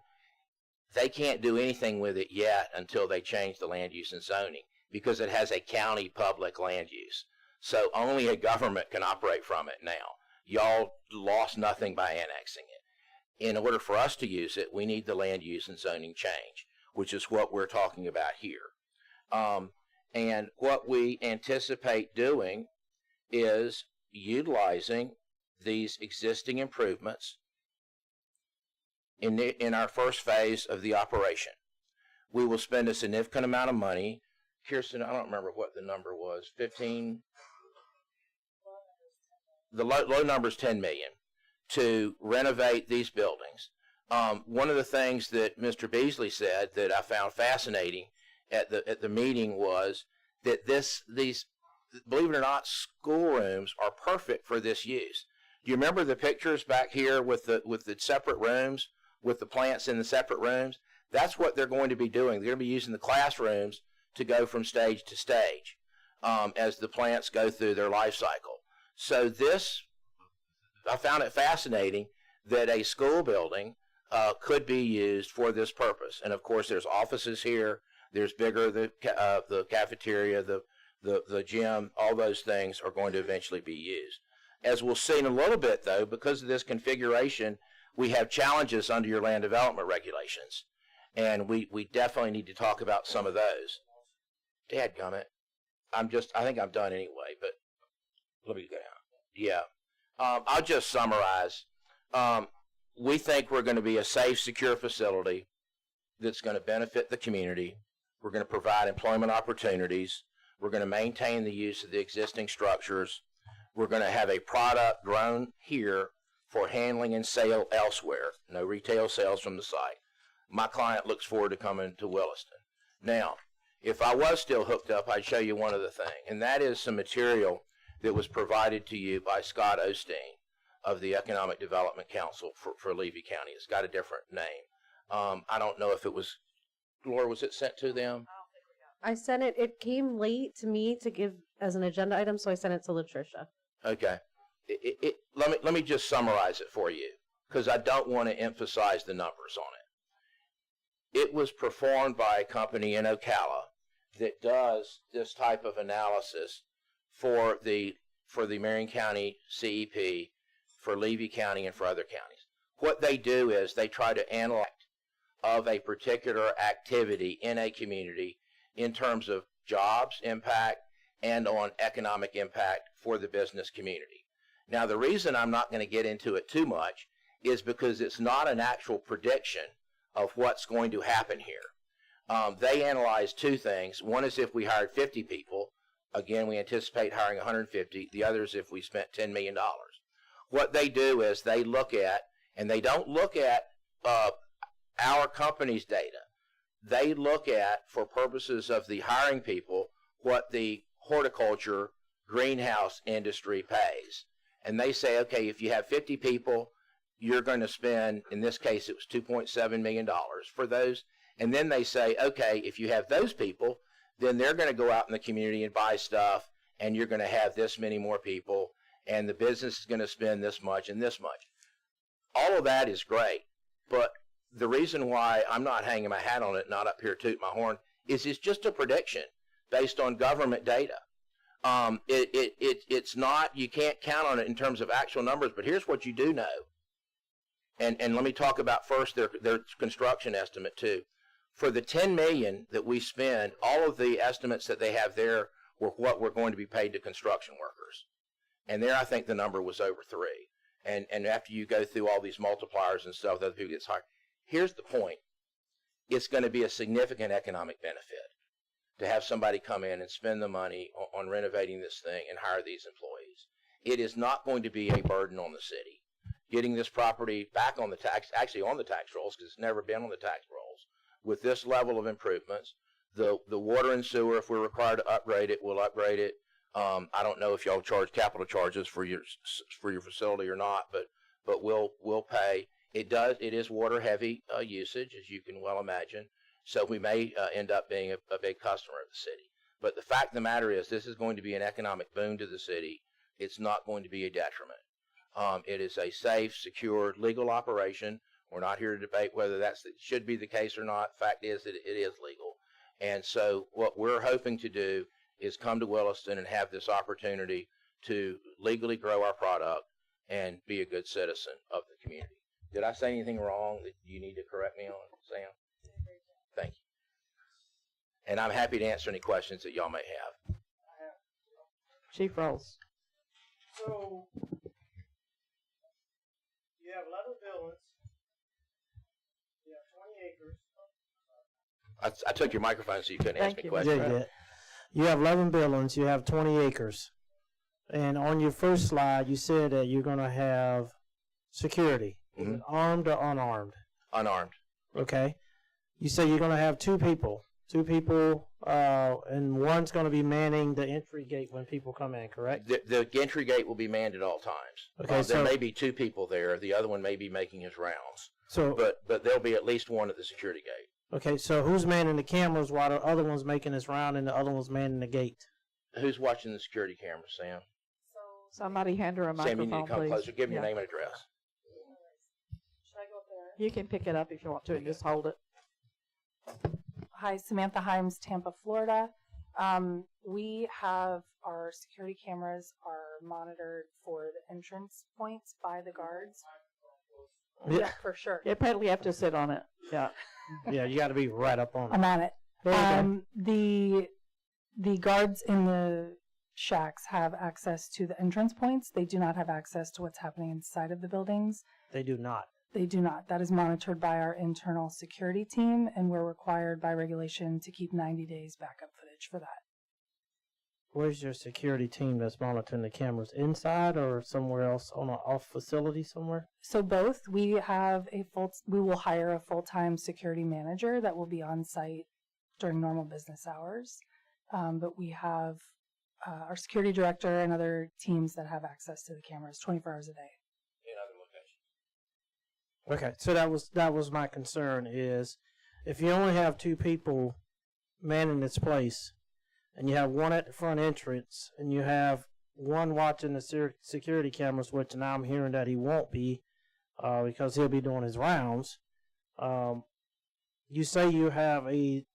they can't do anything with it yet until they change the land use and zoning, because it has a county public land use. So only a government can operate from it now. Y'all lost nothing by annexing it. In order for us to use it, we need the land use and zoning change, which is what we're talking about here. And what we anticipate doing is utilizing these existing improvements in our first phase of the operation. We will spend a significant amount of money. Kirsten, I don't remember what the number was, 15? The low number is 10 million to renovate these buildings. One of the things that Mr. Beasley said that I found fascinating at the meeting was that these, believe it or not, schoolrooms are perfect for this use. Do you remember the pictures back here with the separate rooms, with the plants in the separate rooms? That's what they're going to be doing. They're going to be using the classrooms to go from stage to stage as the plants go through their life cycle. So this, I found it fascinating that a school building could be used for this purpose. And of course, there's offices here. There's bigger, the cafeteria, the gym, all those things are going to eventually be used. As we'll see in a little bit, though, because of this configuration, we have challenges under your land development regulations. And we definitely need to talk about some of those. Dadgummit. I think I'm done anyway, but let me go down. Yeah. I'll just summarize. We think we're going to be a safe, secure facility that's going to benefit the community. We're going to provide employment opportunities. We're going to maintain the use of the existing structures. We're going to have a product grown here for handling and sale elsewhere. No retail sales from the site. My client looks forward to coming to Williston. Now, if I was still hooked up, I'd show you one other thing, and that is some material that was provided to you by Scott Osteen of the Economic Development Council for Levy County. It's got a different name. I don't know if it was, Laura, was it sent to them? I sent it. It came late to me to give as an agenda item, so I sent it to Latricia. Okay. Let me just summarize it for you, because I don't want to emphasize the numbers on it. It was performed by a company in Ocala that does this type of analysis for the Marion County CEP, for Levy County, and for other counties. What they do is they try to analyze of a particular activity in a community in terms of jobs impact and on economic impact for the business community. Now, the reason I'm not going to get into it too much is because it's not an actual prediction of what's going to happen here. They analyze two things. One is if we hired 50 people. Again, we anticipate hiring 150. The other is if we spent $10 million. What they do is they look at, and they don't look at our company's data. They look at, for purposes of the hiring people, what the horticulture greenhouse industry pays. And they say, okay, if you have 50 people, you're going to spend, in this case, it was $2.7 million for those. And then they say, okay, if you have those people, then they're going to go out in the community and buy stuff, and you're going to have this many more people, and the business is going to spend this much and this much. All of that is great, but the reason why I'm not hanging my hat on it, not up here tooting my horn, is it's just a prediction based on government data. It's not, you can't count on it in terms of actual numbers, but here's what you do know. And let me talk about first their construction estimate too. For the $10 million that we spend, all of the estimates that they have there were what we're going to be paid to construction workers. And there I think the number was over 3. And after you go through all these multipliers and stuff, the other people get hired. Here's the point. It's going to be a significant economic benefit to have somebody come in and spend the money on renovating this thing and hire these employees. It is not going to be a burden on the city. Getting this property back on the tax, actually on the tax rolls, because it's never been on the tax rolls, with this level of improvements. The water and sewer, if we're required to upgrade it, we'll upgrade it. I don't know if y'all charge capital charges for your facility or not, but we'll pay. It is water heavy usage, as you can well imagine. So we may end up being a big customer of the city. But the fact of the matter is, this is going to be an economic boon to the city. It's not going to be a detriment. It is a safe, secure, legal operation. We're not here to debate whether that should be the case or not. Fact is that it is legal. And so what we're hoping to do is come to Williston and have this opportunity to legally grow our product and be a good citizen of the community. Did I say anything wrong that you need to correct me on, Sam? Thank you. And I'm happy to answer any questions that y'all may have. Chief Rolls. So, you have 11 buildings. You have 20 acres. I took your microphone so you couldn't ask me questions. Yeah. You have 11 buildings. You have 20 acres. And on your first slide, you said that you're going to have security. Is it armed or unarmed? Unarmed. Okay. You say you're going to have two people, and one's going to be manning the entry gate when people come in, correct? The entry gate will be manned at all times. Okay, there may be two people there. The other one may be making his rounds. So, but there'll be at least one at the security gate. Okay, so who's manning the cameras while the other one's making his round and the other one's manning the gate? Who's watching the security camera, Sam? Somebody hand her a Sam, microphone, you need to come please. closer. Give me your Yeah. name and address. You can pick it up if you want to and just hold it. Hi, Samantha Himes, Tampa, Florida. We have our security cameras are monitored for the entrance points by the guards. Yeah, for sure. You probably have to sit on it. Yeah. Yeah, you got to be right up on it. I'm on it. There you go. The guards in the shacks have access to the entrance points. They do not have access to what's happening inside of the buildings. They do not. They do not. That is monitored by our internal security team, and we're required by regulation to keep 90 days backup footage for that. Where's your security team that's monitoring the cameras? Inside or somewhere else on an off facility somewhere? So both. We will hire a full-time security manager that will be on site during normal business hours. But we have our security director and other teams that have access to the cameras 24 hours a day. Okay, so that was my concern is if you only have two people manning this place and you have one at the front entrance and you have one watching the security cameras, which now I'm hearing that he won't be because he'll be doing his rounds. You say you have a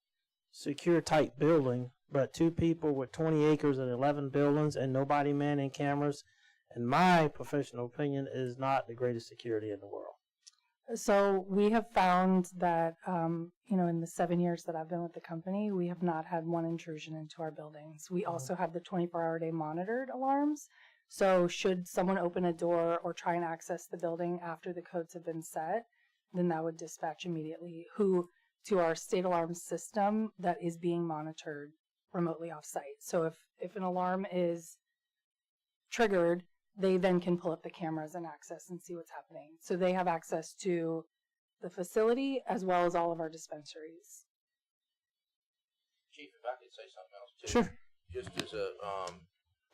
secure type building, but two people with 20 acres and 11 buildings and nobody manning cameras, in my professional opinion, is not the greatest security in the world. So we have found that, in the 7 years that I've been with the company, we have not had one intrusion into our buildings. We also have the 24-hour day monitored alarms. So should someone open a door or try and access the building after the codes have been set, then that would dispatch immediately to our state alarm system that is being monitored remotely off-site. So if an alarm is triggered, they then can pull up the cameras and access and see what's happening. So they have access to the facility as well as all of our dispensaries. Chief, if I could say something else too. Sure. Just as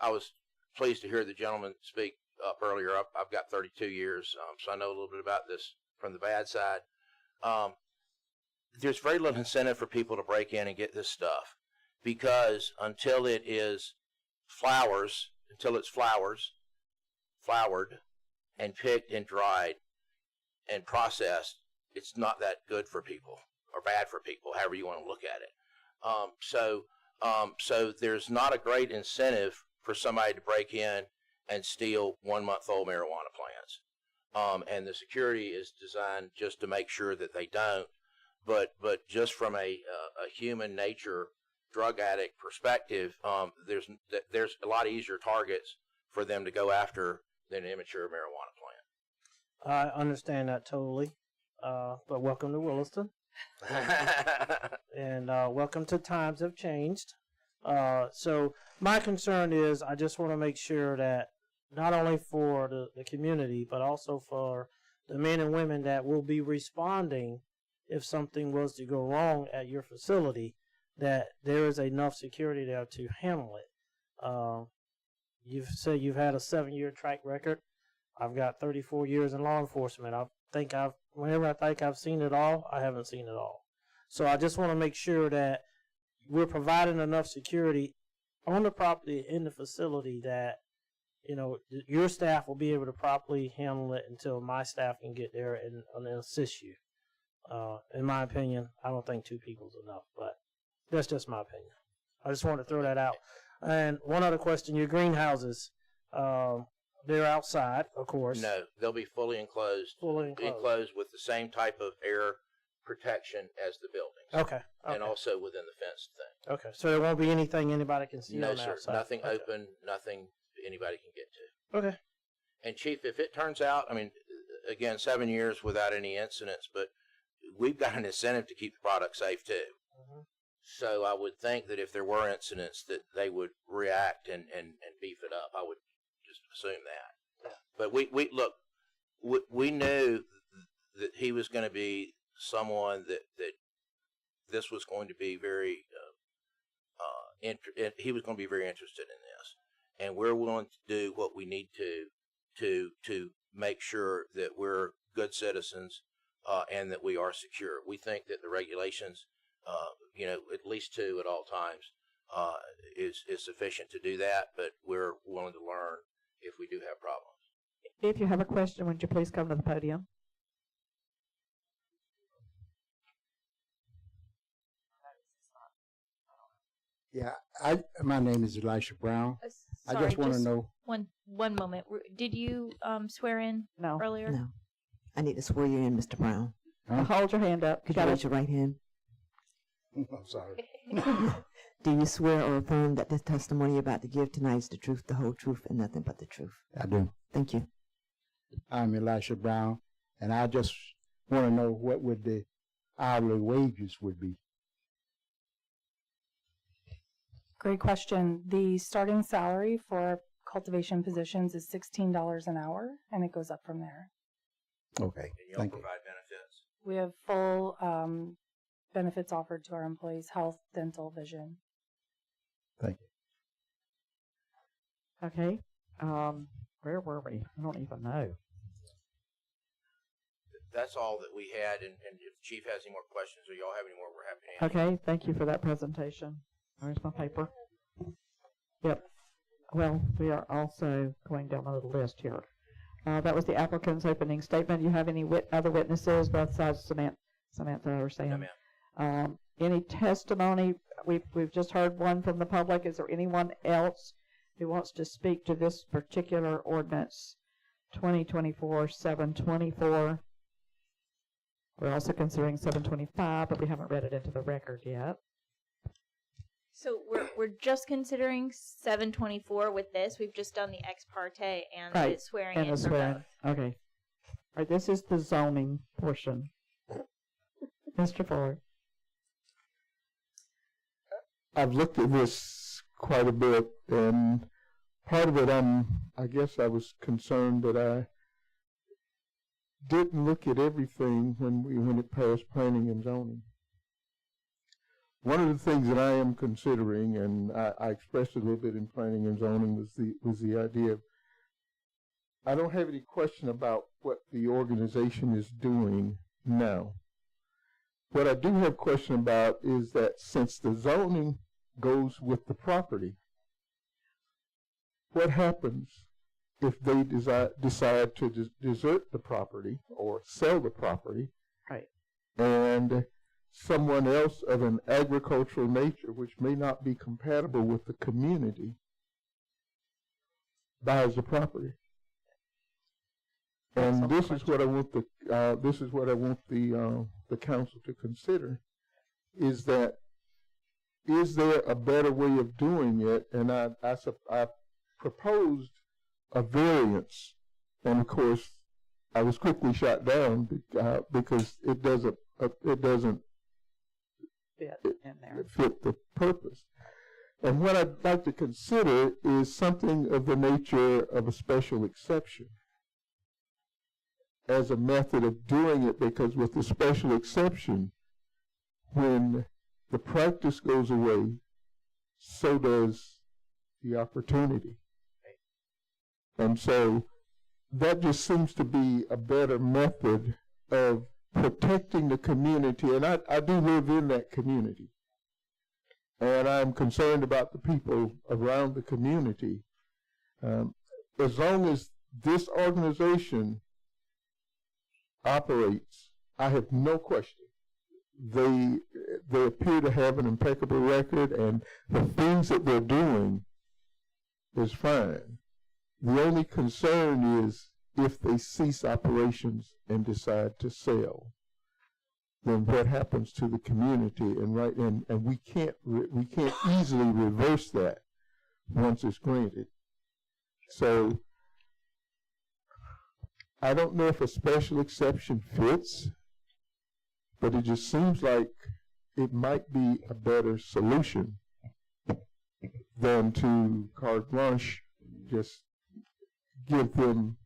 I was pleased to hear the gentleman speak up earlier. I've got 32 years, so I know a little bit about this from the bad side. There's very little incentive for people to break in and get this stuff because until it's flowered and picked and dried and processed, it's not that good for people or bad for people, however you want to look at it. So there's not a great incentive for somebody to break in and steal 1-month-old marijuana plants. And the security is designed just to make sure that they don't. But just from a human nature drug addict perspective, there's a lot easier targets for them to go after than an immature marijuana plant. I understand that totally. But welcome to Williston. And welcome to Times Have Changed. So my concern is I just want to make sure that not only for the community, but also for the men and women that will be responding if something was to go wrong at your facility, that there is enough security there to handle it. You've said you've had a 7-year track record. I've got 34 years in law enforcement. Whenever I think I've seen it all, I haven't seen it all. So I just want to make sure that we're providing enough security on the property, in the facility, that, you know, your staff will be able to properly handle it until my staff can get there and assist you. In my opinion, I don't think 2 people is enough, but that's just my opinion. I just wanted to throw that out. And one other question, your greenhouses, they're outside, of course. No, they'll be fully enclosed. Enclosed with the same type of air protection as the buildings. Okay. And also within the fenced thing. Okay, so there won't be anything anybody can see No, on the sir. outside? Nothing Okay. open, nothing anybody can get to. Okay. And Chief, if it turns out, I mean, again, 7 years without any incidents, but we've got an incentive to keep the product safe too. Mm-hmm. So I would think that if there were incidents that they would react and beef it up. I would just assume that. Yeah. But we knew that he was going to be someone that this was going to be very, he was going to be very interested in this. And we're willing to do what we need to make sure that we're good citizens and that we are secure. We think that the regulations, at least 2 at all times, is sufficient to do that, but we're willing to learn if we do have problems. If you have a question, would you please come to the podium? Yeah, my name is Elisha Brown. I just want to know. One moment. Did you swear in earlier? No. I need to swear you in, Mr. Brown. Hold your hand up. Could you raise your right hand? I'm sorry. Do you swear or affirm that the testimony you're about to give tonight is the truth, the whole truth, and nothing but the truth? I do. Thank you. I'm Elisha Brown, and I just want to know what would the hourly wages would be. Great question. The starting salary for cultivation positions is $16 an hour, and it goes up from there. Okay, And you'll thank you. provide benefits. We have full benefits offered to our employees: health, dental, vision. Thank you. Okay. Where were we? I don't even know. That's all that we had, and if the Chief has any more questions or y'all have any more, we're happy to answer. Okay, thank you for that presentation. Where's my paper? Yep. Well, we are also going down the list here. That was the applicant's opening statement. You have any other witnesses, both sides, Samantha or Sam? No, ma'am. Any testimony? We've just heard one from the public. Is there anyone else who wants to speak to this particular ordinance, 2024-724? We're also considering 725, but we haven't read it into the record yet. So we're just considering 724 with this. We've just done the ex parte and Right, the swearing and in the for swearing. both. Okay. All right, this is the zoning portion. Mr. Ford. I've looked at this quite a bit, and part of it, I guess I was concerned that I didn't look at everything when it passed planning and zoning. One of the things that I am considering, and I expressed it a little bit in planning and zoning, was the idea of, I don't have any question about what the organization is doing now. What I do have question about is that since the zoning goes with the property, what happens if they decide to desert the property or sell the property? Right. And someone else of an agricultural nature, which may not be compatible with the community, buys the property. And this is what I want the council to consider: is there a better way of doing it? And I proposed a variance, and of course, I was quickly shot down because it doesn't fit the purpose. And what I'd like to consider is something of the nature of a special exception. as a method of doing it, because with the special exception, when the practice goes away, so does the opportunity. And so that just seems to be a better method of protecting the community. And I do live in that community. And I'm concerned about the people around the community. As long as this organization operates, I have no question. They appear to have an impeccable record, and the things that they're doing is fine. The only concern is if they cease operations and decide to sell, then what happens to the community? And we can't easily reverse that once it's granted. So I don't know if a special exception fits, but it just seems like it might be a better solution than to carte blanche, just give them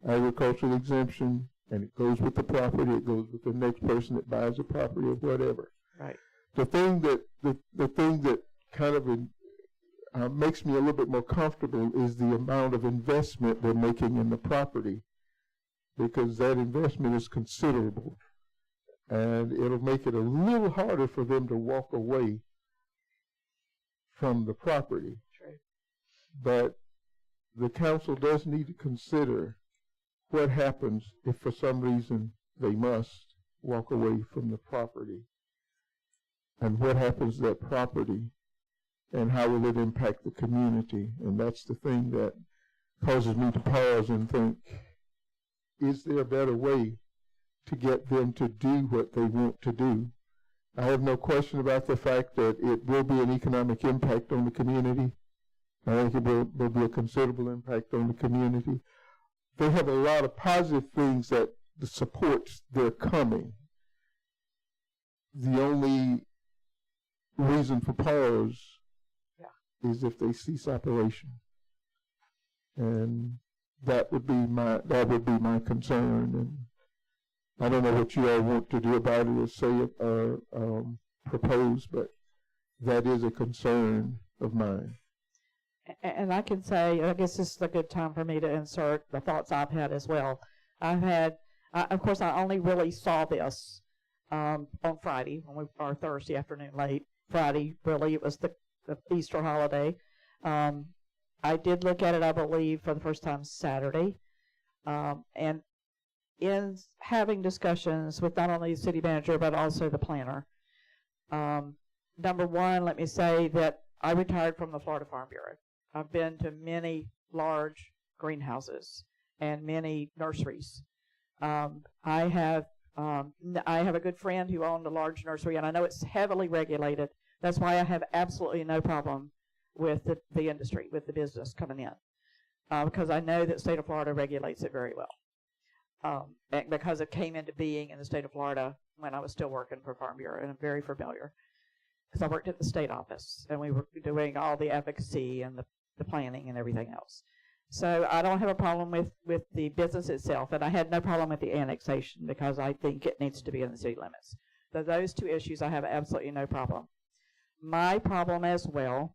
agricultural exemption, and it goes with the property, it goes with the next person that buys the property or whatever. Right. The thing that kind of makes me a little bit more comfortable is the amount of investment they're making in the property, because that investment is considerable, and it'll make it a little harder for them to walk away from the property. True. But the council does need to consider what happens if for some reason they must walk away from the property, and what happens to that property, and how will it impact the community. And that's the thing that causes me to pause and think, is there a better way to get them to do what they want to do? I have no question about the fact that it will be an economic impact on the community. I think it will be a considerable impact on the community. They have a lot of positive things that supports their coming. The only reason for pause is if they cease operation, and that would be my concern. And I don't know what you all want to do about it, or say it, or propose, but that is a concern of mine. And I can say, I guess this is a good time for me to insert the thoughts I've had as well. Of course, I only really saw this on Friday, or Thursday afternoon, late Friday. Really, it was the Easter holiday. I did look at it, I believe, for the first time Saturday, and in having discussions with not only the city manager but also the planner. Number one, let me say that I retired from the Florida Farm Bureau. I've been to many large greenhouses and many nurseries. I have a good friend who owned a large nursery, and I know it's heavily regulated. That's why I have absolutely no problem with the industry, with the business coming in, because I know that the state of Florida regulates it very well, and because it came into being in the state of Florida when I was still working for Farm Bureau, and I'm very familiar, because I worked at the state office, and we were doing all the advocacy and the planning and everything else. So I don't have a problem with the business itself, and I had no problem with the annexation, because I think it needs to be in the city limits. So those two issues I have absolutely no problem. My problem as well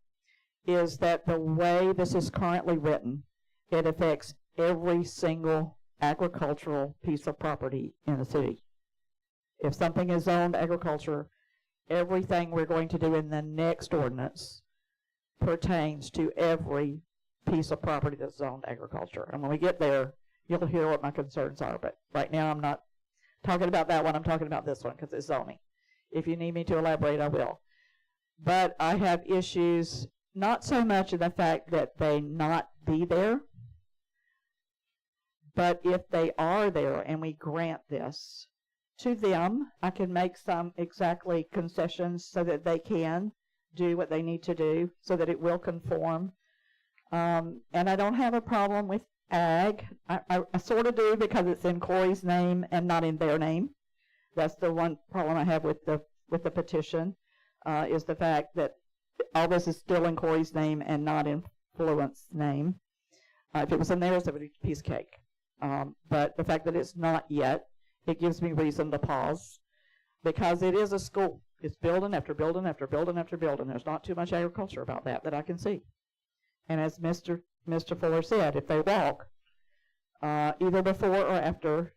is that the way this is currently written, it affects every single agricultural piece of property in the city. If something is zoned agriculture, everything we're going to do in the next ordinance pertains to every piece of property that's zoned agriculture. And when we get there, you'll hear what my concerns are. But right now, I'm not talking about that one. I'm talking about this one because it's zoning. If you need me to elaborate, I will. But I have issues, not so much in the fact that they not be there, but if they are there and we grant this to them, I can make some exactly concessions so that they can do what they need to do so that it will conform. And I don't have a problem with ag. I sort of do, because it's in Corey's name and not in their name. That's the one problem I have with the petition, is the fact that all this is still in Corey's name and not in Fluent's name. If it was in theirs, it would be a piece of cake. But the fact that it's not yet, it gives me reason to pause, because it is a school. It's building after building after building after building. There's not too much agriculture about that I can see. And as Mr. Fuller said, if they walk, either before or after,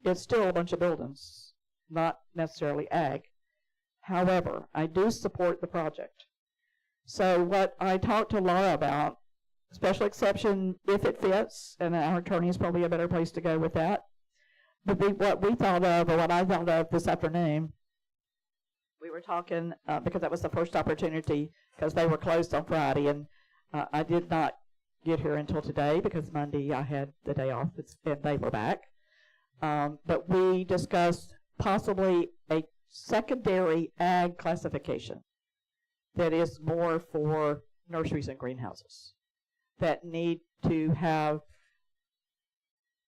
it's still a bunch of buildings, not necessarily ag. However, I do support the project. So what I talked to Laura about, special exception if it fits, and our attorney is probably a better place to go with that. But what we thought of, or what I thought of this afternoon, we were talking, because that was the first opportunity, because they were closed on Friday, and I did not get here until today, because Monday I had the day off, and they were back. But we discussed possibly a secondary ag classification that is more for nurseries and greenhouses that need to have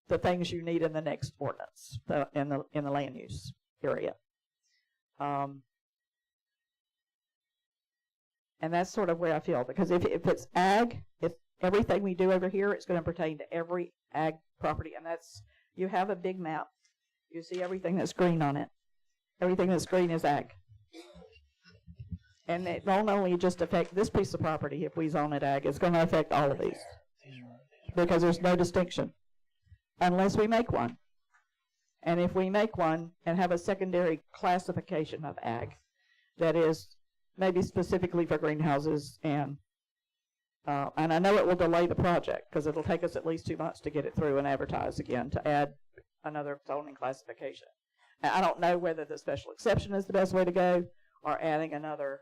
the things you need in the next ordinance, in the land use area. And that's sort of where I feel, because if it's ag, if everything we do over here, it's going to pertain to every ag property, and that's, you have a big map. You see everything that's green on it. Everything that's green is ag. And it won't only just affect this piece of property if we zone it ag, it's going to affect all of these. Because there's no distinction unless we make one. And if we make one and have a secondary classification of ag that is maybe specifically for greenhouses, and I know it will delay the project because it'll take us at least 2 months to get it through and advertise again to add another zoning classification. Now, I don't know whether the special exception is the best way to go or adding another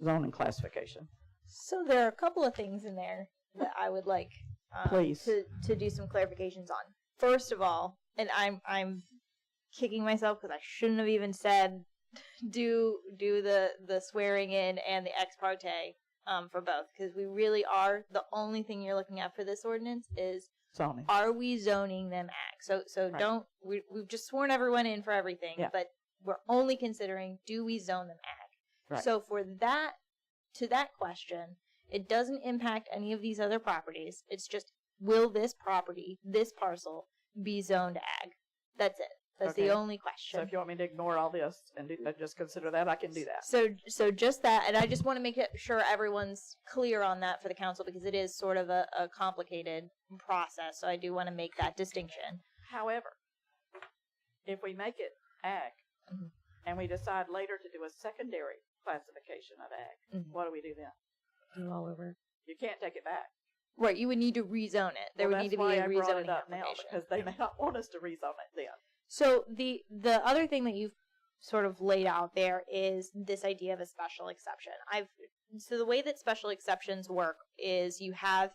zoning classification. So there are a couple of things in there that I would like Please. to do some clarifications on. First of all, and I'm kicking myself because I shouldn't have even said do the swearing in and the ex parte for both, because we really are, the only thing you're looking at for this ordinance is zoning. Are we zoning them ag? So Right. don't, we've just sworn everyone in for everything, Yeah. but we're only considering, do we zone them ag? Right. So for that, to that question, it doesn't impact any of these other properties. It's just, will this property, this parcel, be zoned ag? That's it. That's Okay. the only question. So if you want me to ignore all this and just consider that, I can do that. So just that, and I just want to make sure everyone's clear on that for the council, because it is sort of a complicated process. So I do want to make that distinction. However, if we make it ag, and we decide later to do a secondary classification of ag, what do we do then? Do all over. You can't take it back. Right, you would need to rezone it. There Well, would need to that's be why a I brought rezoning it up now, application. because they may not want us to rezone it then. So the other thing that you've sort of laid out there is this idea of a special exception. So the way that special exceptions work is you have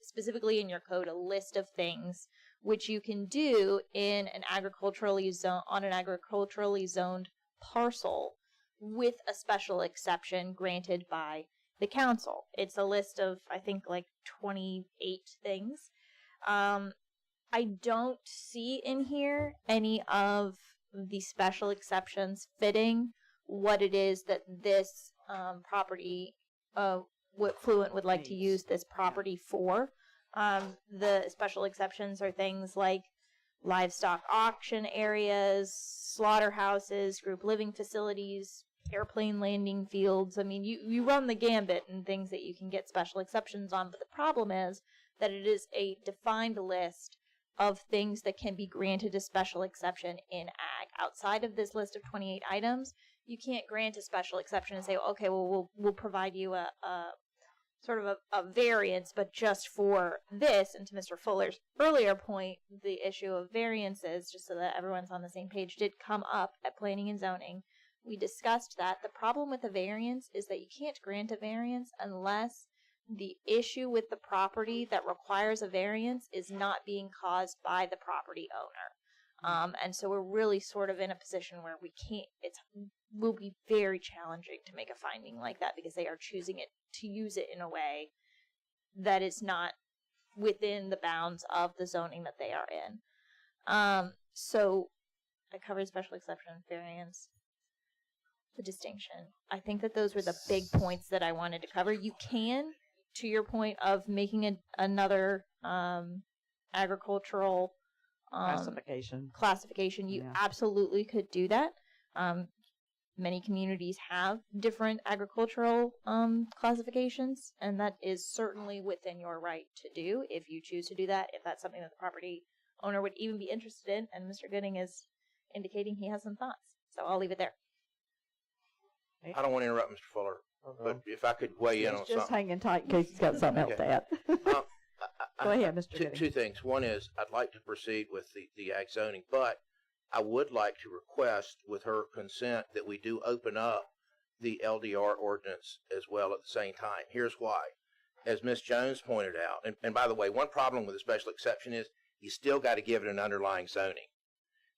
specifically in your code a list of things which you can do in an agriculturally zoned parcel with a special exception granted by the council. It's a list of, I think, like 28 things. I don't see in here any of the special exceptions fitting what it is that this property, what Fluent would like to use this property for. The special exceptions are things like livestock auction areas, slaughterhouses, group living facilities, airplane landing fields. I mean, you run the gambit and things that you can get special exceptions on, but the problem is that it is a defined list of things that can be granted a special exception in ag. Outside of this list of 28 items, you can't grant a special exception and say, okay, well, we'll provide you a sort of a variance, but just for this. And to Mr. Fuller's earlier point, the issue of variances, just so that everyone's on the same page, did come up at Planning and Zoning. We discussed that. The problem with a variance is that you can't grant a variance unless the issue with the property that requires a variance is not being caused by the property owner. And so we're really sort of in a position where we can't, will be very challenging to make a finding like that, because they are choosing it to use it in a way that is not within the bounds of the zoning that they are in. So I covered special exception, variance, the distinction. I think that those were the big points that I wanted to cover. You can, to your point of making another agricultural classification, you absolutely could do that. Many communities have different agricultural classifications, and that is certainly within your right to do if you choose to do that, if that's something that the property owner would even be interested in. And Mr. Gooding is indicating he has some thoughts. So I'll leave it there. I don't want to interrupt Mr. Fuller, but if I could weigh in on something. Just hanging tight in case he's got something else to add. Go ahead, Mr. Gooding. Two things. One is I'd like to proceed with the ag zoning, but I would like to request, with her consent, that we do open up the LDR ordinance as well at the same time. Here's why. As Ms. Jones pointed out, and by the way, one problem with a special exception is you still got to give it an underlying zoning.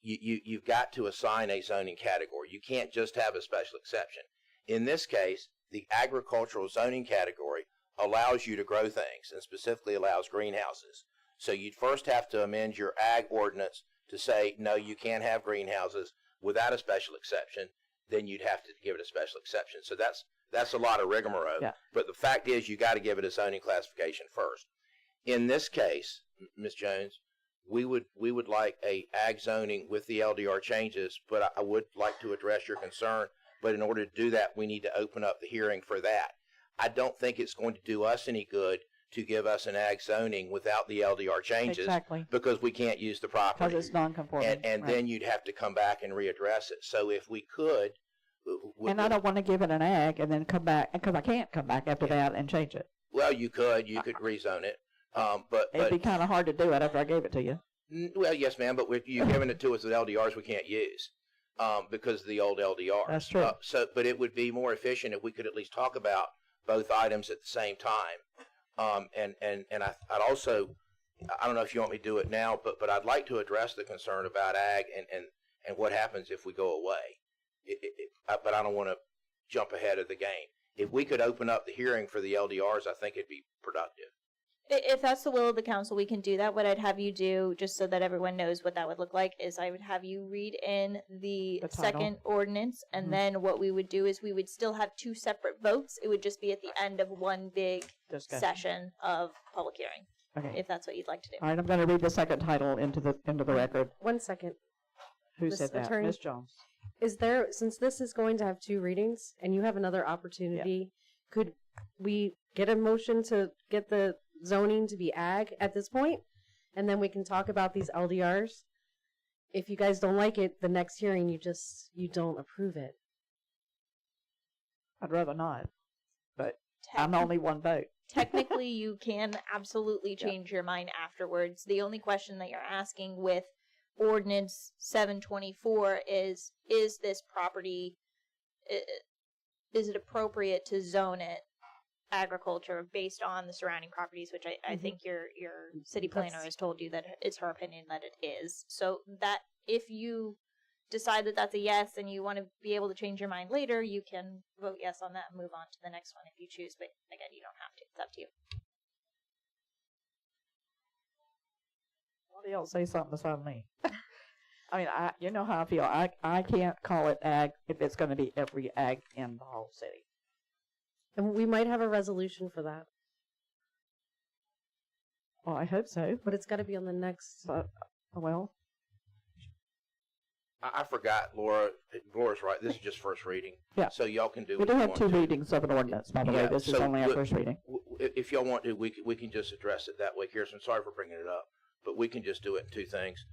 You've got to assign a zoning category. You can't just have a special exception. In this case, the agricultural zoning category allows you to grow things and specifically allows greenhouses. So you'd first have to amend your ag ordinance to say, no, you can't have greenhouses without a special exception. Then you'd have to give it a special exception. So that's a lot of rigmarole. Yeah. But the fact is you got to give it a zoning classification first. In this case, Ms. Jones, we would like a ag zoning with the LDR changes, but I would like to address your concern. But in order to do that, we need to open up the hearing for that. I don't think it's going to do us any good to give us an ag zoning without the LDR changes. Exactly. Because we can't use the property. Because it's non-conforming. And right. then you'd have to come back and readdress it. So if we could. And I don't want to give it an ag and then come back, because I can't come back after that and change it. Well, you could rezone it. But it'd be kind of hard to do it after I gave it to you. Well, yes, ma'am, but you're giving it to us with LDRs we can't use because of the old LDRs. That's true. But it would be more efficient if we could at least talk about both items at the same time. And I'd also, I don't know if you want me to do it now, but I'd like to address the concern about ag and what happens if we go away. But I don't want to jump ahead of the game. If we could open up the hearing for the LDRs, I think it'd be productive. If that's the will of the council, we can do that. What I'd have you do, just so that everyone knows what that would look like, is I would have you read in the second ordinance, and then what we would do is we would still have two separate votes. It would just be at the end of one big session of public hearing, Okay. if that's what you'd like to do. All right, I'm going to read the second title into the record. 1 second. Who Ms. said that? Attorney, Ms. Jones. Is there, since this is going to have 2 readings and you have another opportunity, could we get a motion to get the zoning to be ag at this point, and then we can talk about these LDRs? If you guys don't like it, the next hearing you don't approve it. I'd rather not, but I'm only one vote. Technically, you can absolutely change your mind afterwards. The only question that you're asking with Ordinance 724 is this property, is it appropriate to zone it agriculture based on the surrounding properties, which I think your city planner has told you that it's her opinion that it is. So that if you decide that that's a yes and you want to be able to change your mind later, you can vote yes on that and move on to the next one if you choose. But again, you don't have to. It's up to you. Somebody else say something beside me. I mean, you know how I feel. I can't call it ag if it's going to be every ag in the whole city. And we might have a resolution for that. Well, I hope so. But it's got to be on the next. Well. I forgot, Laura. Laura's right. This is just first reading. Yeah. So y'all can do. We do have 2 readings of an ordinance, by the way. This is only our first reading. If y'all want to, we can just address it that way. Kirsten, sorry for bringing it up, but we can just do it in 2 things.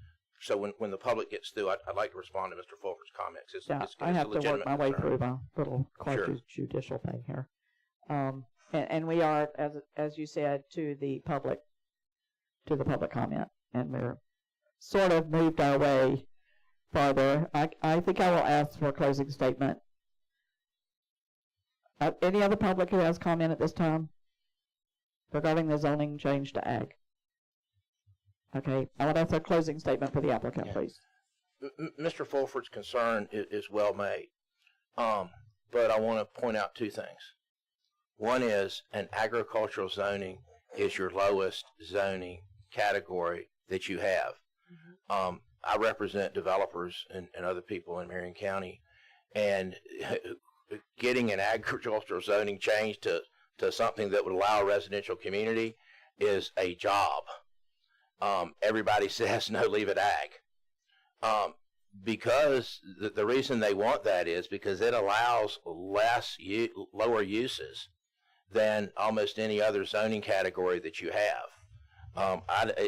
So when the public gets through, I'd like to respond to Mr. Fulford's comments. I have to work my way through my little judicial thing here. And we are, as you said, to the public comment, and we're sort of moved our way farther. I think I will ask for a closing statement. Any other public who has comment at this time regarding the zoning change to ag? Okay, I would ask a closing statement for the applicant, please. Mr. Fulford's concern is well made, but I want to point out 2 things. One is an agricultural zoning is your lowest zoning category that you have. I represent developers and other people in Marion County, and getting an agricultural zoning changed to something that would allow a residential community is a job. everybody says no, leave it ag. Because the reason they want that is because it allows lower uses than almost any other zoning category that you have.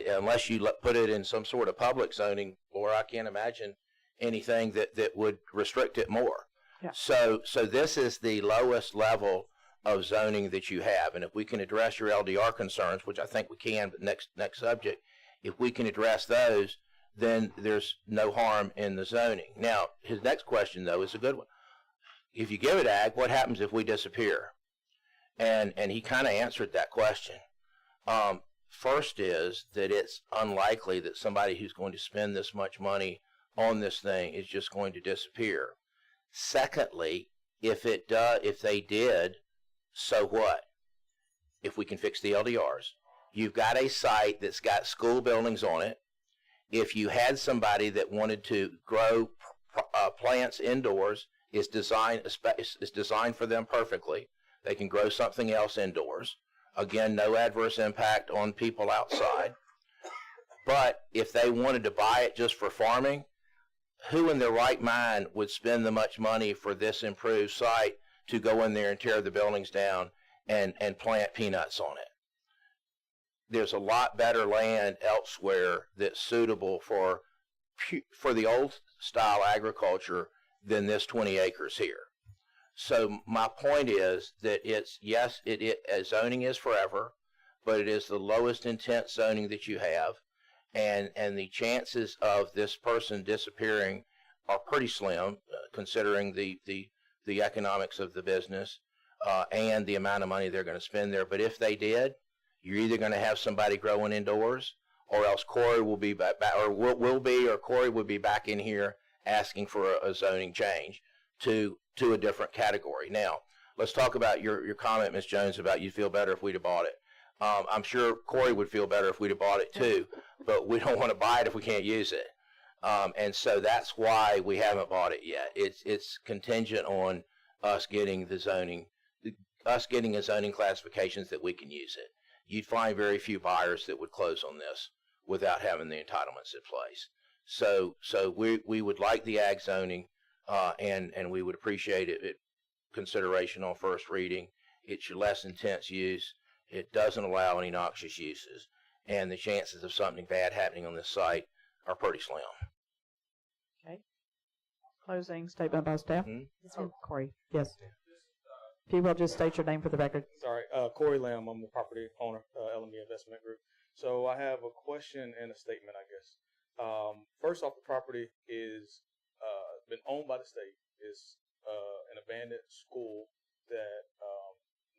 Unless you put it in some sort of public zoning, Laura, I can't imagine anything that would restrict it more. Yeah. So this is the lowest level of zoning that you have, and if we can address your LDR concerns, which I think we can, but next subject, if we can address those, then there's no harm in the zoning. Now, his next question, though, is a good one. If you give it ag, what happens if we disappear? And he kind of answered that question. First is that it's unlikely that somebody who's going to spend this much money on this thing is just going to disappear. Secondly, if they did, so what? If we can fix the LDRs. You've got a site that's got school buildings on it. If you had somebody that wanted to grow plants indoors, it's designed for them perfectly. They can grow something else indoors. Again, no adverse impact on people outside. But if they wanted to buy it just for farming, who in their right mind would spend the much money for this improved site to go in there and tear the buildings down and plant peanuts on it? There's a lot better land elsewhere that's suitable for the old style agriculture than this 20 acres here. So my point is that zoning is forever, but it is the lowest intent zoning that you have, and the chances of this person disappearing are pretty slim, considering the economics of the business and the amount of money they're going to spend there. But if they did, you're either going to have somebody growing indoors, or else Corey will be back, or Corey would be back in here asking for a zoning change to a different category. Now, let's talk about your comment, Ms. Jones, about you'd feel better if we'd have bought it. I'm sure Corey would feel better if we'd have bought it too, but we don't want to buy it if we can't use it. And so that's why we haven't bought it yet. It's contingent on us getting a zoning classifications that we can use it. You'd find very few buyers that would close on this without having the entitlements in place. So we would like the ag zoning, and we would appreciate it consideration on first reading. It's your less intense use. It doesn't allow any noxious uses, and the chances of something bad happening on this site are pretty slim. Okay. Closing statement by staff. Corey, yes. If you will just state your name for the record. Sorry, Corey Lamb. I'm the property owner, LME Investment Group. So I have a question and a statement, I guess. First off, the property is been owned by the state. It's an abandoned school that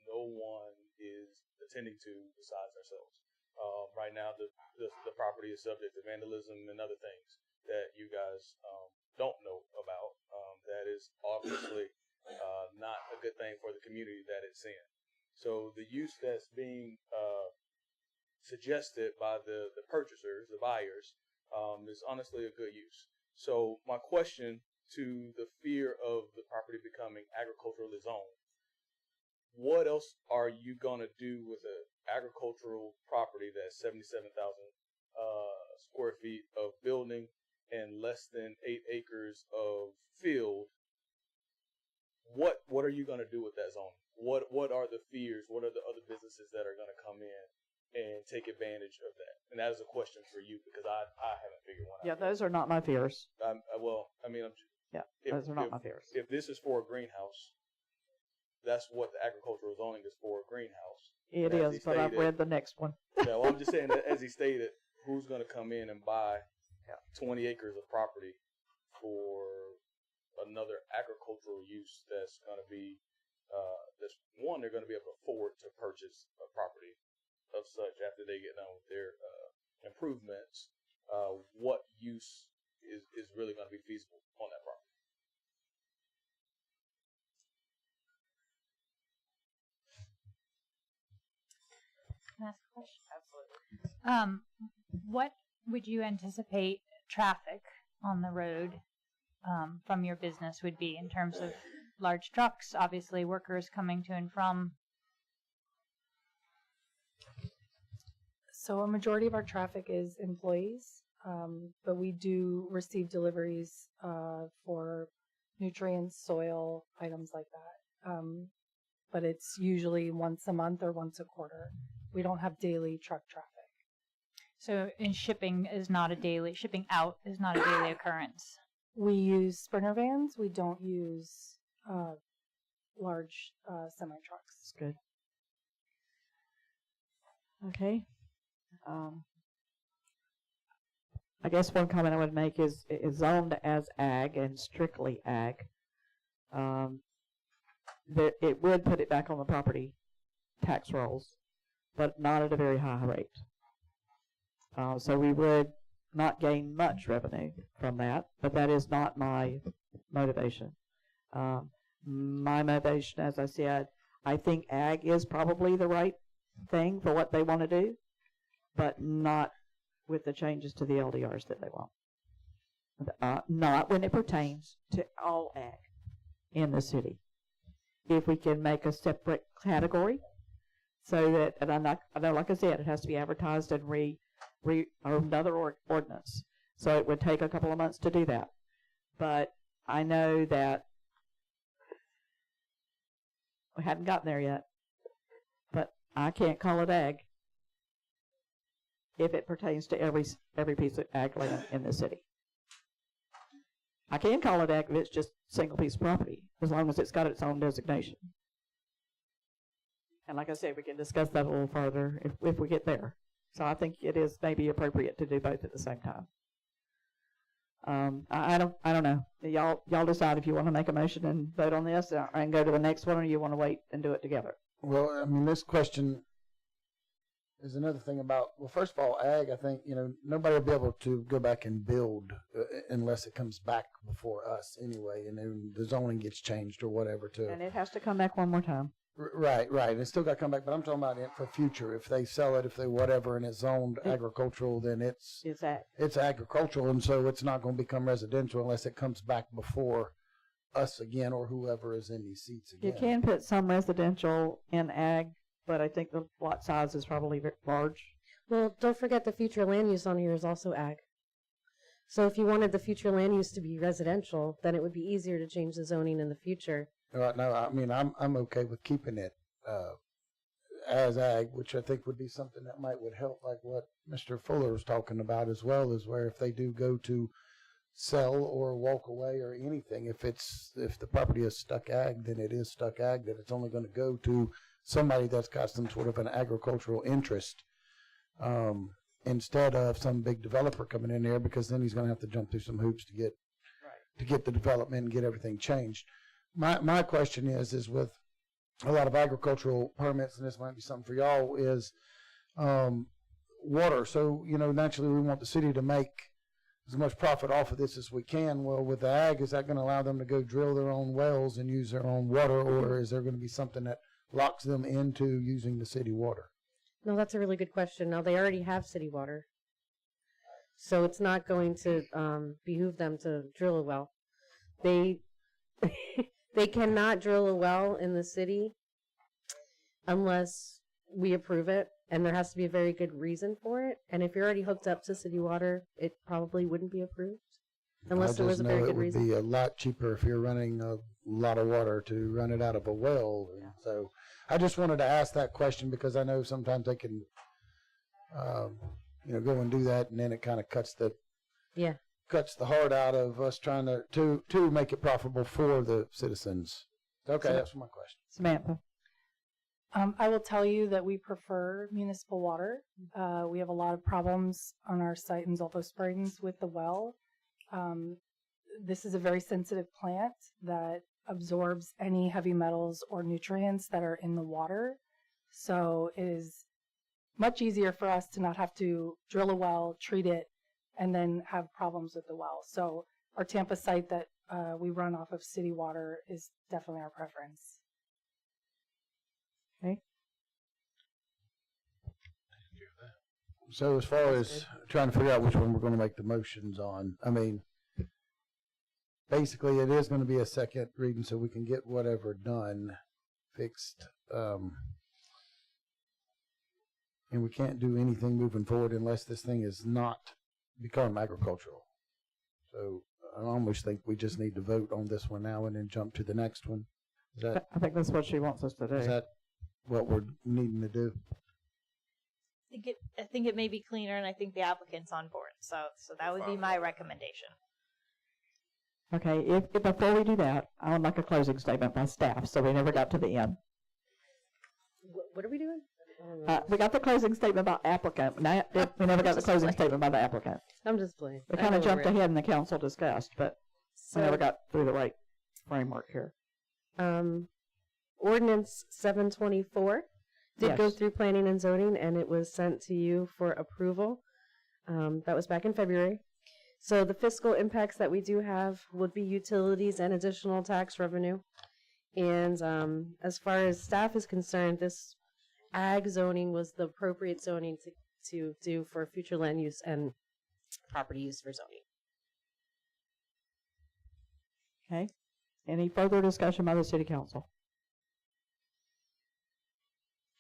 no one is attending to besides ourselves. Right now, the property is subject to vandalism and other things that you guys don't know about. That is obviously not a good thing for the community that it's in. So the use that's being suggested by the purchasers, the buyers, is honestly a good use. So my question to the fear of the property becoming agriculturally zoned, what else are you going to do with an agricultural property that's 77,000 square feet of building and less than 8 acres of field? What are you going to do with that zone? What are the fears? What are the other businesses that are going to come in and take advantage of that? And that is a question for you, because I haven't figured one out. Yeah, those are not my fears. Well, I mean, those are not my fears. If this is for a greenhouse, that's what the agricultural zoning is for, a greenhouse. It is, but I've read the next one. Yeah, well, I'm just saying that, as he stated, who's going to come in and buy 20 acres of property for another agricultural use that's going to be, they're going to be able to afford to purchase a property of such after they get done with their improvements. What use is really going to be feasible on that property? Can I ask a question? Absolutely. What would you anticipate traffic on the road from your business would be in terms of large trucks, obviously workers coming to and from? So a majority of our traffic is employees, but we do receive deliveries for nutrients, soil, items like that. But it's usually once a month or once a quarter. We don't have daily truck traffic. So, shipping out is not a daily occurrence. We use Sprinter vans. We don't use large semi trucks. That's good. Okay. I guess one comment I would make is zoned as ag and strictly ag. That it would put it back on the property tax rolls, but not at a very high rate. So we would not gain much revenue from that, but that is not my motivation. My motivation, as I said, I think ag is probably the right thing for what they want to do, but not with the changes to the LDRs that they want. Not when it pertains to all ag in the city. If we can make a separate category so that, and I know, like I said, it has to be advertised and or another ordinance. So it would take a couple of months to do that. But I know that we haven't gotten there yet. But I can't call it ag if it pertains to every piece of ag land in the city. I can call it ag if it's just a single piece of property, as long as it's got its own designation. And like I said, we can discuss that a little further if we get there. So I think it is maybe appropriate to do both at the same time. I don't know. Y'all decide if you want to make a motion and vote on this and go to the next one, or you want to wait and do it together. Well, I mean, this question is another thing about, well, first of all, ag, I think, nobody will be able to go back and build unless it comes back before us anyway, and then the zoning gets changed or whatever too. And it has to come back one more time. Right. It's still got to come back, but I'm talking about it for future. If they sell it, if they whatever, and it's zoned agricultural, then it's agricultural, and so it's not going to become residential unless it comes back before us again or whoever is in these seats again. You can put some residential in ag, but I think the lot size is probably large. Well, don't forget the future land use on here is also ag. So if you wanted the future land use to be residential, then it would be easier to change the zoning in the future. No, I mean, I'm okay with keeping it as ag, which I think would be something that would help, like what Mr. Fuller was talking about as well, is where if they do go to sell or walk away or anything, if the property is stuck ag, then it is stuck ag, that it's only going to go to somebody that's got some sort of an agricultural interest, instead of some big developer coming in there, because then he's going to have to jump through some hoops to get the development and get everything changed. My question is with a lot of agricultural permits, and this might be something for y'all, is water. So, naturally we want the city to make as much profit off of this as we can. Well, with the ag, is that going to allow them to go drill their own wells and use their own water, or is there going to be something that locks them into using the city water? No, that's a really good question. Now, they already have city water, so it's not going to behoove them to drill a well. They cannot drill a well in the city unless we approve it, and there has to be a very good reason for it. And if you're already hooked up to city water, it probably wouldn't be approved unless there was a very good reason. It would be a lot cheaper if you're running a lot of water to run it out of a well. Yeah. So I just wanted to ask that question because I know sometimes they can, go and do that, and then it kind of cuts the heart out of us trying to make it profitable for the citizens. Okay, that's my question. Samantha. I will tell you that we prefer municipal water. We have a lot of problems on our site in Zolfo Springs with the well. This is a very sensitive plant that absorbs any heavy metals or nutrients that are in the water. So it is much easier for us to not have to drill a well, treat it, and then have problems with the well. So our Tampa site that we run off of city water is definitely our preference. Okay. So as far as trying to figure out which one we're going to make the motions on, I mean, basically it is going to be a second reading so we can get whatever done, fixed. and we can't do anything moving forward unless this thing is not become agricultural. So I almost think we just need to vote on this one now and then jump to the next one. Is that, I think that's what she wants us to do. is that what we're needing to do? I think it may be cleaner, and I think the applicant's on board. So that would be my recommendation. Okay, if before we do that, I would like a closing statement by staff, so we never got to the end. What are we doing? We got the closing statement by applicant, we never got the closing statement by the applicant. I'm just playing. We kind of jumped ahead and the council discussed, but we never got through the right framework here. Ordinance 724 did go Yes. through planning and zoning, and it was sent to you for approval. That was back in February. So the fiscal impacts that we do have would be utilities and additional tax revenue. And as far as staff is concerned, this ag zoning was the appropriate zoning to do for future land use and property use for zoning. Okay, any further discussion by the city council?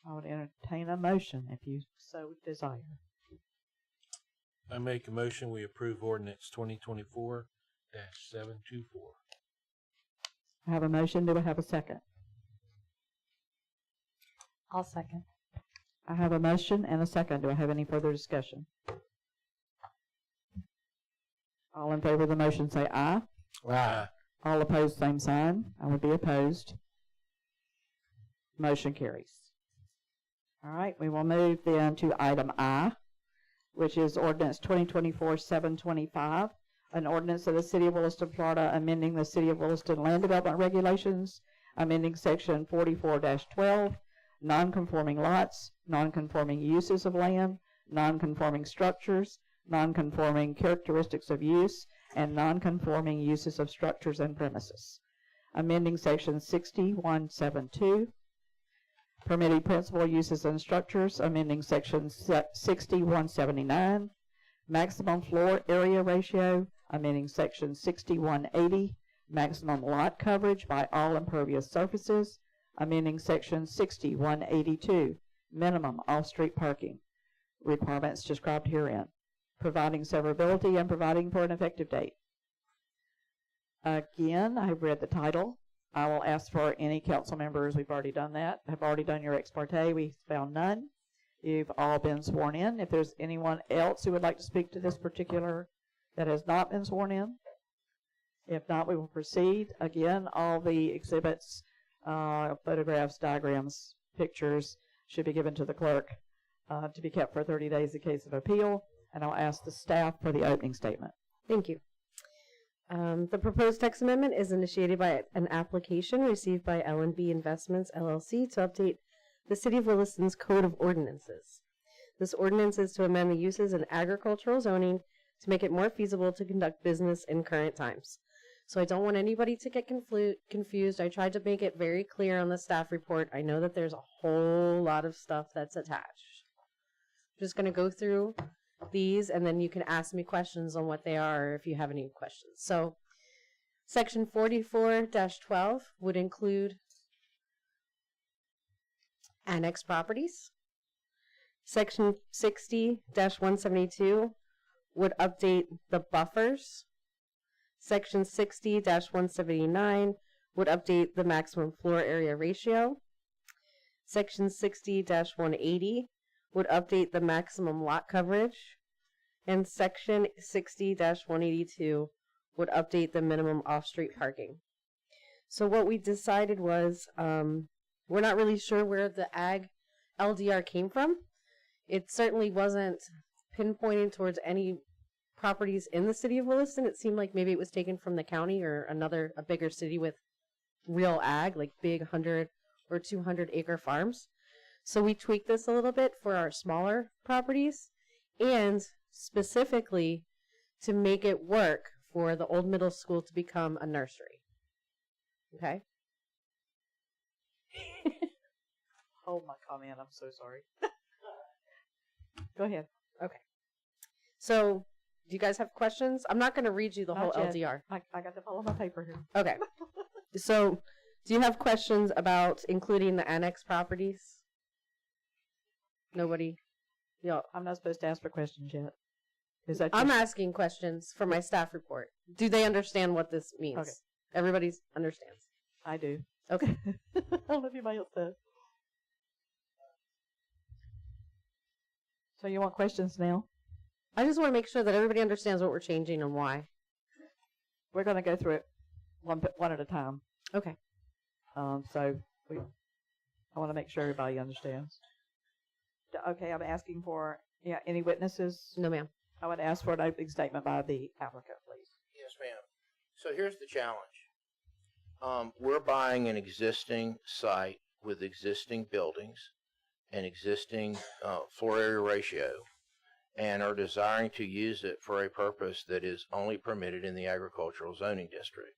I would entertain a motion if you so desire. I make a motion, we approve ordinance 2024-724. I have a motion, do I have a second? I'll second. I have a motion and a second, do I have any further discussion? All in favor of the motion say aye. Aye. All opposed, same sign. I would be opposed. Motion carries. All right, we will move then to item I, which is ordinance 2024-725, an ordinance of the City of Williston, Florida, amending the City of Williston Land Development Regulations, amending Section 44-12, non-conforming lots, non-conforming uses of land, non-conforming structures, non-conforming characteristics of use, and non-conforming uses of structures and premises. Amending Section 6172, permitted principal uses and structures, amending Section 6179, maximum floor area ratio, amending Section 6180, maximum lot coverage by all impervious surfaces, amending Section 6182, minimum off-street parking requirements described herein, providing severability and providing for an effective date. Again, I've read the title. I will ask for any council members, we've already done that, have already done your ex parte, we found none. You've all been sworn in. If there's anyone else who would like to speak to this particular that has not been sworn in, if not, we will proceed. Again, all the exhibits, photographs, diagrams, pictures should be given to the clerk to be kept for 30 days in case of appeal, and I'll ask the staff for the opening statement. Thank you. The proposed text amendment is initiated by an application received by L&B Investments, LLC, to update the City of Williston's Code of Ordinances. This ordinance is to amend the uses in agricultural zoning to make it more feasible to conduct business in current times. So I don't want anybody to get confused. I tried to make it very clear on the staff report. I know that there's a whole lot of stuff that's attached. I'm just going to go through these, and then you can ask me questions on what they are if you have any questions. So Section 44-12 would include annex properties. Section 60-172 would update the buffers. Section 60-179 would update the maximum floor area ratio. Section 60-180 would update the maximum lot coverage. And Section 60-182 would update the minimum off-street parking. So what we decided was, we're not really sure where the ag LDR came from. It certainly wasn't pinpointed towards any properties in the City of Williston. It seemed like maybe it was taken from the county or a bigger city with real ag, like big 100 or 200 acre farms. So we tweaked this a little bit for our smaller properties, and specifically to make it work for the old middle school to become a nursery. Okay? Hold my comment, I'm so sorry. Go ahead. Okay. So, do you guys have questions? I'm not going to read you the whole Not LDR. yet. I got to follow my paper here. Okay. So, do you have questions about including the annex properties? Nobody? Yeah. I'm not supposed to ask for questions yet. Is that I'm just- asking questions for my staff report. Do they understand what this means? Okay. Everybody understands. I do. Okay. I don't know if anybody else does. So you want questions now? I just want to make sure that everybody understands what we're changing and why. We're going to go through it one at a time. Okay. So I want to make sure everybody understands. Okay, I'm asking for any witnesses? No, ma'am. I would ask for an opening statement by the applicant, please. Yes, ma'am. So here's the challenge. We're buying an existing site with existing buildings and existing floor area ratio, and are desiring to use it for a purpose that is only permitted in the agricultural zoning district.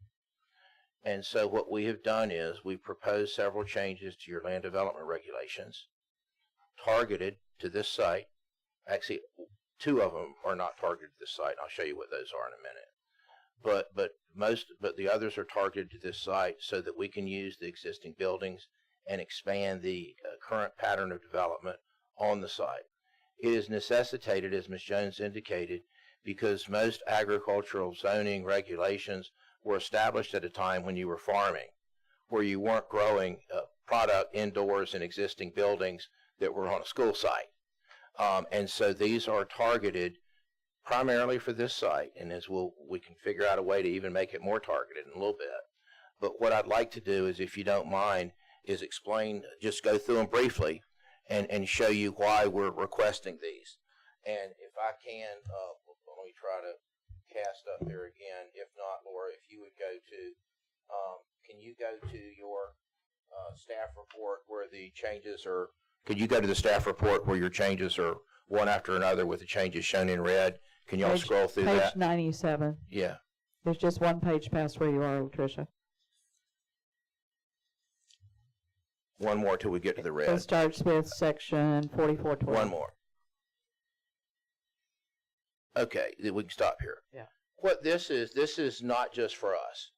And so what we have done is we proposed several changes to your land development regulations targeted to this site. Actually, 2 of them are not targeted to this site. I'll show you what those are in a minute. But the others are targeted to this site so that we can use the existing buildings and expand the current pattern of development on the site. It is necessitated, as Ms. Jones indicated, because most agricultural zoning regulations were established at a time when you were farming, where you weren't growing product indoors in existing buildings that were on a school site. And so these are targeted primarily for this site, and as we can figure out a way to even make it more targeted in a little bit. But what I'd like to do is, if you don't mind, is explain, just go through them briefly and show you why we're requesting these. And if I can, let me try to cast up there again. If not, Laura, if you would go to, can you go to your staff report where the changes are, could you go to the staff report where your changes are one after another with the changes shown in red? Can y'all scroll through page that? Page 97. Yeah. There's just one page past where you are, Tricia. One more till we get to the red. It starts with section 4412. One more. Okay, we can stop here. Yeah. What this is not just for us.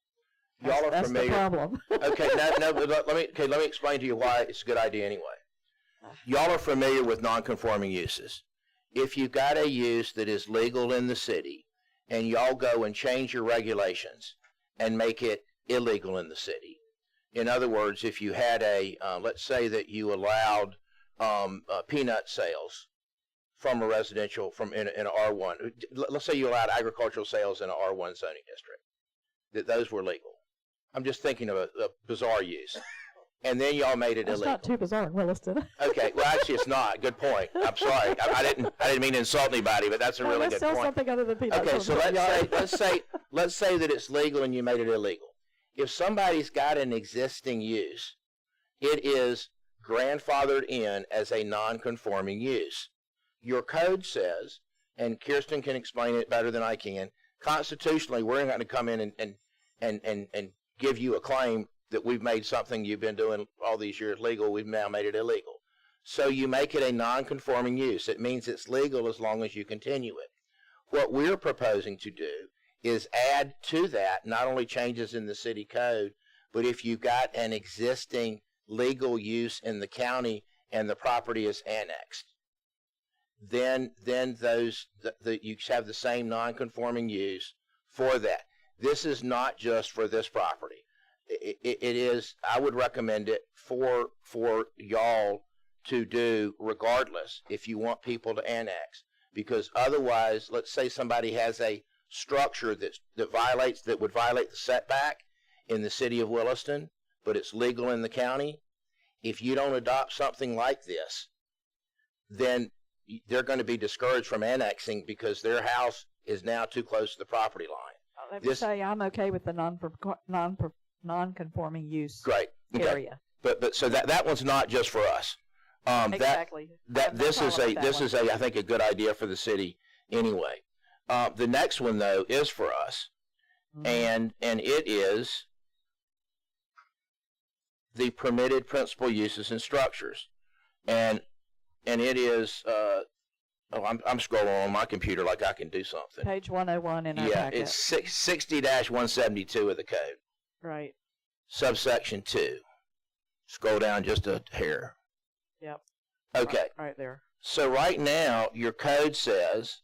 Y'all are That's familiar. the problem. Okay, no, but let me explain to you why it's a good idea anyway. Y'all are familiar with non-conforming uses. If you've got a use that is legal in the city, and y'all go and change your regulations and make it illegal in the city. In other words, if you had let's say that you allowed peanut sales from a residential, in an R1. Let's say you allowed agricultural sales in an R1 zoning district, that those were legal. I'm just thinking of a bizarre use. And then y'all made it That's illegal. not too bizarre in Williston. Okay, well actually it's not. Good point. I'm sorry. I didn't mean to insult anybody, but that's a really let's good sell point. something other than peanuts. Okay, so let's say that it's legal and you made it illegal. If somebody's got an existing use, it is grandfathered in as a non-conforming use. Your code says, and Kirsten can explain it better than I can, constitutionally we're not going to come in and give you a claim that we've made something you've been doing all these years legal, we've now made it illegal. So you make it a non-conforming use. It means it's legal as long as you continue it. What we're proposing to do is add to that not only changes in the city code, but if you've got an existing legal use in the county and the property is annexed, then you have the same non-conforming use for that. This is not just for this property. It is, I would recommend it for y'all to do regardless if you want people to annex. Because otherwise, let's say somebody has a structure that would violate the setback in the city of Williston, but it's legal in the county. If you don't adopt something like this, then they're going to be discouraged from annexing because their house is now too close to the property line. Let me say I'm okay with the non-conforming use area. But so that one's not just for us. Exactly. This is I think a good idea for the city anyway. The next one though is for us, and it is the permitted principal uses and structures, and it is. I'm scrolling on my computer like I can do something. Page 101 in our yeah, packet. it's 60-172 of the code. Right. Subsection 2. Scroll down just a hair. Yep. Okay. Right there. So right now, your code says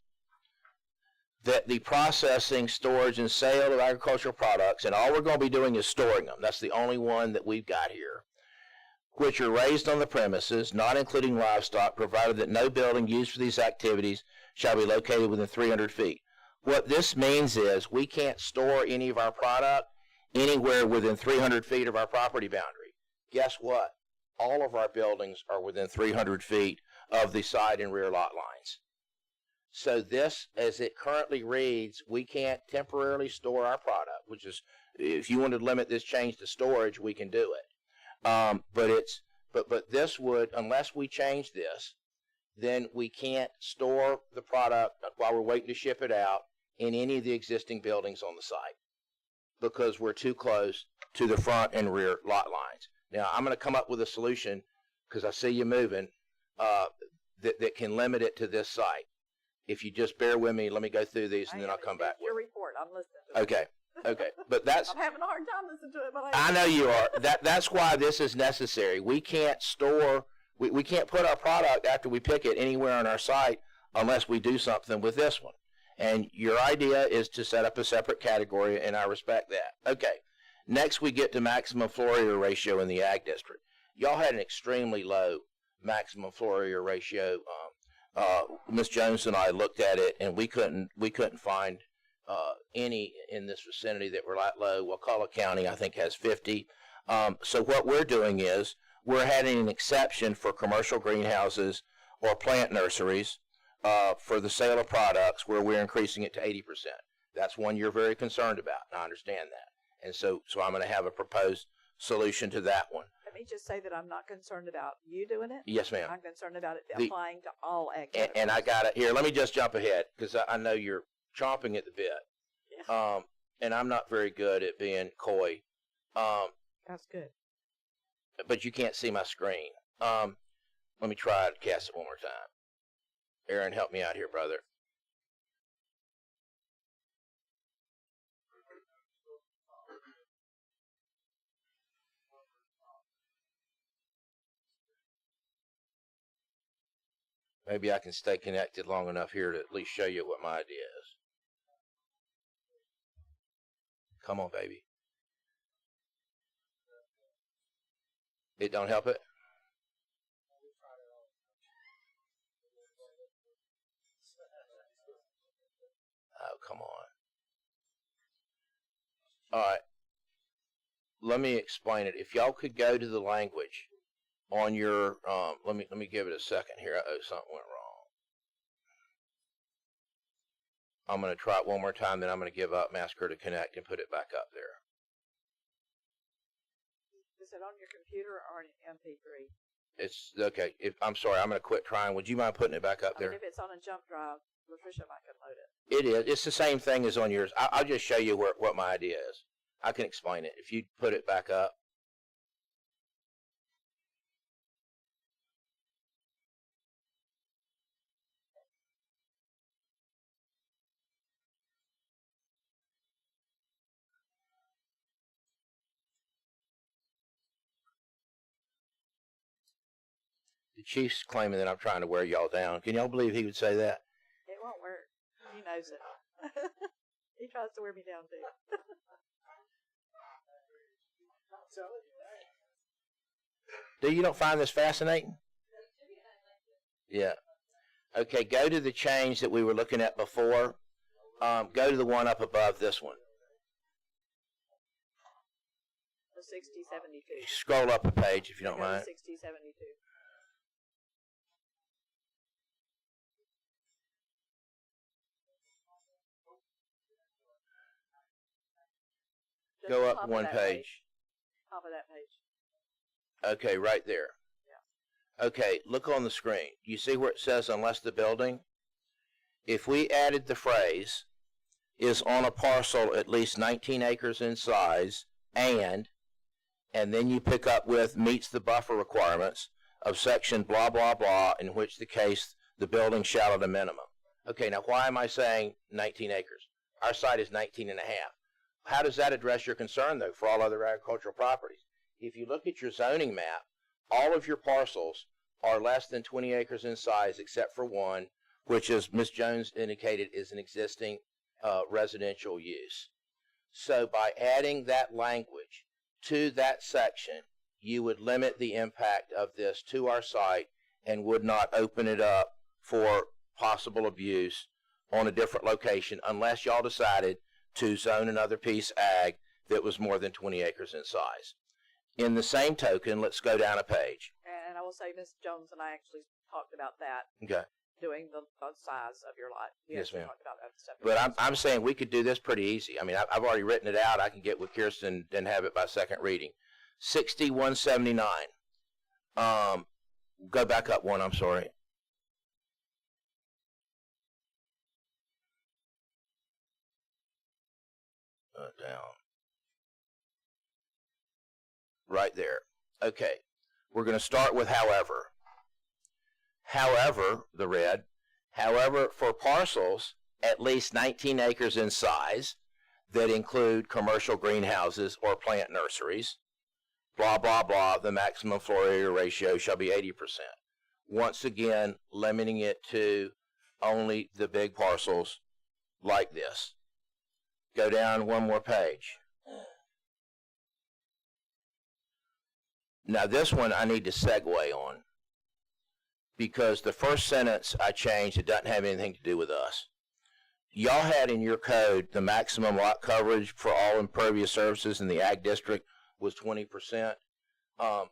that the processing, storage, and sale of agricultural products, and all we're going to be doing is storing them. That's the only one that we've got here, which are raised on the premises, not including livestock, provided that no building used for these activities shall be located within 300 feet. What this means is we can't store any of our product anywhere within 300 feet of our property boundary. Guess what? All of our buildings are within 300 feet of the side and rear lot lines. So this, as it currently reads, we can't temporarily store our product, which is, if you want to limit this change to storage, we can do it. But this would, unless we change this, then we can't store the product while we're waiting to ship it out in any of the existing buildings on the site because we're too close to the front and rear lot lines. Now, I'm going to come up with a solution because I see you moving that can limit it to this site. If you just bear with me, let me go through these and then I'll come back with your report. I'm listening to it. Okay. But that's I'm having a hard time listening to it, but I know you are. That's why this is necessary. We can't store we can't put our product after we pick it anywhere on our site unless we do something with this one. And your idea is to set up a separate category, and I respect that. Okay. Next, we get to maximum floor area ratio in the ag district. Y'all had an extremely low maximum floor area ratio. Ms. Jones and I looked at it, and we couldn't find any in this vicinity that were that low. Wakulla County, I think, has 50. So what we're doing is we're adding an exception for commercial greenhouses or plant nurseries for the sale of products where we're increasing it to 80%. That's one you're very concerned about, and I understand that. And so I'm going to have a proposed solution to that one. let me just say that I'm not concerned about you doing it. Yes, ma'am. I'm concerned about it applying to all ag. And I got it here. Let me just jump ahead because I know you're chomping at the bit. Yeah. And I'm not very good at being coy. That's good. But you can't see my screen. Let me try to cast it one more time. Aaron, help me out here, brother. Maybe I can stay connected long enough here to at least show you what my idea is. Come on, baby. It don't help it? Oh, come on. All right. Let me explain it. If y'all could go to the language on your, let me give it a second here. Uh-oh, something went wrong. I'm going to try it one more time, then I'm going to give up, ask her to connect, and put it back up there. Is it on your computer or an MP3? It's okay. I'm sorry, I'm going to quit trying. Would you mind putting it back up there? If it's on a jump drive, Latricia might can load it. It is. It's the same thing as on yours. I'll just show you what my idea is. I can explain it. If you put it back up. The chief's claiming that I'm trying to wear y'all down. Can y'all believe he would say that? It won't work. He knows it. He tries to wear me down too. You don't find this fascinating? Yeah. Okay, go to the change that we were looking at before. Go to the one up above this one. The 6072. Scroll up a page if you don't mind. 6072. Go up one page. Top of that page. Okay, right there. Yeah. Okay, look on the screen. You see where it says unless the building? If we added the phrase, is on a parcel at least 19 acres in size, and then you pick up with meets the buffer requirements of section blah, blah, blah, in which the case the building shall at a minimum. Okay, now why am I saying 19 acres? Our site is 19 and a half. How does that address your concern, though, for all other agricultural properties? If you look at your zoning map, all of your parcels are less than 20 acres in size except for one, which, as Ms. Jones indicated, is an existing residential use. So by adding that language to that section, you would limit the impact of this to our site and would not open it up for possible abuse on a different location unless y'all decided to zone another piece ag that was more than 20 acres in size. In the same token, let's go down a page. And I will say Ms. Jones and I actually talked about that. Okay. Doing the size of your lot. We Yes, actually ma'am. talked about that separately. But I'm saying we could do this pretty easy. I mean, I've already written it out. I can get with Kirsten and have it by second reading. 6179. Go back up one, I'm sorry. Down. Right there. Okay. We're going to start with however. However, the red, however, for parcels at least 19 acres in size that include commercial greenhouses or plant nurseries, blah, blah, blah, the maximum floor area ratio shall be 80%. Once again, limiting it to only the big parcels like this. Go down one more page. Now this one I need to segue on because the first sentence I changed, it doesn't have anything to do with us. Y'all had in your code the maximum lot coverage for all impervious surfaces in the ag district was 20%. I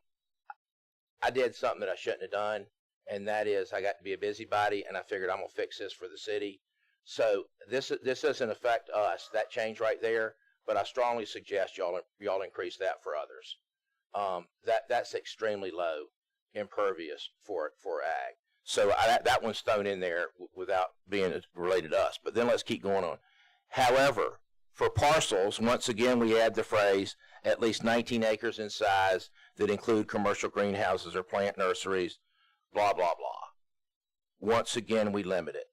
did something that I shouldn't have done, and that is I got to be a busybody, and I figured I'm going to fix this for the city. So this doesn't affect us, that change right there, but I strongly suggest y'all increase that for others. That's extremely low impervious for ag. So that one's thrown in there without being related to us. But then let's keep going on. However, for parcels, once again we add the phrase at least 19 acres in size that include commercial greenhouses or plant nurseries, blah, blah, blah. Once again we limit it.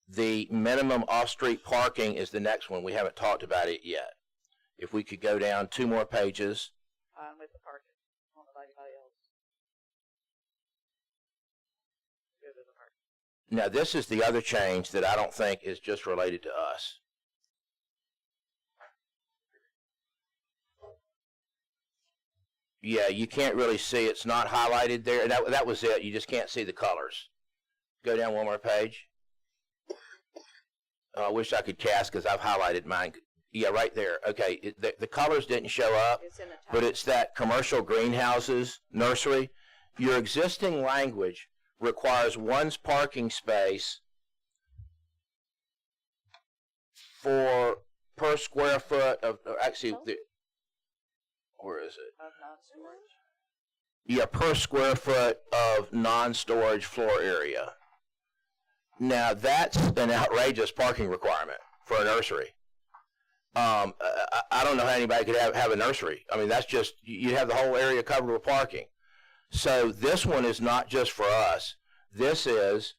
The minimum off-street parking is the next one. We haven't talked about it yet. If we could go down 2 more pages. With the parking. I don't know about anybody else. Go to the parking. Now this is the other change that I don't think is just related to us. Yeah, you can't really see. It's not highlighted there. That was it. You just can't see the colors. Go down one more page. I wish I could cast because I've highlighted mine. Yeah, right there. Okay, the colors didn't show up, but it's that commercial greenhouses nursery. Your existing language requires one parking space per square foot of actually. Where is it? Of non-storage? Yeah, per square foot of non-storage floor area. Now that's an outrageous parking requirement for a nursery. I don't know how anybody could have a nursery. I mean, that's just, you have the whole area covered with parking. So this one is not just for us. This is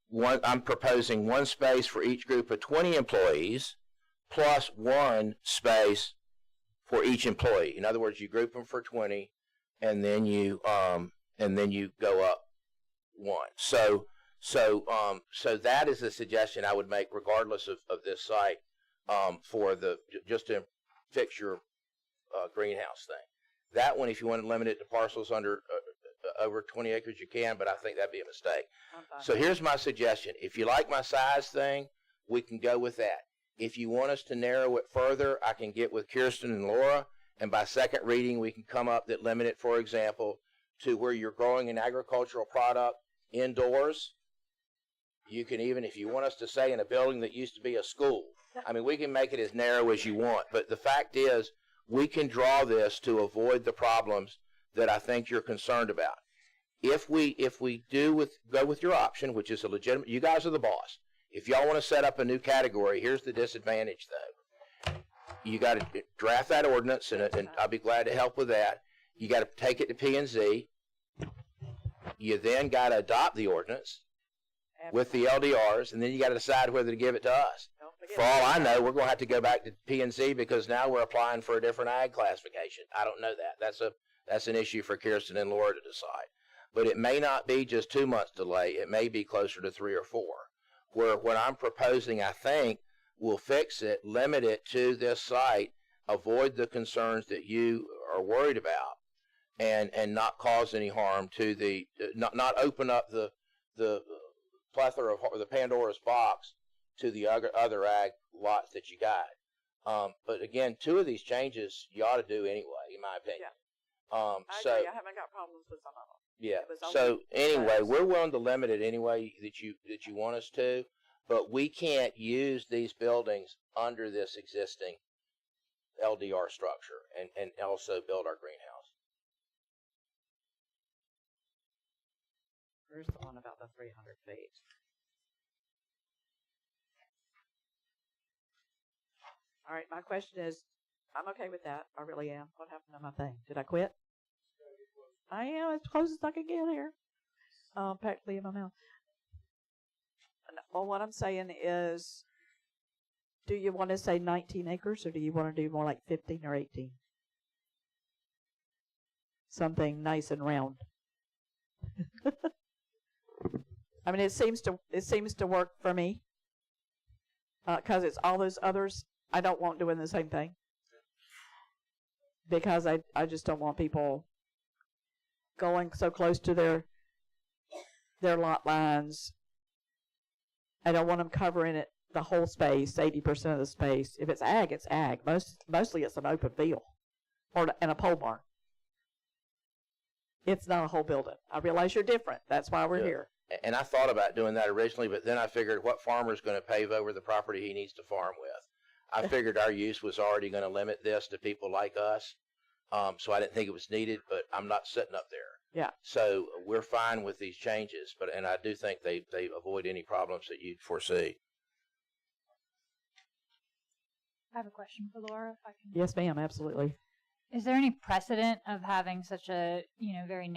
one, I'm proposing one space for each group of 20 employees plus one space for each employee. In other words, you group them for 20 and then you go up one. So that is a suggestion I would make regardless of this site. For just to fix your greenhouse thing. That one, if you want to limit it to parcels under over 20 acres, you can, but I think that'd be a mistake. So here's my suggestion. If you like my size thing, we can go with that. If you want us to narrow it further, I can get with Kirsten and Laura, and by second reading, we can come up that limit it, for example, to where you're growing an agricultural product indoors. You can even, if you want us to say in a building that used to be a school, I mean, we can make it as narrow as you want, but the fact is we can draw this to avoid the problems that I think you're concerned about. If we go with your option, which is a legitimate, you guys are the boss. If y'all want to set up a new category, here's the disadvantage though. You got to draft that ordinance, and I'll be glad to help with that. You got to take it to P&Z. You then got to adopt the ordinance with the LDRs, and then you got to decide whether to give it to us. For all I know, we're going to have to go back to P&Z because now we're applying for a different ag classification. I don't know that. That's an issue for Kirsten and Laura to decide. but it may not be just 2 months delay. It may be closer to 3 or 4. Where what I'm proposing, I think, will fix it, limit it to this site, avoid the concerns that you are worried about, and not cause any harm to the, not open up the plethora of the Pandora's box to the other ag lots that you got. But again, 2 of these changes you ought to do anyway, in my opinion. I agree. I haven't got problems with some of them. Yeah. It was So only anyway, those. we're willing to limit it any way that you want us to, but we can't use these buildings under this existing LDR structure and also build our greenhouse. Where's the one about the 300 feet? All right, my question is, I'm okay with that. I really am. What happened to my thing? Did I quit? I am as close as I can get here. Practically in my mouth. Well, what I'm saying is, do you want to say 19 acres or do you want to do more like 15 or 18? Something nice and round. I mean, it seems to work for me. Because it's all those others I don't want doing the same thing. Because I just don't want people going so close to their lot lines. I don't want them covering it, the whole space, 80% of the space. If it's ag, it's ag. Mostly it's an open field and a pole barn. It's not a whole building. I realize you're different. That's why we're here. And I thought about doing that originally, but then I figured what farmer's going to pave over the property he needs to farm with? I figured our use was already going to limit this to people like us. So I didn't think it was needed, but I'm not sitting up there. Yeah. So we're fine with these changes, and I do think they avoid any problems that you'd foresee. I have a question for Laura, if I can. Yes, ma'am, absolutely. Is there any precedent of having such a, very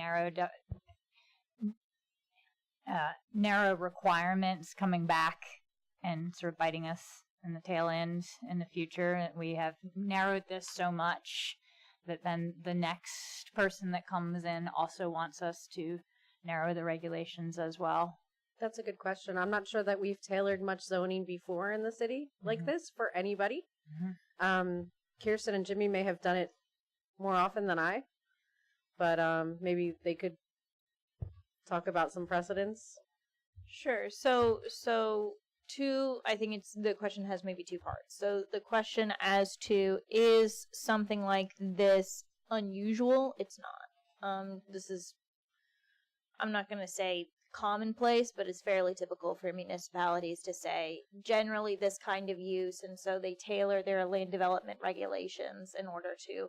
narrow requirements coming back and sort of biting us in the tail end in the future? We have narrowed this so much that then the next person that comes in also wants us to narrow the regulations as well. That's a good question. I'm not sure that we've tailored much zoning before in the city like this for anybody. Kirsten and Jimmy may have done it more often than I, but maybe they could talk about some precedents. Sure. So I think the question has maybe 2 parts. So the question as to, is something like this unusual? It's not. This is, I'm not going to say commonplace, but it's fairly typical for municipalities to say generally this kind of use, and so they tailor their land development regulations in order to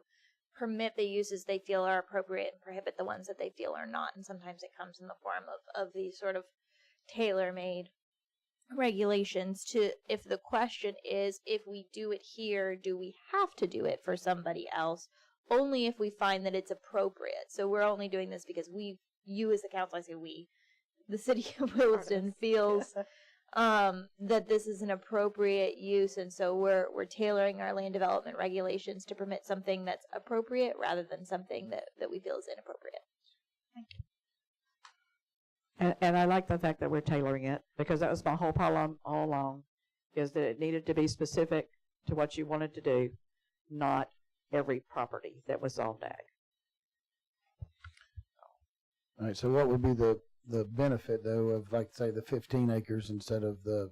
permit the uses they feel are appropriate and prohibit the ones that they feel are not. And sometimes it comes in the form of these sort of tailor-made regulations. To, if the question is, if we do it here, do we have to do it for somebody else? Only if we find that it's appropriate. So we're only doing this because you as the council, I say we, the city of Williston feels that this is an appropriate use, and so we're tailoring our land development regulations to permit something that's appropriate rather than something that we feel is inappropriate. Thank you. And I like the fact that we're tailoring it, because that was my whole problem all along, is that it needed to be specific to what you wanted to do, not every property that was zoned ag. All right, so what would be the benefit, though, of, like, say, the 15 acres instead of the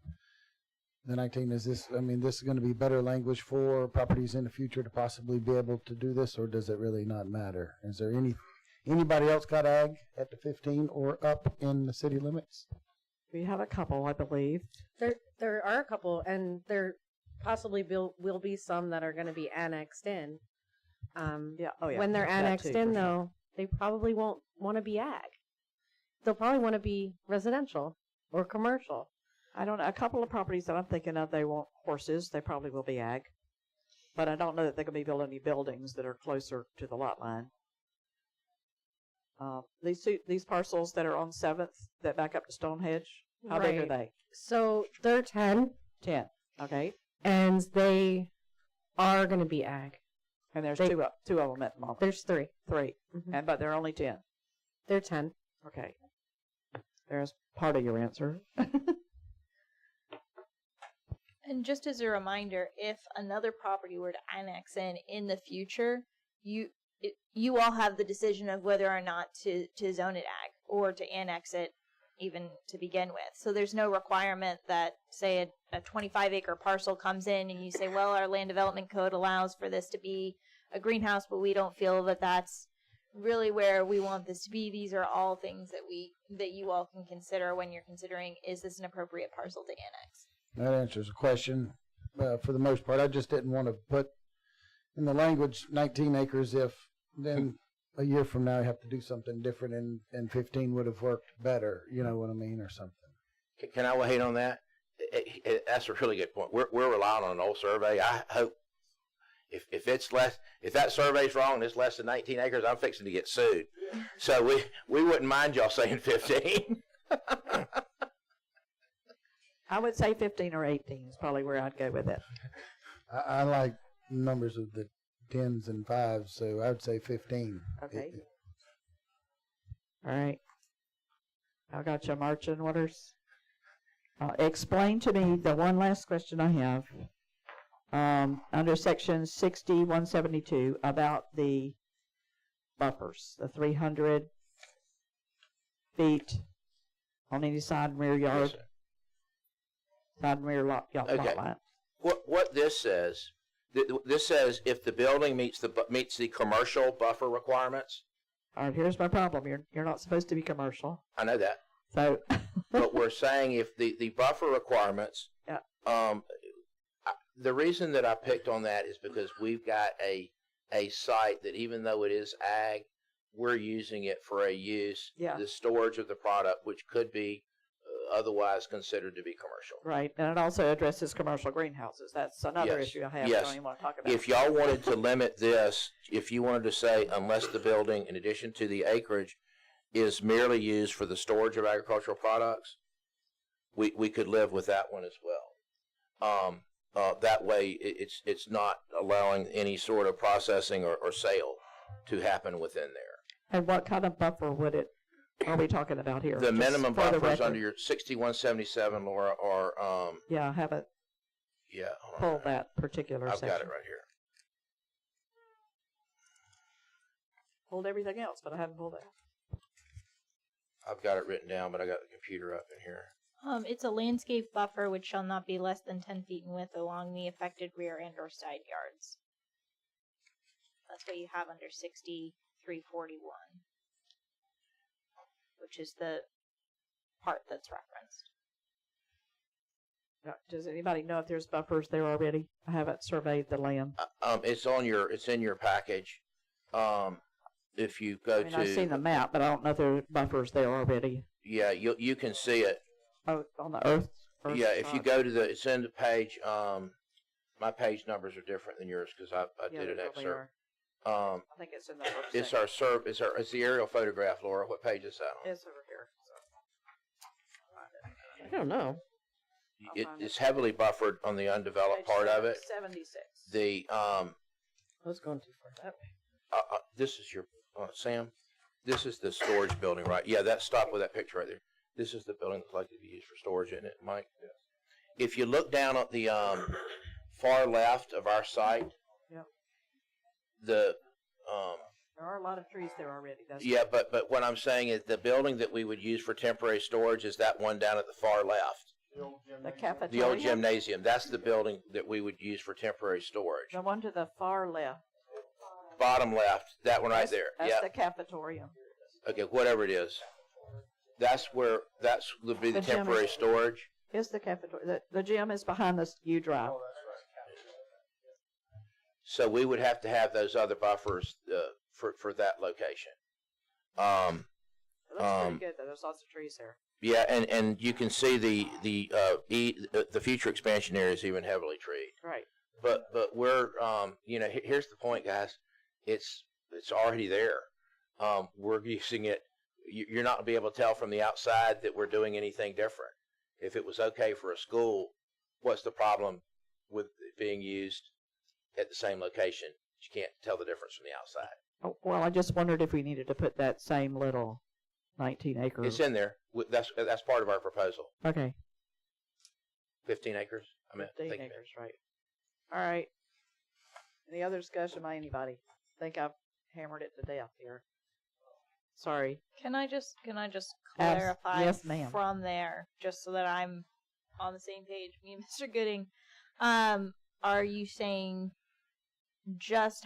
19? Is this, this is going to be better language for properties in the future to possibly be able to do this, or does it really not matter? Is there anybody else got ag at the 15 or up in the city limits? We have a couple, I believe. There are a couple, and there possibly will be some that are going to be annexed in. When they're annexed in, though, they probably won't want to be ag. They'll probably want to be residential or commercial. I don't know. A couple of properties that I'm thinking of, they want horses. They probably will be ag. But I don't know that they're going to be building any buildings that are closer to the lot line. These parcels that are on 7th that back up to Stonehenge, how big are they? So they're 10. 10. Okay. And they are going to be ag. And there's two of them at the moment. There's 3. 3. But they're only 10. They're 10. Okay. There's part of your answer. And just as a reminder, if another property were to annex in the future, you all have the decision of whether or not to zone it ag or to annex it even to begin with. So there's no requirement that, say, a 25-acre parcel comes in and you say, well, our land development code allows for this to be a greenhouse, but we don't feel that that's really where we want this to be. These are all things that you all can consider when you're considering, is this an appropriate parcel to annex? That answers the question. For the most part, I just didn't want to put in the language 19 acres if then a year from now you have to do something different and 15 would have worked better. You know what I mean, or something. Can I weigh in on that? That's a really good point. We're relying on an old survey. I hope if it's less, if that survey's wrong and it's less than 19 acres, I'm fixing to get sued. So we wouldn't mind y'all saying 15. I would say 15 or 18 is probably where I'd go with it. I like numbers of the 10s and 5s, so I would say 15. Okay. All right. I got your marching orders. Explain to me the one last question I have. Under section 60-172 about the buffers, the 300 feet on any side and rear yard. Yes, side and rear lot okay. line. What this says, this says if the building meets the commercial buffer requirements. All right, here's my problem. You're not supposed to be commercial. I know that. So, but we're saying if the buffer requirements. Yeah. The reason that I picked on that is because we've got a site that even though it is ag, we're using it for a use, the storage of the product, which could be otherwise considered to be commercial. Right, and it also addresses commercial greenhouses. That's another issue I have. I don't even want to talk about. If y'all wanted to limit this, if you wanted to say unless the building, in addition to the acreage, is merely used for the storage of agricultural products, we could live with that one as well. That way, it's not allowing any sort of processing or sale to happen within there. And what kind of buffer are we talking about here? The Just minimum for the buffers record. under your 6177, Laura, are Yeah, I haven't pulled that particular I've section. got it right here. Pulled everything else, but I haven't pulled it. I've got it written down, but I got the computer up in here. It's a landscape buffer which shall not be less than 10 feet in width along the affected rear and or side yards. That's what you have under 6341, which is the part that's referenced. Does anybody know if there's buffers there already? I haven't surveyed the land. It's in your package. If you go to, I've seen the map, but I don't know if there are buffers there already. Yeah, you can see it. Oh, on the earth? Yeah, if you go to it's in the page. My page numbers are different than yours because I did an excerpt. I think it's in the first It's section. It's the aerial photograph, Laura. What page is that on? It's over here. I don't know. It's heavily buffered on the undeveloped part of it. 76. The I was going too far that way. this is your Sam. This is the storage building, right? Yeah, stop with that picture right there. This is the building that's likely to be used for storage, isn't it, Mike? Yes. If you look down at the far left of our site, Yep. There are a lot of trees there already. That's but what I'm saying is the building that we would use for temporary storage is that one down at the far left. the cafeteria. The old gymnasium. That's the building that we would use for temporary storage. The one to the far left. Bottom left, that one right there. That's Yeah. the cafeteria. Okay, whatever it is. That would be the The gym temporary is- storage. It's the cafeteria. The gym is behind the U drive. So we would have to have those other buffers for that location. It looks pretty good though. There's lots of trees there. Yeah, and you can see the future expansion area is even heavily treed. Right. But we're here's the point, guys. It's already there. We're using it. You're not going to be able to tell from the outside that we're doing anything different. If it was okay for a school, what's the problem with it being used at the same location? You can't tell the difference from the outside. Oh, well, I just wondered if we needed to put that same little 19 acres. It's in there. That's part of our proposal. Okay. 15 acres. 15 acres, right. All right. Any other discussion by anybody? I think I've hammered it to death here. Sorry. Can I just clarify yes, ma'am. from there, just so that I'm on the same page, me and Mr. Gooding? Are you saying just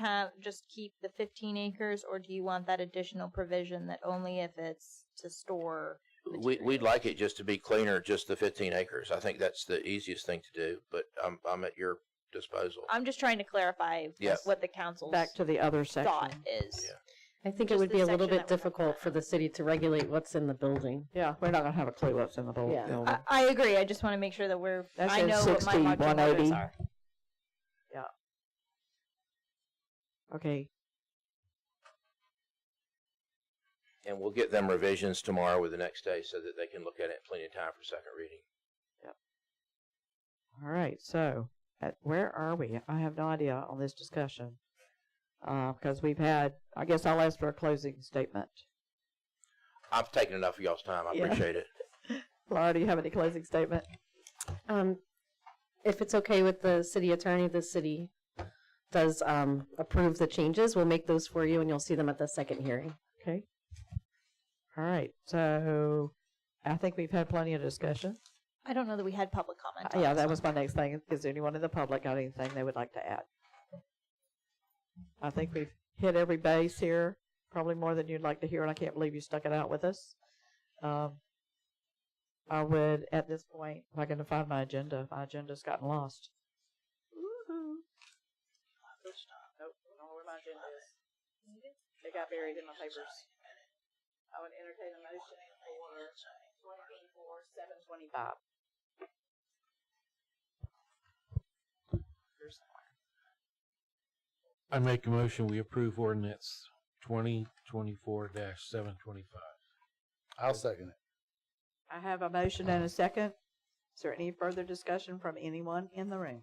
keep the 15 acres, or do you want that additional provision that only if it's to store? We'd like it just to be cleaner, just the 15 acres. I think that's the easiest thing to do, but I'm at your disposal. I'm just trying to clarify what the council's back to the other section. thought is. I think Just it would the be a little section bit difficult for the city to regulate what's in the building. Yeah, we're not going to have a clue what's in the building. Yeah. I agree. I just want to make sure that That's I in know what 60, my marching orders 180. are. Yeah. Okay. And we'll get them revisions tomorrow or the next day so that they can look at it in plenty of time for second reading. Yep. All right. So, where are we? I have no idea on this discussion. Because we've had, I guess I'll ask for a closing statement. I've taken enough of y'all's time. I appreciate it. Laura, do you have any closing statement? If it's okay with the city attorney, the city does approve the changes. We'll make those for you, and you'll see them at the second hearing. Okay. All right. So, I think we've had plenty of discussion. I don't know that we had public comment. Yeah, that was my next thing. Is anyone in the public got anything they would like to add? I think we've hit every base here, probably more than you'd like to hear, and I can't believe you stuck it out with us. I would, at this point, if I can find my agenda's gotten lost. Woohoo! Nope, I don't know where my agenda is. It got buried in my papers. I would entertain a motion for 725. I make a motion, we approve ordinance 2024-725. I'll second it. I have a motion and a second. Is there any further discussion from anyone in the room?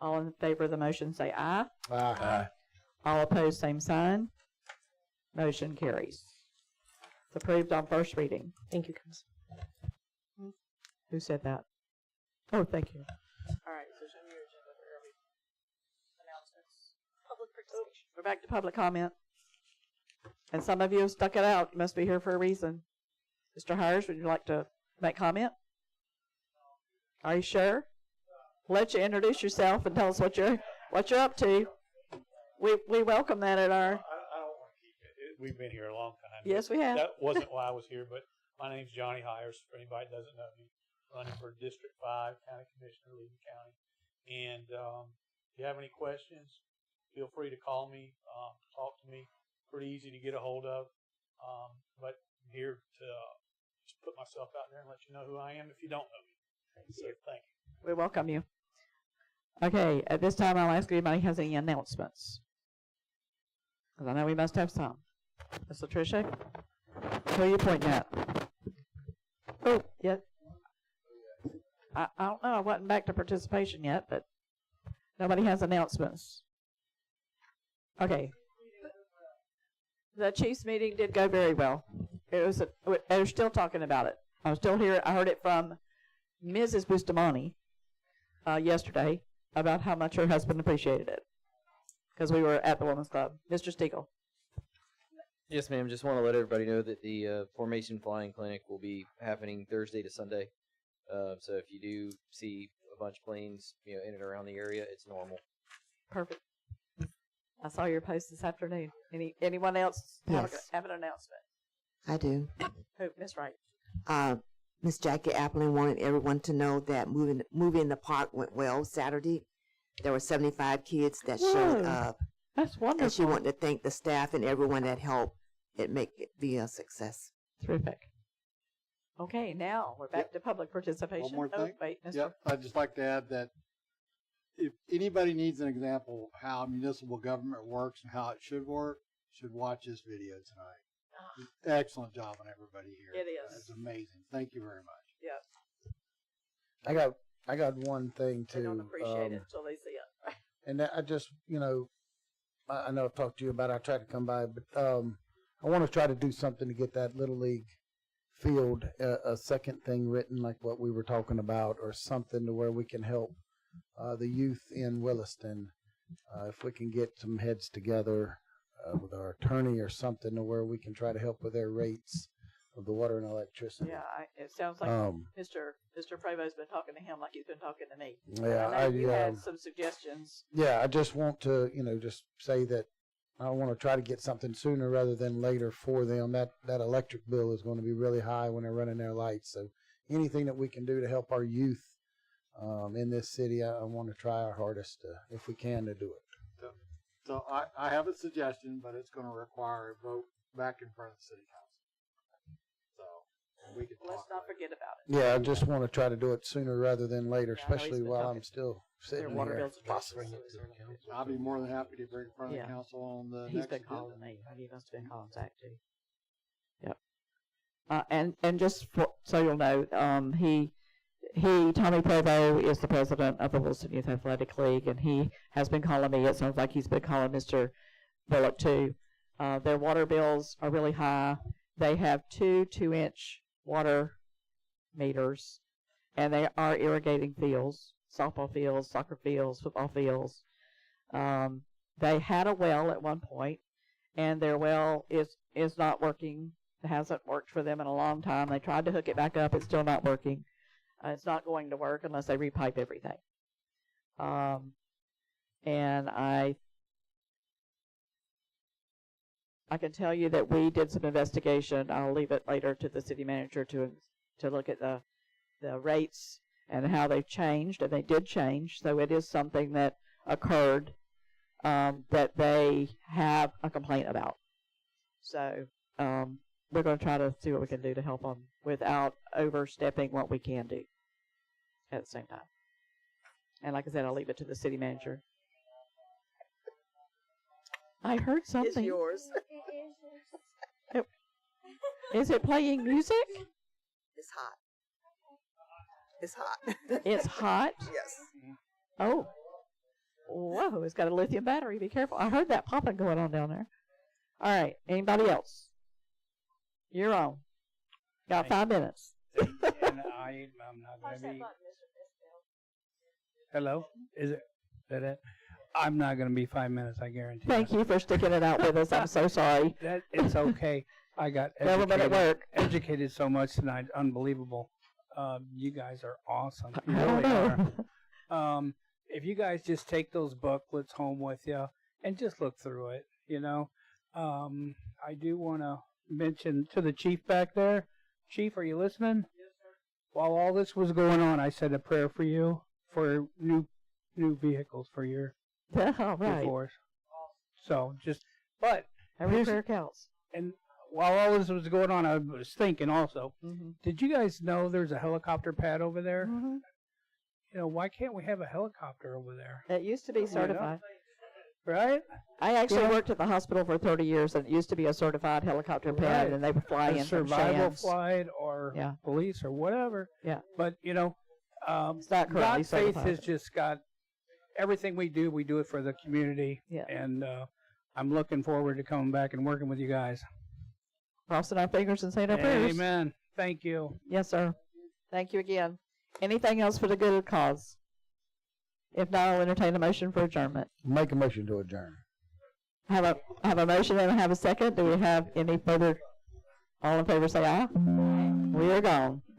All in favor of the motion say aye. Aye. All opposed, same sign. Motion carries. It's approved on first reading. Thank you, guys. Who said that? Oh, thank you. All right, so show me your agenda for every announcements. Public participation. We're back to public comment. And some of you have stuck it out. You must be here for a reason. Mr. Hires, would you like to make comment? Are you sure? Let you introduce yourself and tell us what you're up to. We welcome that at our. I don't want to keep it. We've been here a long time. Yes, we have. That wasn't why I was here, but my name's Johnny Hires. For anybody that doesn't know me, running for District 5, County Commissioner, Lee County. And if you have any questions, feel free to call me, talk to me. Pretty easy to get a hold of. But I'm here to just put myself out there and let you know who I am if you don't know me. So thank you. We welcome you. Okay, at this time, I'll ask if anybody has any announcements. Because I know we must have some. Ms. Latricia, who are you pointing at? Oh, yeah. I don't know. I wasn't back to participation yet, but nobody has announcements. Okay. The Chiefs meeting did go very well. They're still talking about it. I'm still here. I heard it from Mrs. Bustamante yesterday about how much her husband appreciated it because we were at the Women's Club. Mr. Stiegel. Yes, ma'am. Just want to let everybody know that the Formation Flying Clinic will be happening Thursday to Sunday. So if you do see a bunch of planes, in and around the area, it's normal. Perfect. I saw your post this afternoon. Anyone else have an announcement? I do. Who? Miss Wright. Miss Jackie Appling wanted everyone to know that movie in the park went well Saturday. There were 75 kids that showed up. That's wonderful. And she wanted to thank the staff and everyone that helped it make it be a success. Terrific. Okay, now we're back to public participation. One more thing. Wait, Mr. Yep, I'd just like to add that if anybody needs an example of how municipal government works and how it should work, should watch this video tonight. Excellent job on everybody here. It is. It's amazing. Thank you very much. Yes. I got one thing too. They don't appreciate it until they see it. And I just, I know I've talked to you about it. I tried to come by, but I want to try to do something to get that Little League field, a second thing written like what we were talking about, or something to where we can help the youth in Williston. If we can get some heads together with our attorney or something to where we can try to help with their rates of the water and electricity. Yeah, it sounds like Mr. Prevo's been talking to him like he's been talking to me. Yeah, I know you had some suggestions. Yeah, I just want to, just say that I want to try to get something sooner rather than later for them. That electric bill is going to be really high when they're running their lights. So anything that we can do to help our youth in this city, I want to try our hardest if we can to do it. So I have a suggestion, but it's going to require a vote back in front of the city council. So we can Let's not forget about it. Yeah, I just want to try to do it sooner rather than later, Yeah, I know he's especially been while talking. I'm still sitting Their water here. bills are just- I'll be more than happy to bring in front of Yeah. the council on the He's next been agenda. calling me. He must have been calling Zach too. Yep. And just so you'll know, Tommy Provo is the president of the Wilson Youth Athletic League, and he has been calling me. It sounds like he's been calling Mr. Bullock too. Their water bills are really high. They have 2-inch water meters, and they are irrigating fields, softball fields, soccer fields, football fields. They had a well at one point, and their well is not working. It hasn't worked for them in a long time. They tried to hook it back up. It's still not working. It's not going to work unless they repipe everything. And I can tell you that we did some investigation. I'll leave it later to the city manager to look at the rates and how they've changed, and they did change. So it is something that occurred that they have a complaint about. So we're going to try to see what we can do to help them without overstepping what we can do at the same time. And like I said, I'll leave it to the city manager. I heard something. It's yours. Is it playing music? It's hot. It's hot. It's hot? Yes. Oh. Whoa, it's got a lithium battery. Be careful. I heard that popping going on down there. All right. Anybody else? You're on. Got 5 minutes. And I'm not going to be. Hello? Is that it? I'm not going to be 5 minutes, I guarantee. Thank you for sticking it out with us. I'm so sorry. It's okay. I got Government at work. Educated so much tonight. Unbelievable. You guys are awesome. You I don't really know. are. If you guys just take those booklets home with you and just look through it, I do want to mention to the chief back there. Chief, are you listening? Yes, sir. While all this was going on, I said a prayer for you for new vehicles for your All right. force. So but every here's- prayer counts. And while all this was going on, I was thinking also, did you guys know there's a helicopter pad over there? Why can't we have a helicopter over there? It used to be certified. Right? I actually Yeah. worked at the hospital for 30 years, and it used to be a certified helicopter pad, Right. and they would fly A in from survival Shands. flight or Yeah. police or whatever. Yeah. But It's not currently God's faith certified. has just got everything we do it for the community. Yeah. And I'm looking forward to coming back and working with you guys. Crossing our fingers and saying our prayers. Amen. Thank you. Yes, sir. Thank you again. Anything else for the good of the cause? If not, I'll entertain a motion for adjournment. Make a motion to adjourn. I have a motion and I have a second. Do we have any further? All in favor say aye. We are gone.